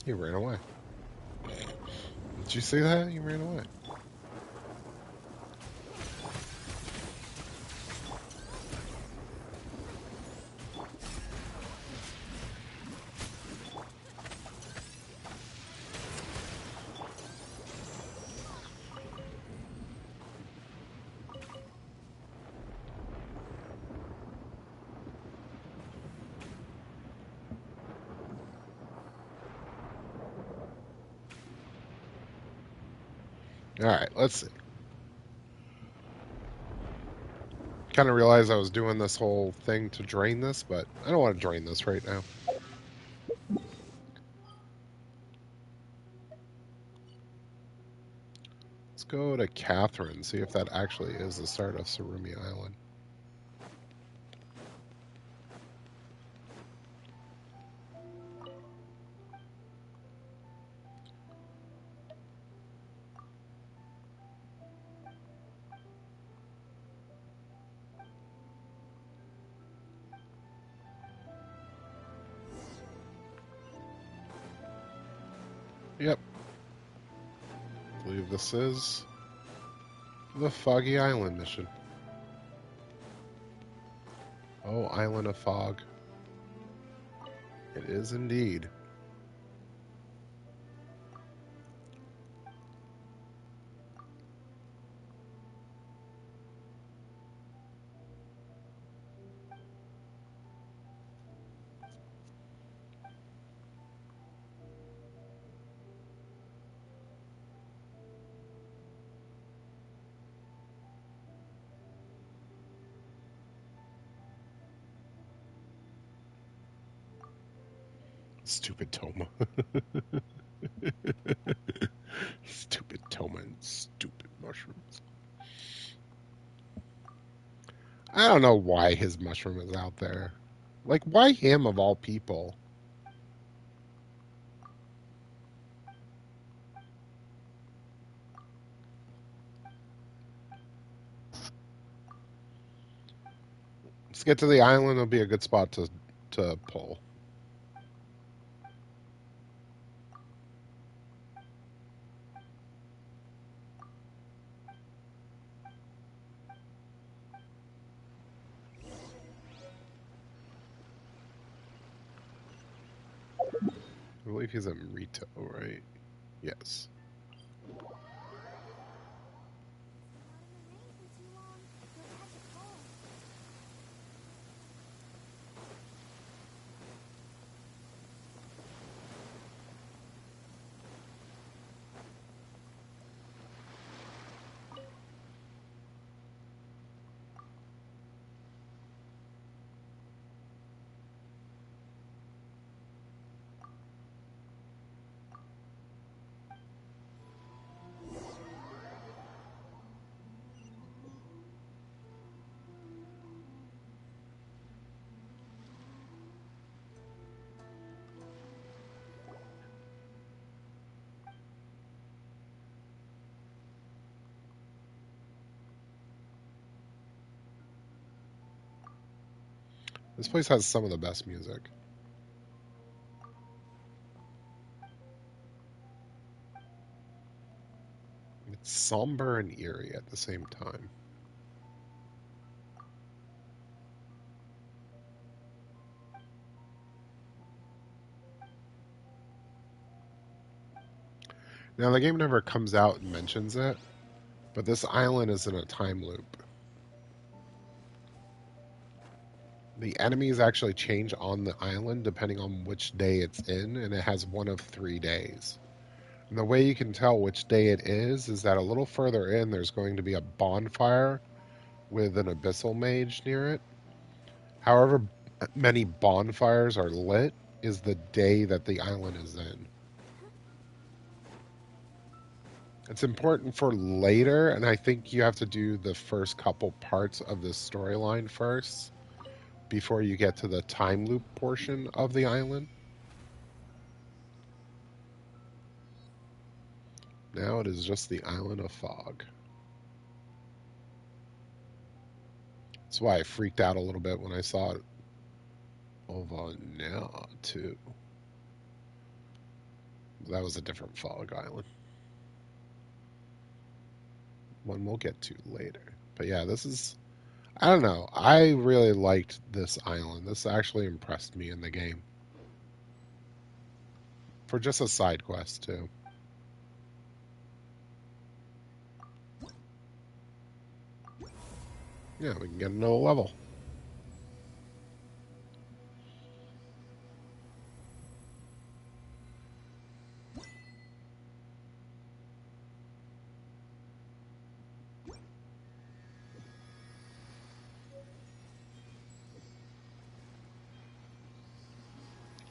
He ran away. Did you see that? He ran away. All right, let's see. Kind of realized I was doing this whole thing to drain this, but I don't want to drain this right now. Let's go to Catherine, see if that actually is the start of Surumi Island. Yep, I believe this is the Foggy Island mission. Oh, Island of Fog. It is indeed. Stupid Toma. Stupid Toma and stupid mushrooms. I don't know why his mushroom is out there. Like, why him of all people? Let's get to the island. It'll be a good spot to pull. I believe he's in Rito, right? Yes. This place has some of the best music. It's somber and eerie at the same time. Now, the game never comes out and mentions it, but this island is in a time loop. The enemies actually change on the island depending on which day it's in, and it has one of 3 days. And the way you can tell which day it is that a little further in, there's going to be a bonfire with an abyssal mage near it. However many bonfires are lit is the day that the island is in. It's important for later, and I think you have to do the first couple parts of the storyline first before you get to the time loop portion of the island. Now it is just the Island of Fog. That's why I freaked out a little bit when I saw it. Over now, too. That was a different fog island. One we'll get to later. But yeah, this is. I don't know. I really liked this island. This actually impressed me in the game. For just a side quest, too. Yeah, we can get another level.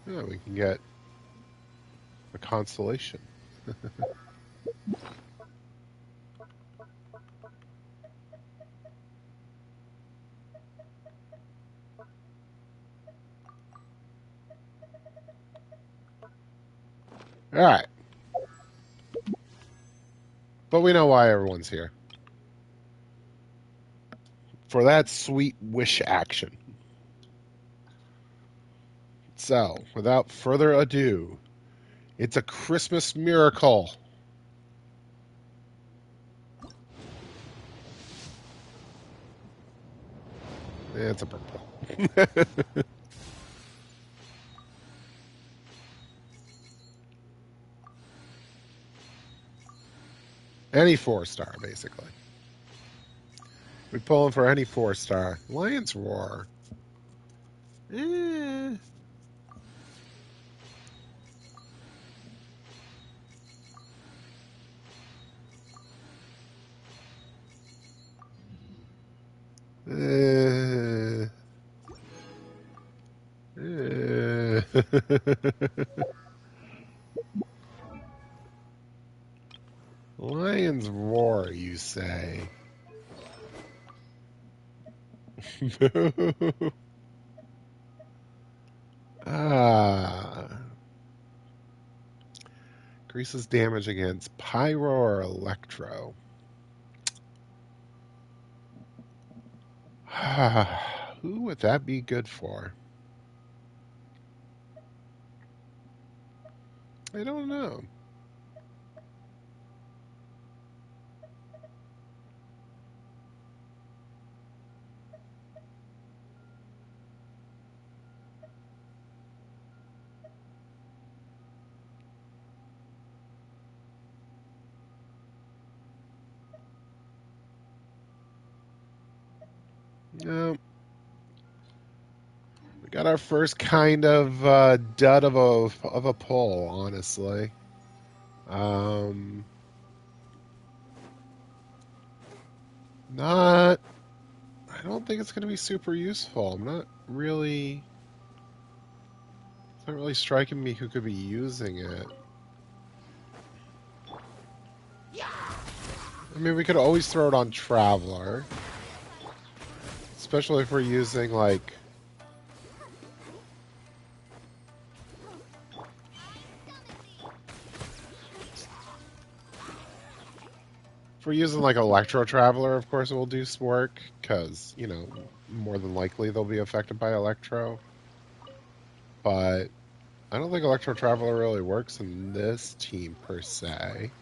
Yeah, we can get a constellation. All right. But we know why everyone's here. For that sweet wish action. So, without further ado, it's a Christmas miracle. It's a purple. Any 4-star, basically. We're pulling for any 4-star. Lion's Roar. Eh. Eh. Eh. Lion's Roar, you say? ah. Increases damage against Pyro or Electro. Who would that be good for? I don't know. No. We got our first kind of dud of a pull, honestly. Um, not. I don't think it's going to be super useful. I'm not really. It's not really striking me who could be using it. I mean, we could always throw it on Traveler, especially if we're using like. If we're using like Electro Traveler, of course it will do some work, because, you know, more than likely they'll be affected by Electro. But I don't think Electro Traveler really works in this team per se.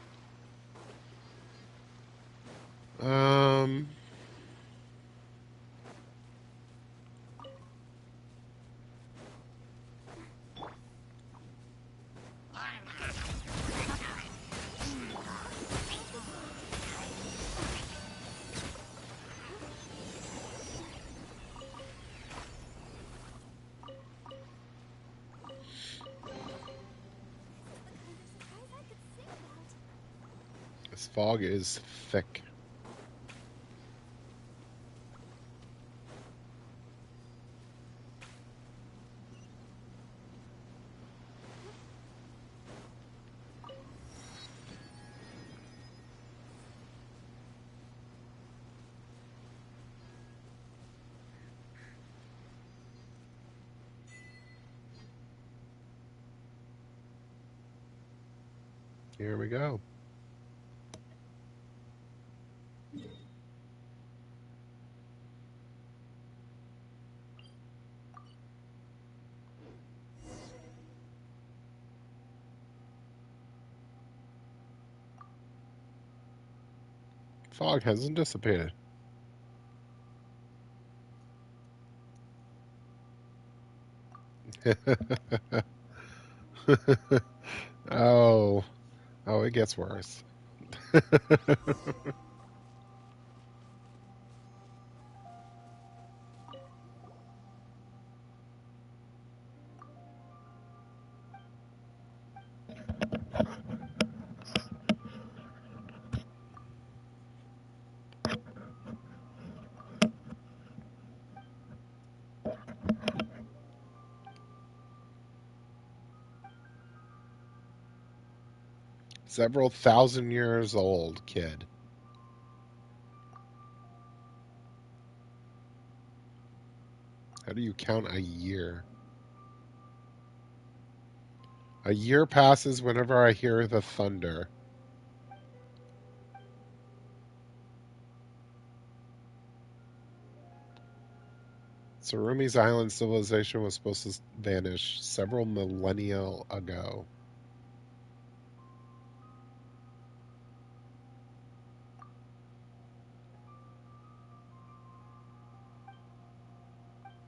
Um, this fog is thick. Here we go. Fog hasn't dissipated. Oh, oh, it gets worse. Several thousand years old, kid. How do you count a year? A year passes whenever I hear the thunder. Tsurumi's island civilization was supposed to vanish several millennia ago.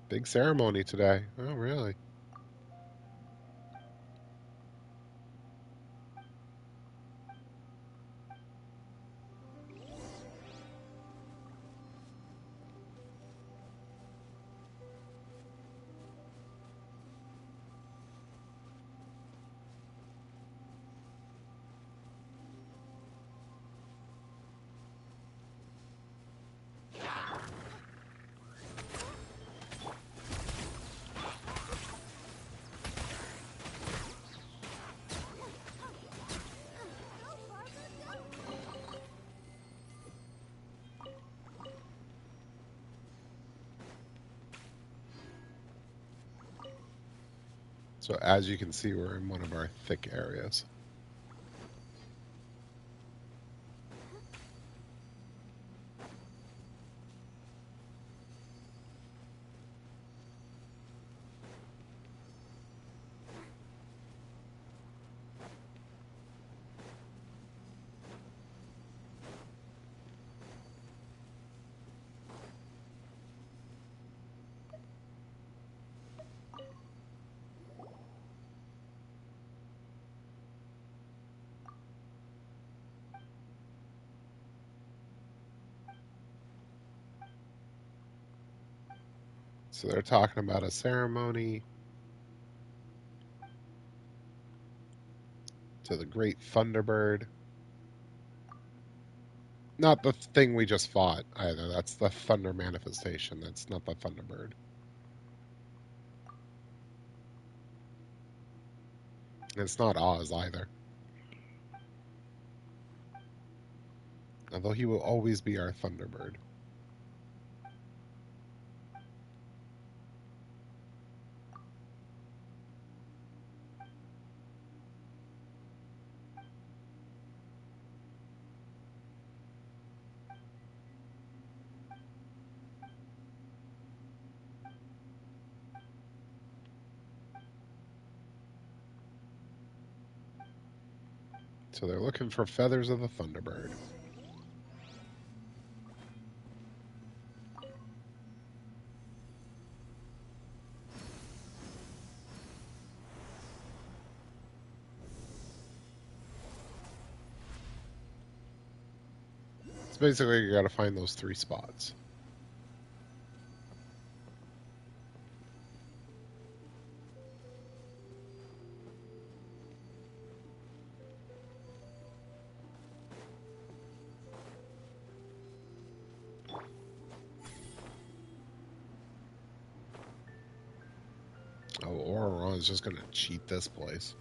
Big ceremony today. Oh, really? So as you can see, we're in one of our thick areas. So they're talking about a ceremony to the great Thunderbird. Not the thing we just fought either. That's the Thunder manifestation. That's not the Thunderbird. And it's not Oz either. Although he will always be our Thunderbird. So they're looking for feathers of the Thunderbird. So basically, you got to find those 3 spots. Oh, Auroron is just going to cheat this place.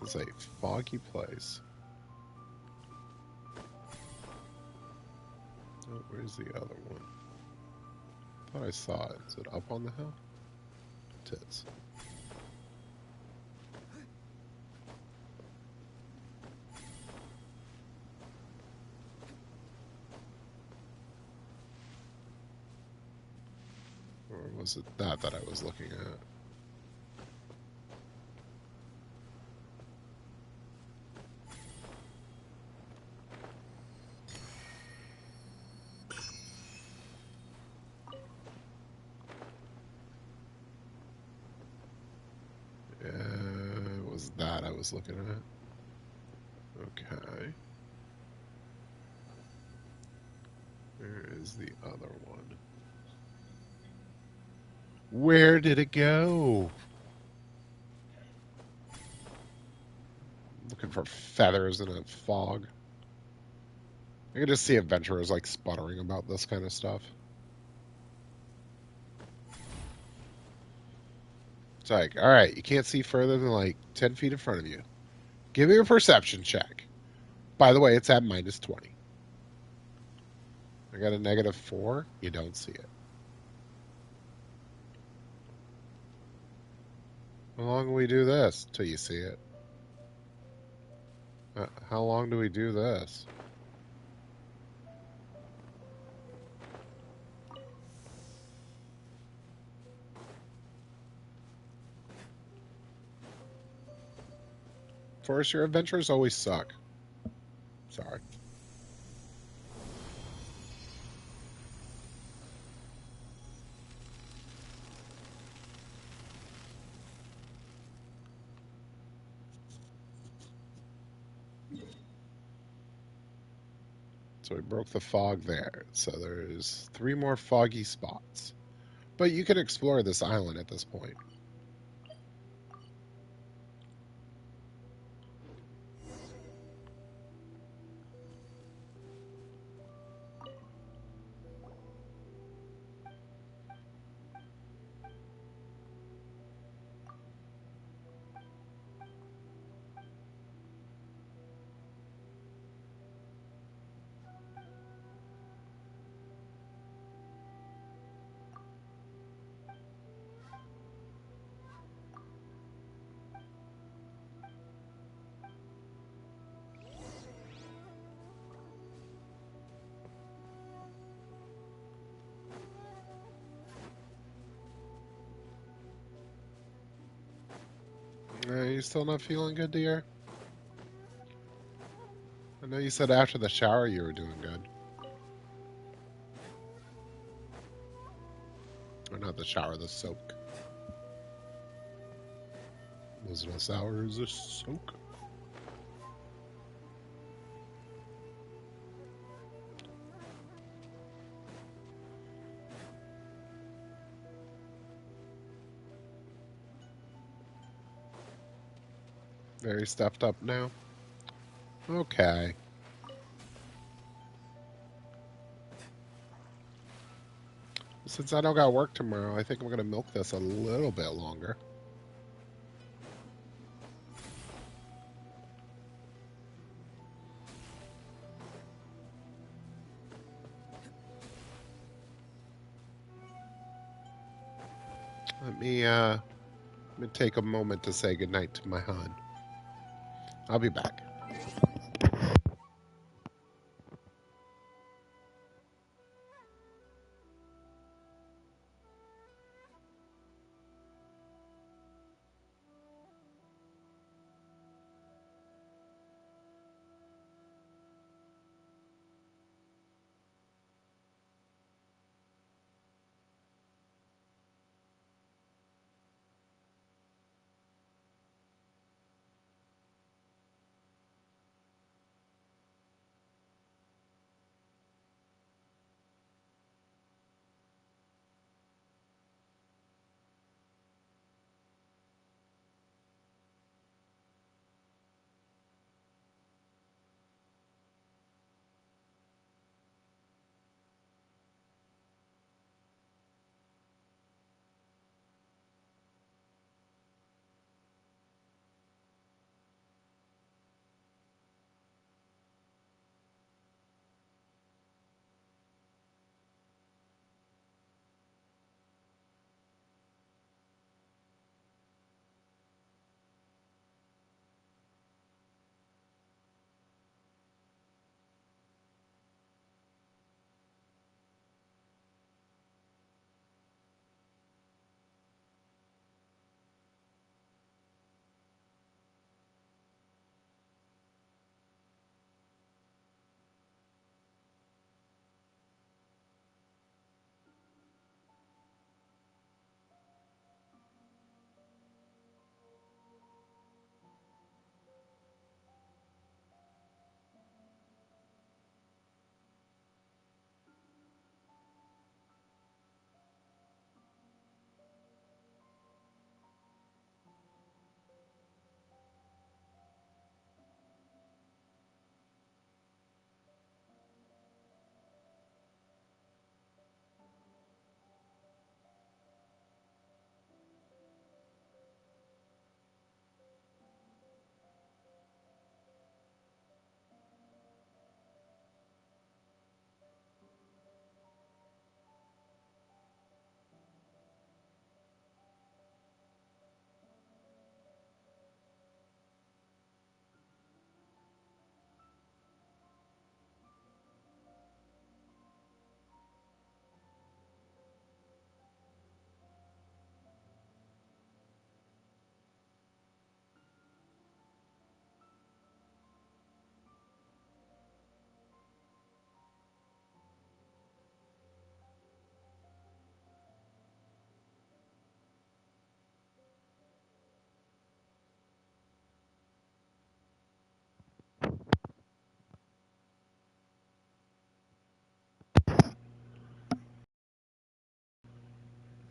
This is a foggy place. Oh, where's the other one? I thought I saw it. Is it up on the hill? It is. was it that I was looking at? It was that I was looking at. Okay. Where is the other one? Where did it go? Looking for feathers in a fog. I can just see adventurers like sputtering about this kind of stuff. It's like, all right, you can't see further than like 10 feet in front of you. Give me a perception check. By the way, it's at -20. I got a -4. You don't see it. How long do we do this till you see it? How long do we do this? Forrest, your adventures always suck. Sorry. So we broke the fog there. So there's 3 more foggy spots. But you can explore this island at this point. You still not feeling good, dear? I know you said after the shower you were doing good. Or not the shower, the soak. Wasn't a shower, it was a soak. Very stuffed up now. Okay. Since I don't got work tomorrow, I think I'm gonna milk this a little bit longer. Let me take a moment to say goodnight to my hun. I'll be back.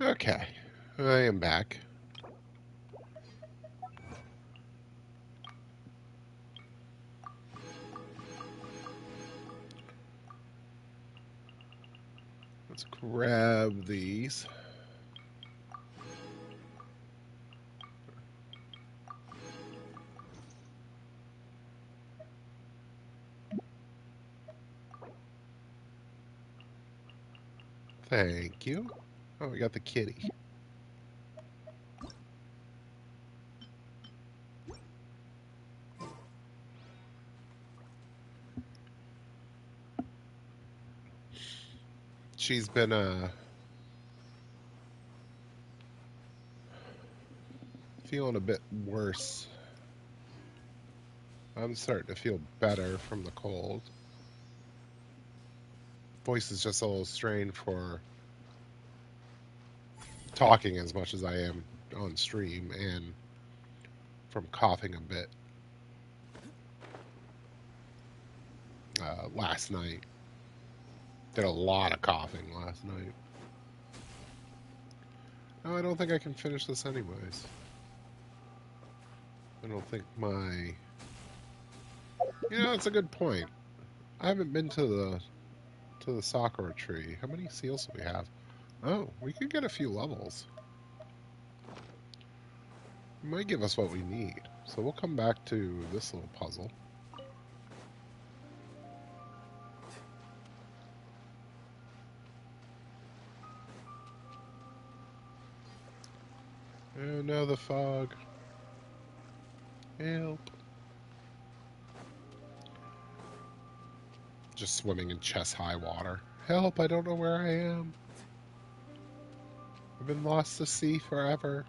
Okay, I am back. Let's grab these. Thank you. Oh, we got the kitty. She's been feeling a bit worse. I'm starting to feel better from the cold. Voice is just a little strained for talking as much as I am on stream and from coughing a bit last night. Did a lot of coughing last night. No, I don't think I can finish this anyways. I don't think my... You know, it's a good point. I haven't been to the Sakura tree. How many seals do we have? Oh, we could get a few levels. It might give us what we need. So we'll come back to this little puzzle. Oh no, the fog. Help. Just swimming in chest-high water. Help, I don't know where I am. I've been lost to sea forever.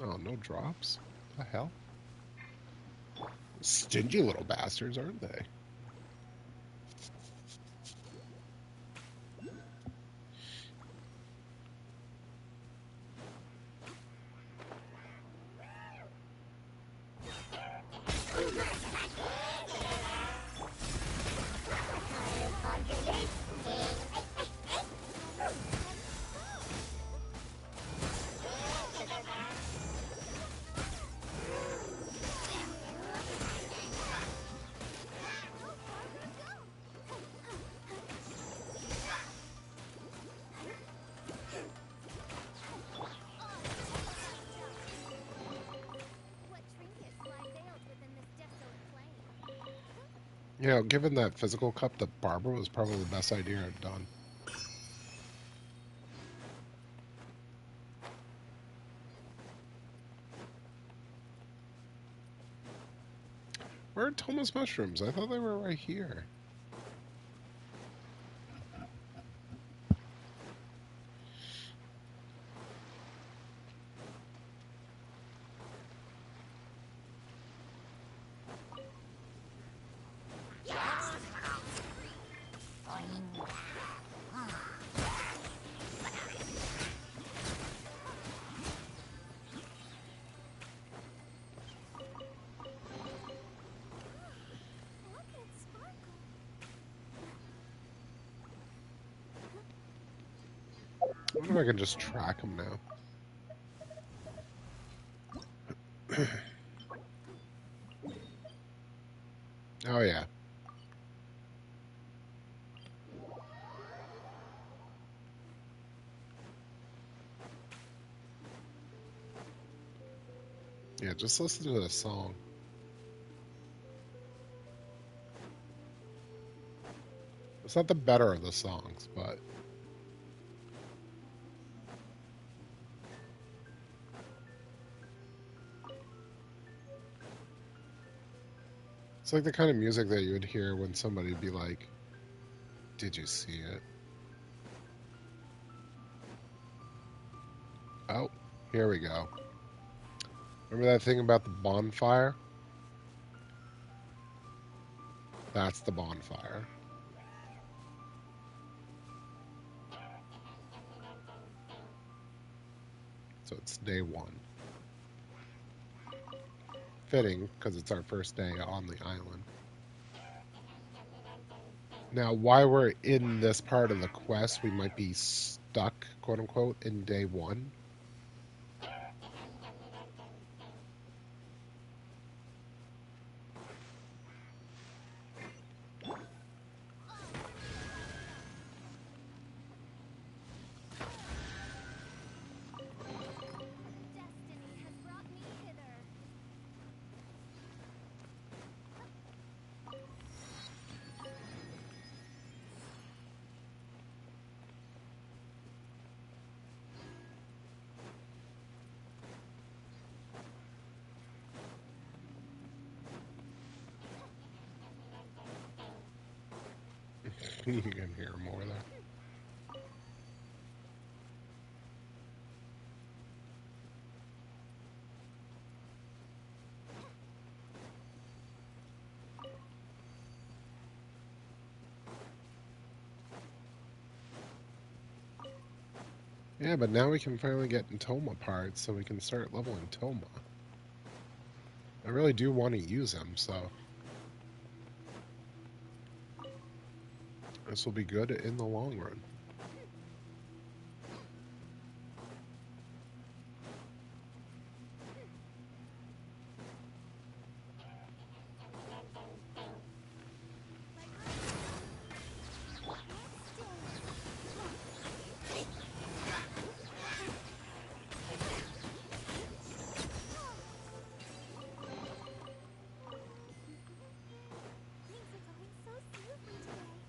Oh, no drops? The hell? Stingy little bastards, aren't they? What trinkets lie veiled within this desolate plain? You know, given that physical cup, the barber was probably the best idea I've done. Where are Thomas mushrooms? I thought they were right here. Look at Sparkle. I wonder if I can just track them now. Oh, yeah. Yeah, just listen to the song. It's not the better of the songs, but it's like the kind of music that you would hear when somebody'd be like, "Did you see it?" Oh, here we go. Remember that thing about the bonfire? That's the bonfire. So it's day one. Fitting, because it's our first day on the island. Now, why we're in this part of the quest, we might be stuck, quote unquote, in day one. Destiny has brought me hither. You can hear more there. Yeah, but now we can finally get Toma parts, so we can start leveling Toma. I really do want to use him, so this will be good in the long run. Things are going so smoothly today.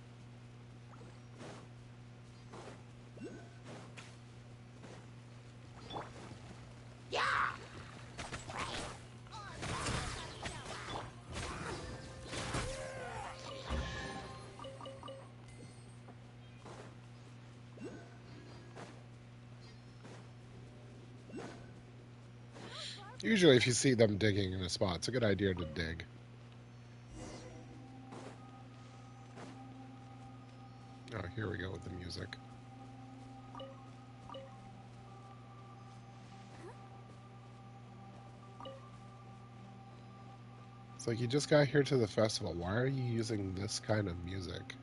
Usually, if you see them digging in a spot, it's a good idea to dig. Oh, here we go with the music. It's like you just got here to the festival. Why are you using this kind of music?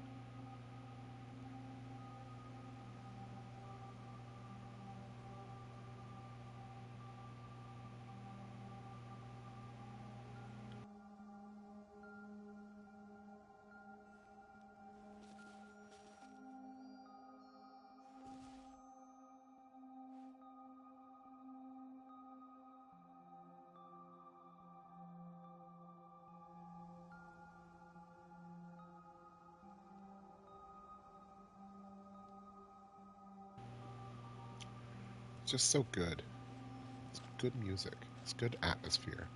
It's just so good. It's good music. It's good atmosphere.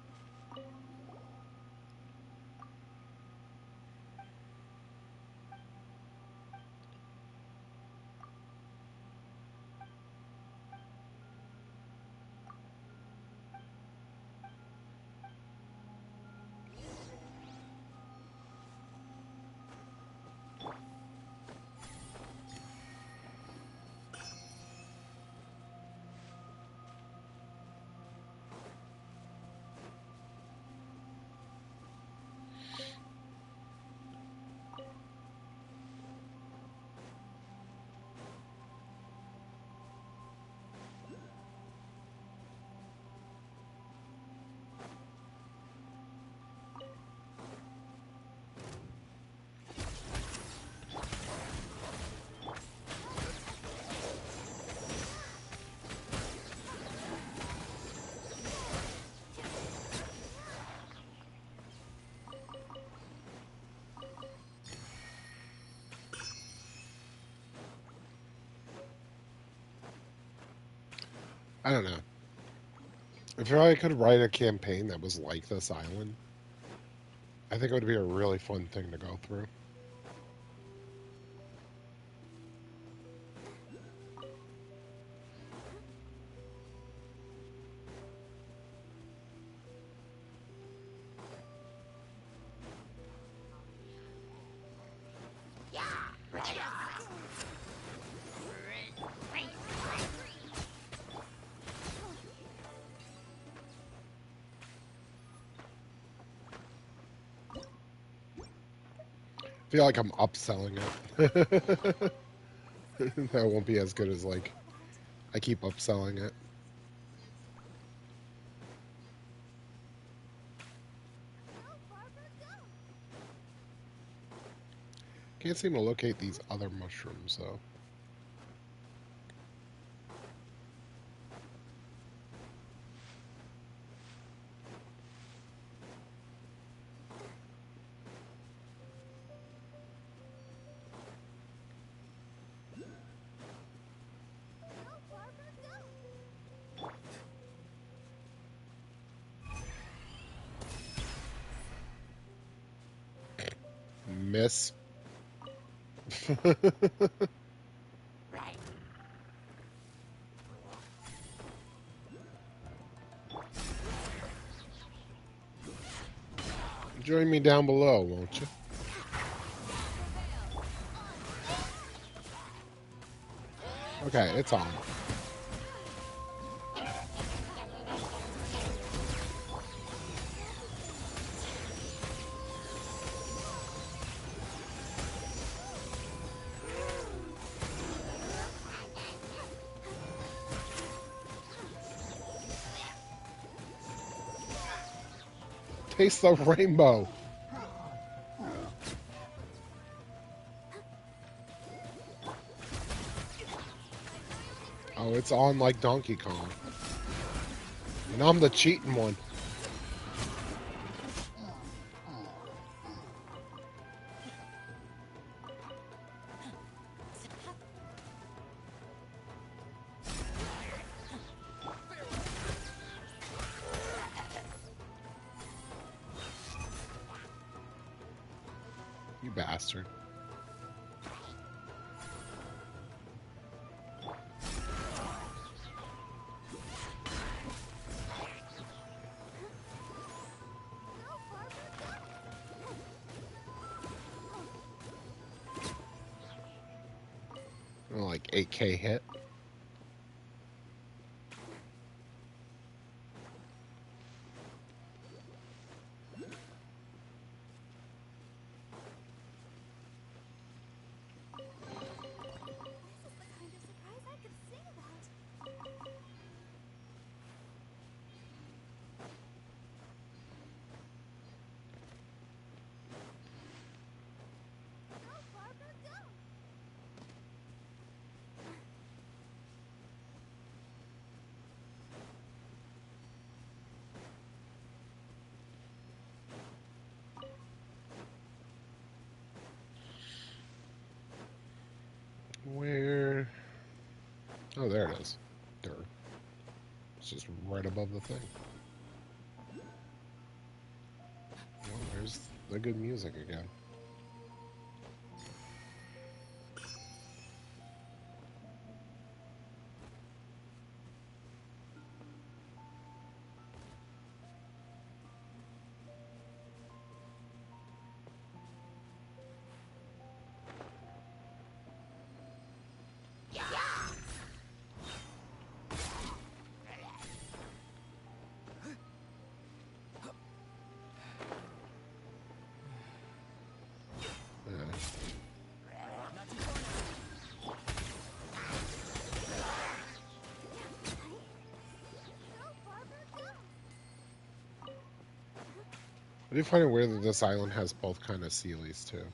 I don't know. If I could write a campaign that was like this island, I think it would be a really fun thing to go through. I feel like I'm upselling it. That won't be as good as like I keep upselling it. Go, Barbara, go! Can't seem to locate these other mushrooms though. Go, Barbara, go! Miss. Join me down below, won't you? Okay, it's on. Taste the rainbow. Oh, it's on like Donkey Kong. And I'm the cheating one. You bastard. Go, Barbara, Oh, like 8K hit. go! This is the kind of surprise I could sing about. Go, Barbara, go! Where? Oh, there it is. There. It's just right above the thing. Well, there's the good music again. Yeah. Not too far now. Go, Barbara, go! I do find it weird that this island has both kind of Sealies too.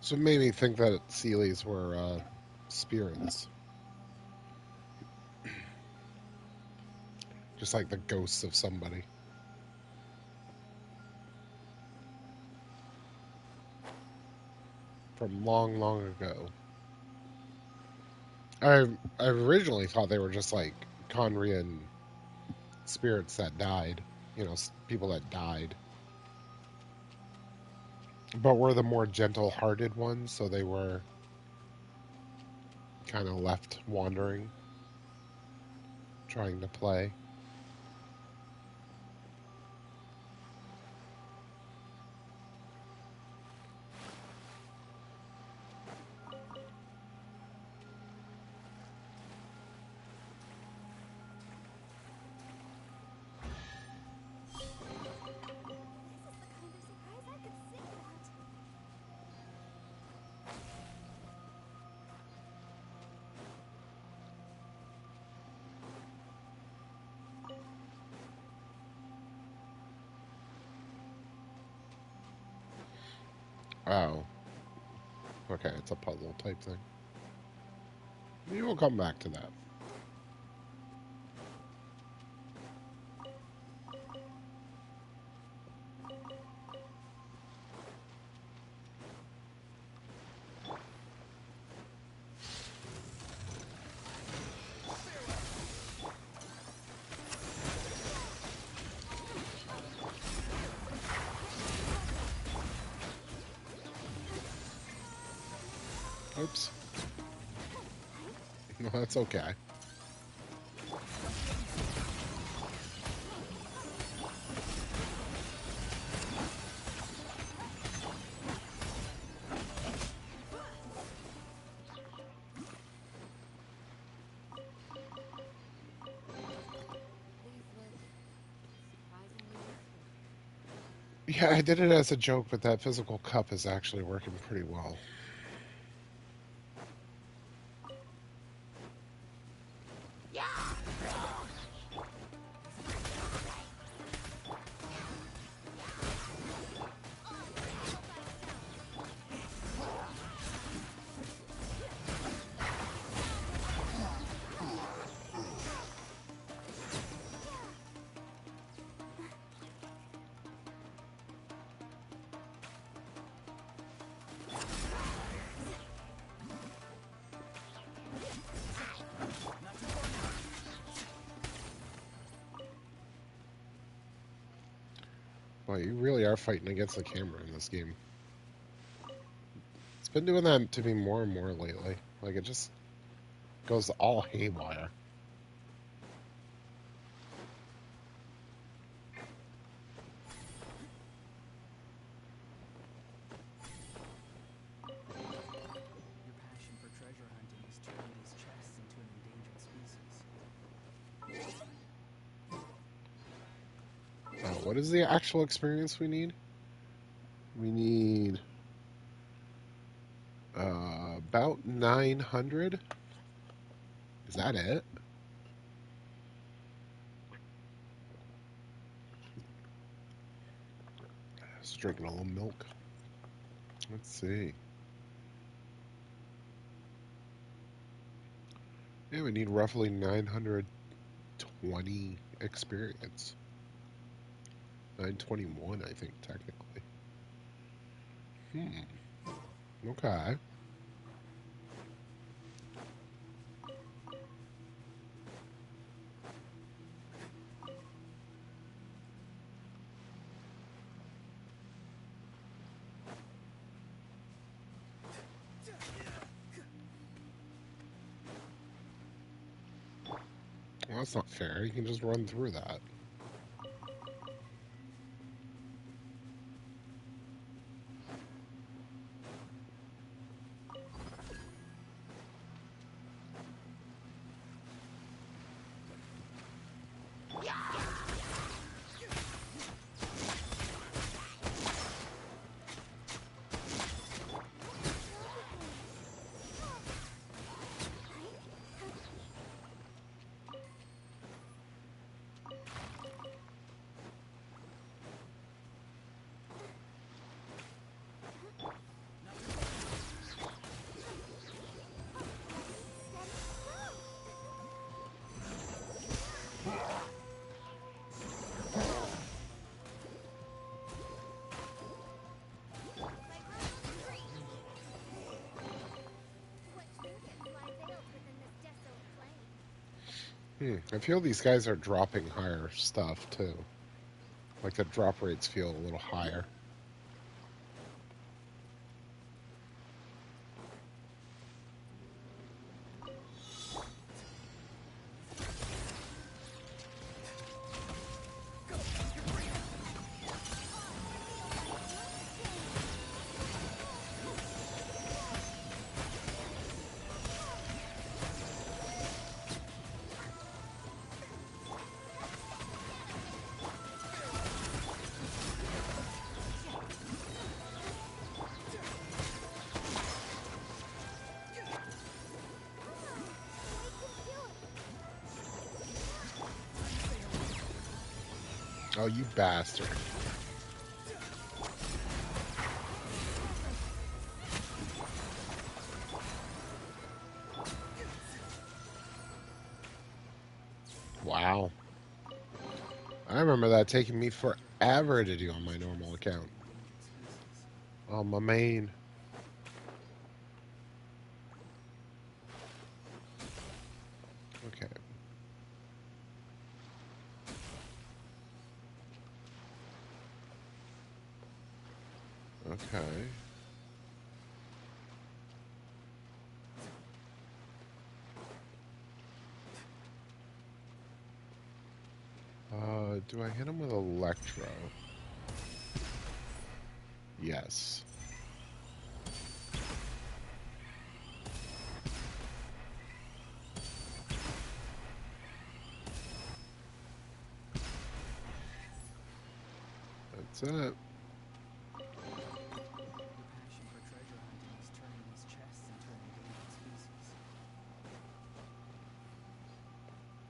So it made me think that Sealies were spirits, just like the ghosts of somebody from long, long ago. I originally thought they were just like Conrian spirits that died, people that died, but were the more gentle-hearted ones, so they were kind of left wandering, trying to play. This is the kind of surprise I could sing about. Oh, okay, it's a puzzle type thing. We will come back to that. Oops. No, that's okay. These look surprisingly useful. Yeah, I did it as a joke, but that physical cup is actually working pretty well. Well, you really are fighting against the camera in this game. It's been doing that to me more and more lately. Like, it just goes all haywire. Your passion for treasure hunting is turning these chests into an endangered species. What is the actual experience we need? We need about 900. Is that it? Just drinking a little milk. Let's see. Yeah, we need roughly 920 experience. 921, I think, technically. Hmm. Okay. Well, that's not fair. You can just run through that. I feel these guys are dropping higher stuff too. Like the drop rates feel a little higher. Oh, you bastard. Wow. I remember that taking me forever to do on my normal account. On my main. Okay. Okay. Do I hit him with Electro? Yes. That's it. Your passion for treasure hunting is turning these chests into an endangered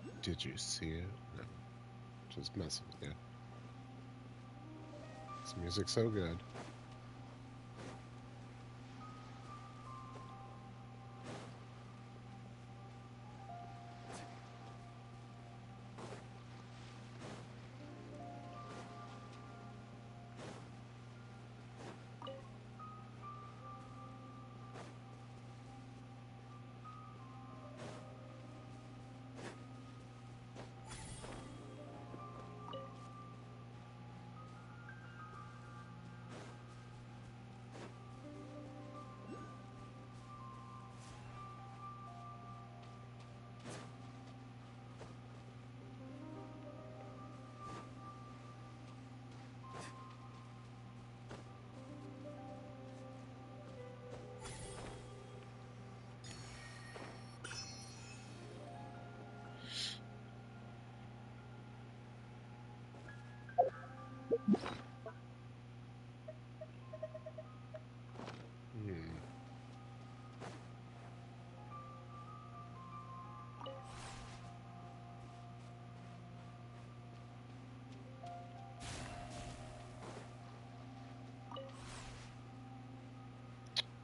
species. Did you see it? No. Just messing with you. This music's so good. Hmm.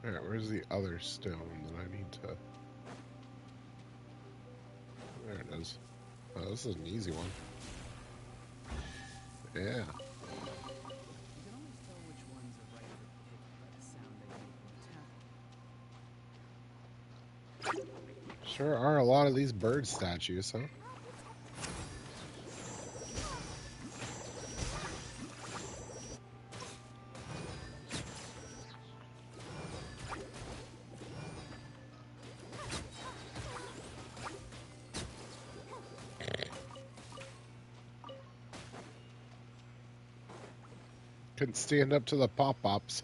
Alright, where's the other stone that I need to... There it is. Oh, this is an easy one. Yeah. You can always tell which ones are right for the pit by the sound they make when you tap. Sure are a lot of these bird statues, huh? Couldn't stand up to the pop-ups.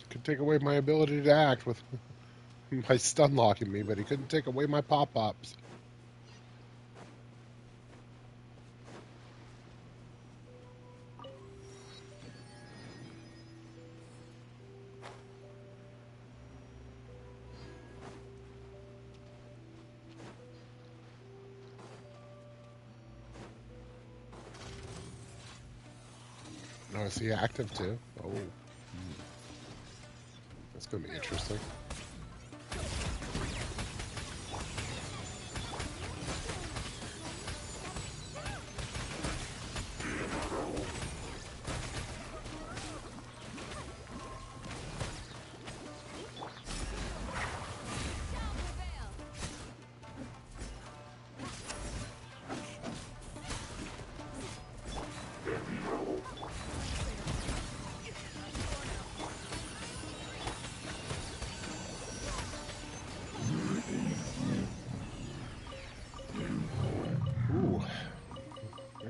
Could take away my ability to act with by stun locking me, but he couldn't take away my pop-ups. Oh, is he active too? Oh. That's gonna be interesting.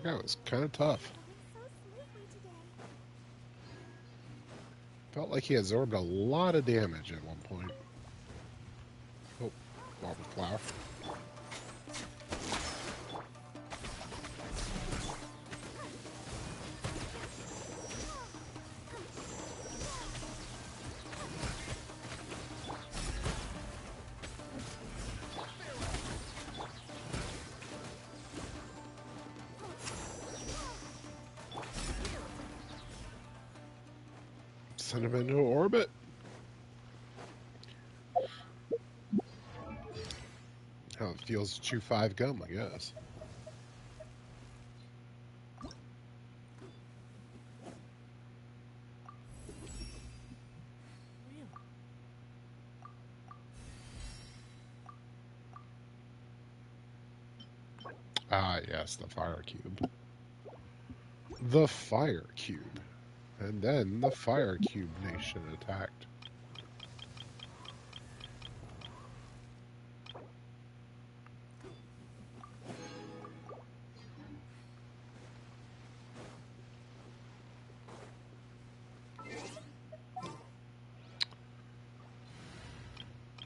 That guy was kind of tough. Going so smoothly today. Felt like he absorbed a lot of damage at one point. Oh, wildflower. Send him into orbit. How it feels to chew 5 gum, I guess. Really? Ah, yes, the fire cube. The fire cube. And then the fire cube nation attacked.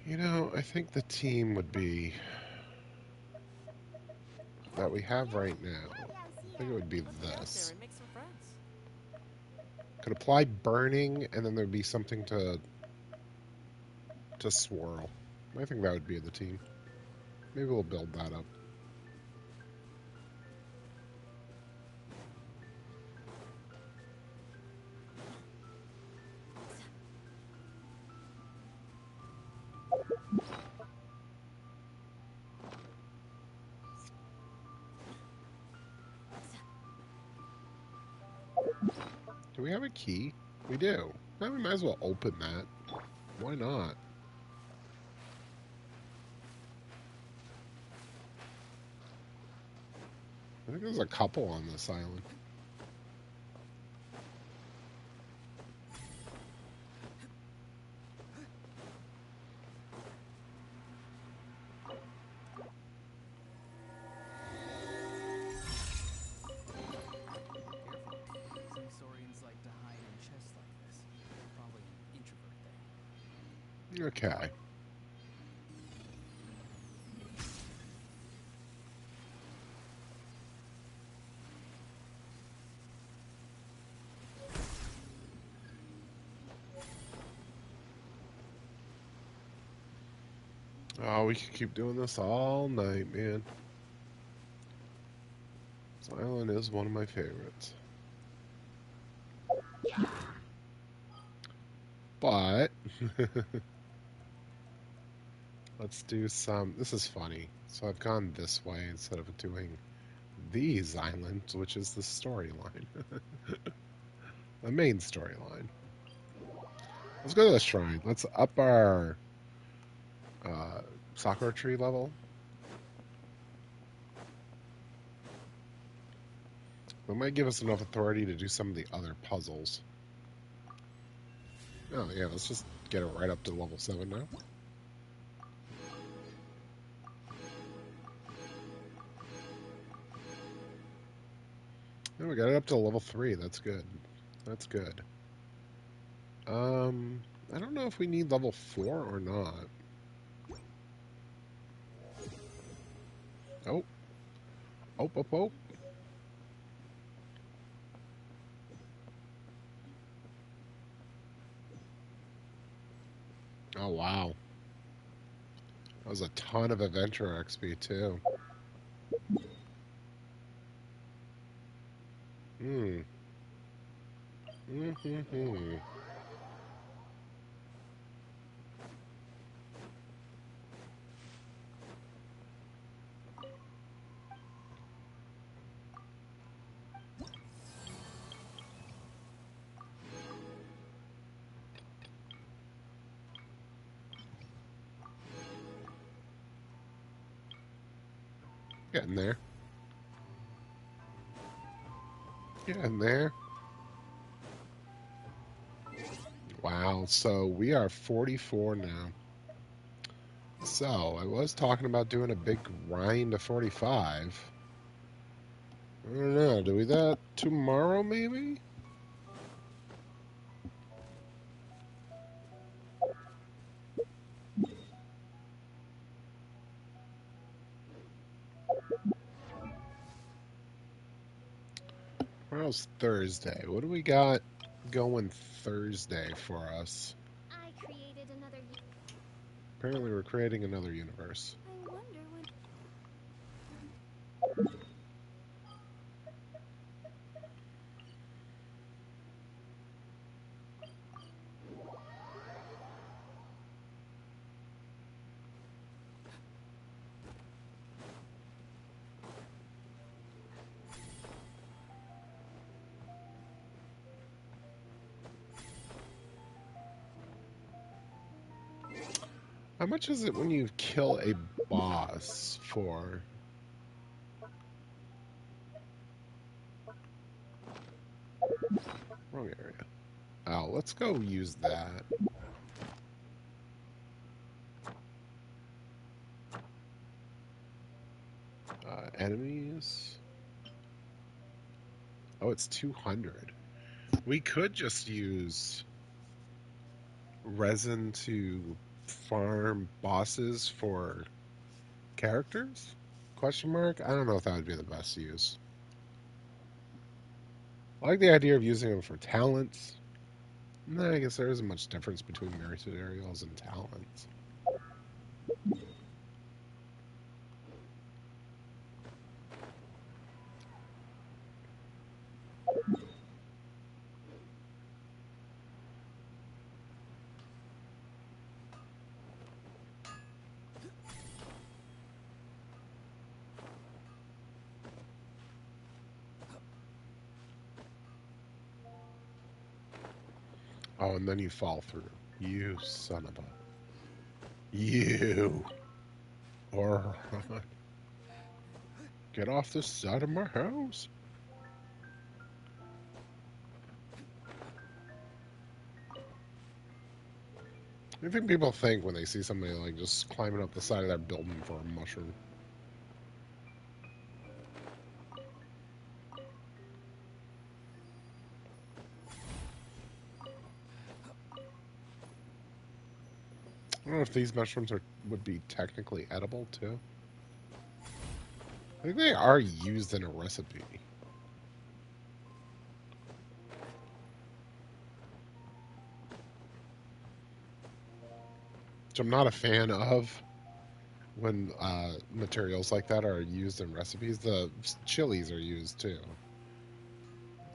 You know, I think the team would be that we have right now. I think it would be Let's get out there this. and make some friends. Could apply burning, and then there'd be something to swirl. I think that would be the team. Maybe we'll build that up. Do we have a key? We do. Now we might as well open that. Why not? I think there's a couple on this island. Careful. Some saurians like to hide in chests like this. Probably an introvert thing. Okay. Oh, we could keep doing this all night, man. This island is one of my favorites. But let's do some. This is funny. So I've gone this way instead of doing these islands, which is the storyline, the main storyline. Let's go to the shrine. Let's up our uh, sakura tree level. That might give us enough authority to do some of the other puzzles. Oh yeah, let's just get it right up to level 7 now. Oh, we got it up to level 3. That's good. That's good. I don't know if we need level 4 or not. Oh. Oh, oh, oh. Oh, wow. That was a ton of adventure XP, too. Hmm. Mm-hmm. Getting there. Getting there. Wow. So we are 44 now. So I was talking about doing a big grind to 45. I don't know. Do we do that tomorrow, maybe? Tomorrow's Thursday. What do we got going Thursday for us? I created another. Apparently, we're creating another universe. I wonder when. How much is it when you kill a boss for? Wrong area. Oh, let's go use that. Enemies. Oh, it's 200. We could just use resin to farm bosses for characters? Question mark? I don't know if that would be the best use. I like the idea of using them for talents. No, I guess there isn't much difference between materials and talents. Oh, and then you fall through. You son of a... You! Or... Get off the side of my house! I think people think when they see somebody like just climbing up the side of their building for a mushroom. I don't know if these mushrooms would be technically edible too. I think they are used in a recipe. Which I'm not a fan of when materials like that are used in recipes. The chilies are used too.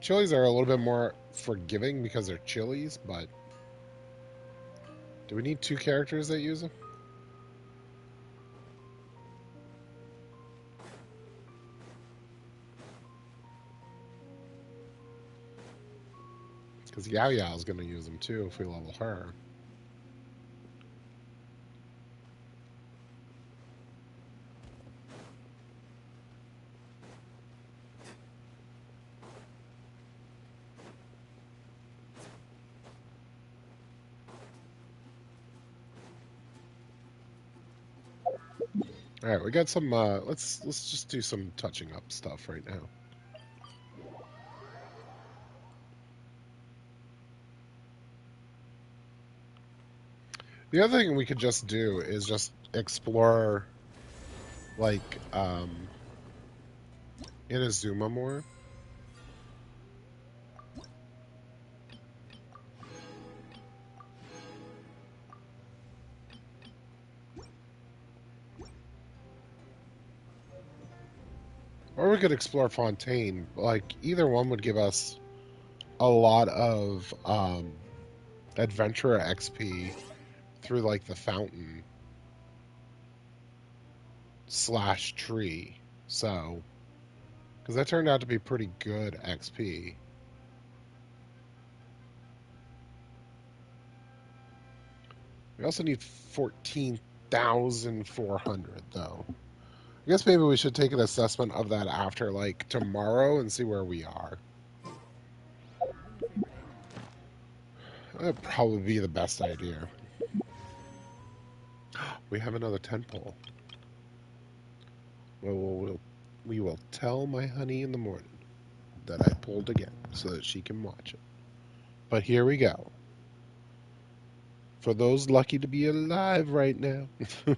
Chilies are a little bit more forgiving because they're chilies, but do we need two characters that use them? Because Yao Yao is going to use them too if we level her. All right, we got some. Let's just do some touching up stuff right now. The other thing we could just do is just explore, like, Inazuma more. Or we could explore Fontaine. Like, either one would give us a lot of adventurer XP through, like, the fountain slash tree. So, because that turned out to be pretty good XP. We also need 14,400, though. I guess maybe we should take an assessment of that after, like, tomorrow and see where we are. What are your favorite animals? That'd probably be the best idea. We have another tent pole. Well, We will tell my honey in the morning that I pulled again so that she can watch it. But here we go. For those lucky to be alive right now. I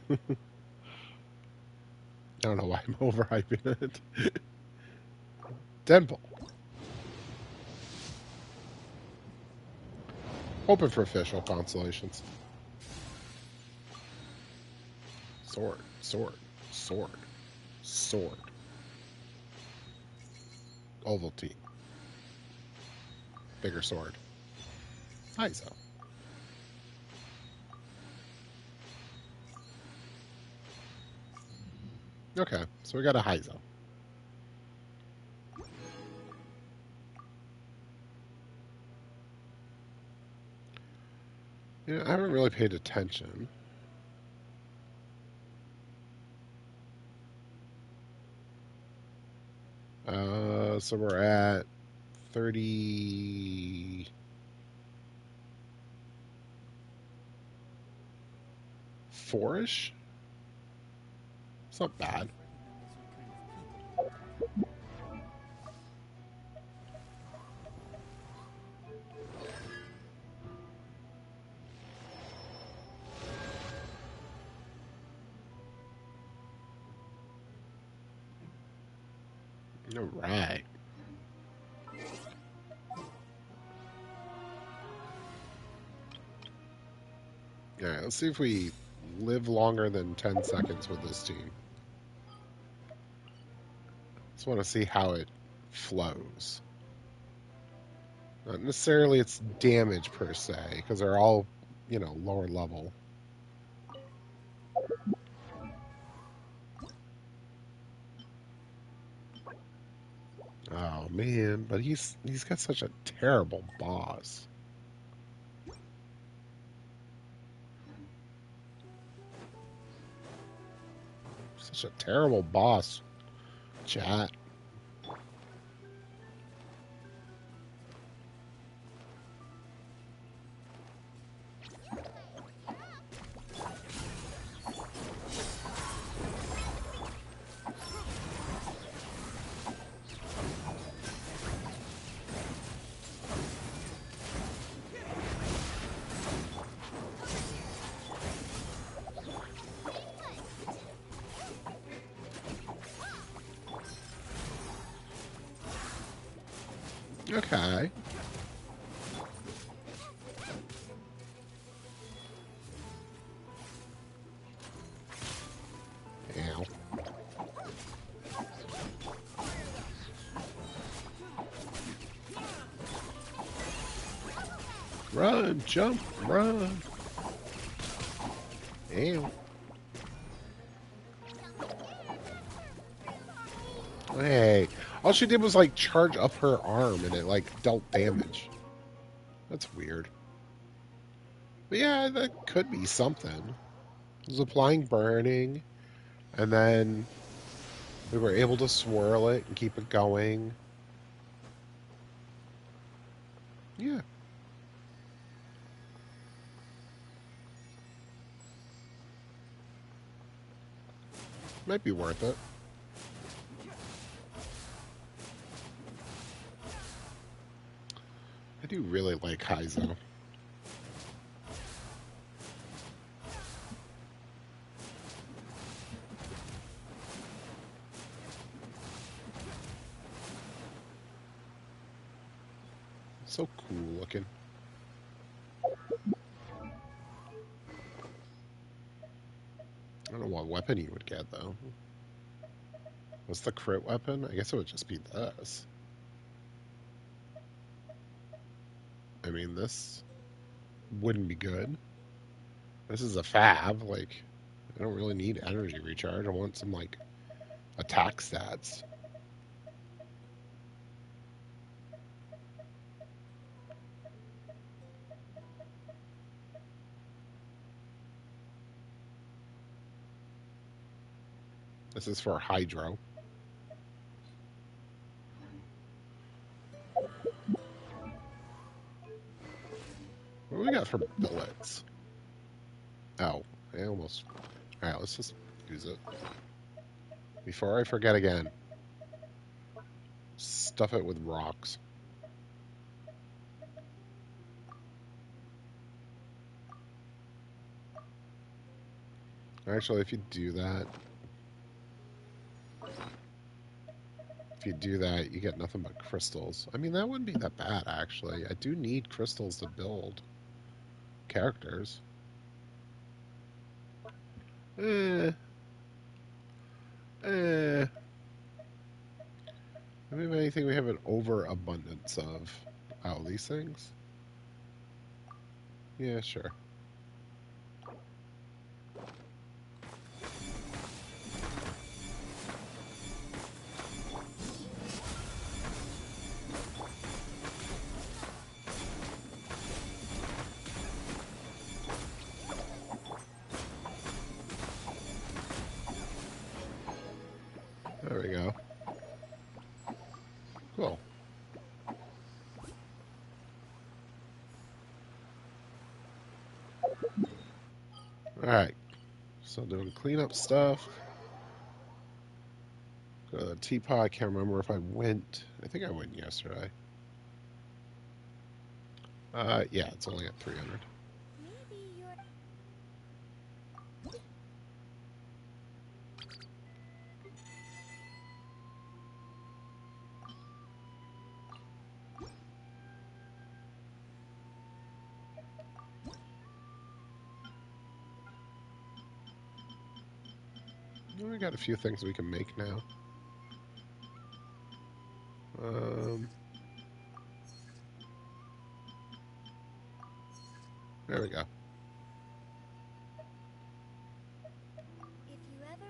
don't know why I'm overhyping it. Temple. Hoping for official constellations. Sword, sword, sword, sword. Ovaltine. Bigger sword. Iso. Okay, so we got a Hyzo. Yeah, I haven't really paid attention. So we're at 34-ish? It's not bad. All right. All right, let's see if we live longer than 10 seconds with this team. Just want to see how it flows. Not necessarily its damage per se, because they're all, lower level. Oh man, but he's got such a terrible boss. Such a terrible boss, chat. Okay. Ow. Run, jump, run. Ow. Hey, all she did was like charge up her arm and it like dealt damage. That's weird. But yeah, that could be something. It was applying burning, and then we were able to swirl it and keep it going. Yeah. Might be worth it. I do really like Heizo. So cool looking. I don't know what weapon he would get though. What's the crit weapon? I guess it would just be this. I mean, this wouldn't be good. This is a fab. Like, I don't really need energy recharge. I want some, like, attack stats. This is for Hydro. What do we got for bullets? Oh, I almost... Alright, let's just use it. Before I forget again. Stuff it with rocks. Actually, if you do that, you get nothing but crystals. I mean, that wouldn't be that bad, actually. I do need crystals to build characters. Eh, eh. I mean, if anything, we have an overabundance of. Oh, these things? Yeah, sure. There we go. Cool. Alright. So doing cleanup stuff. Teapot, I can't remember if I went. I think I went yesterday. Yeah, it's only at 300. Maybe you're. We got a few things we can make now. Um, there we go. If you ever.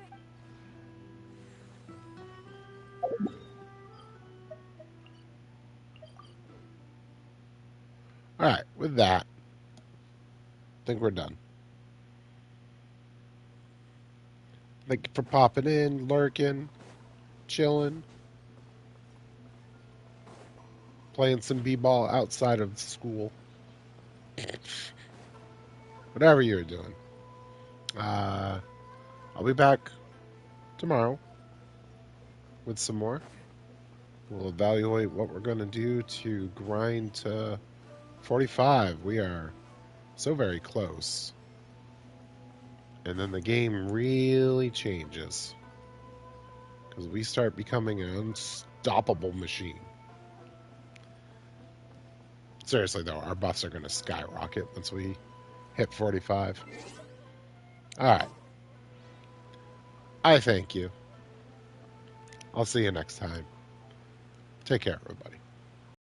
Alright, with that, I think we're done. Thank you for popping in, lurking, chilling, playing some b-ball outside of school. Whatever you're doing. Uh, I'll be back tomorrow with some more. We'll evaluate what we're going to do to grind to 45. We are so very close. And then the game really changes because we start becoming an unstoppable machine. Seriously, though, our buffs are going to skyrocket once we hit 45. All right. I thank you. I'll see you next time. Take care, everybody.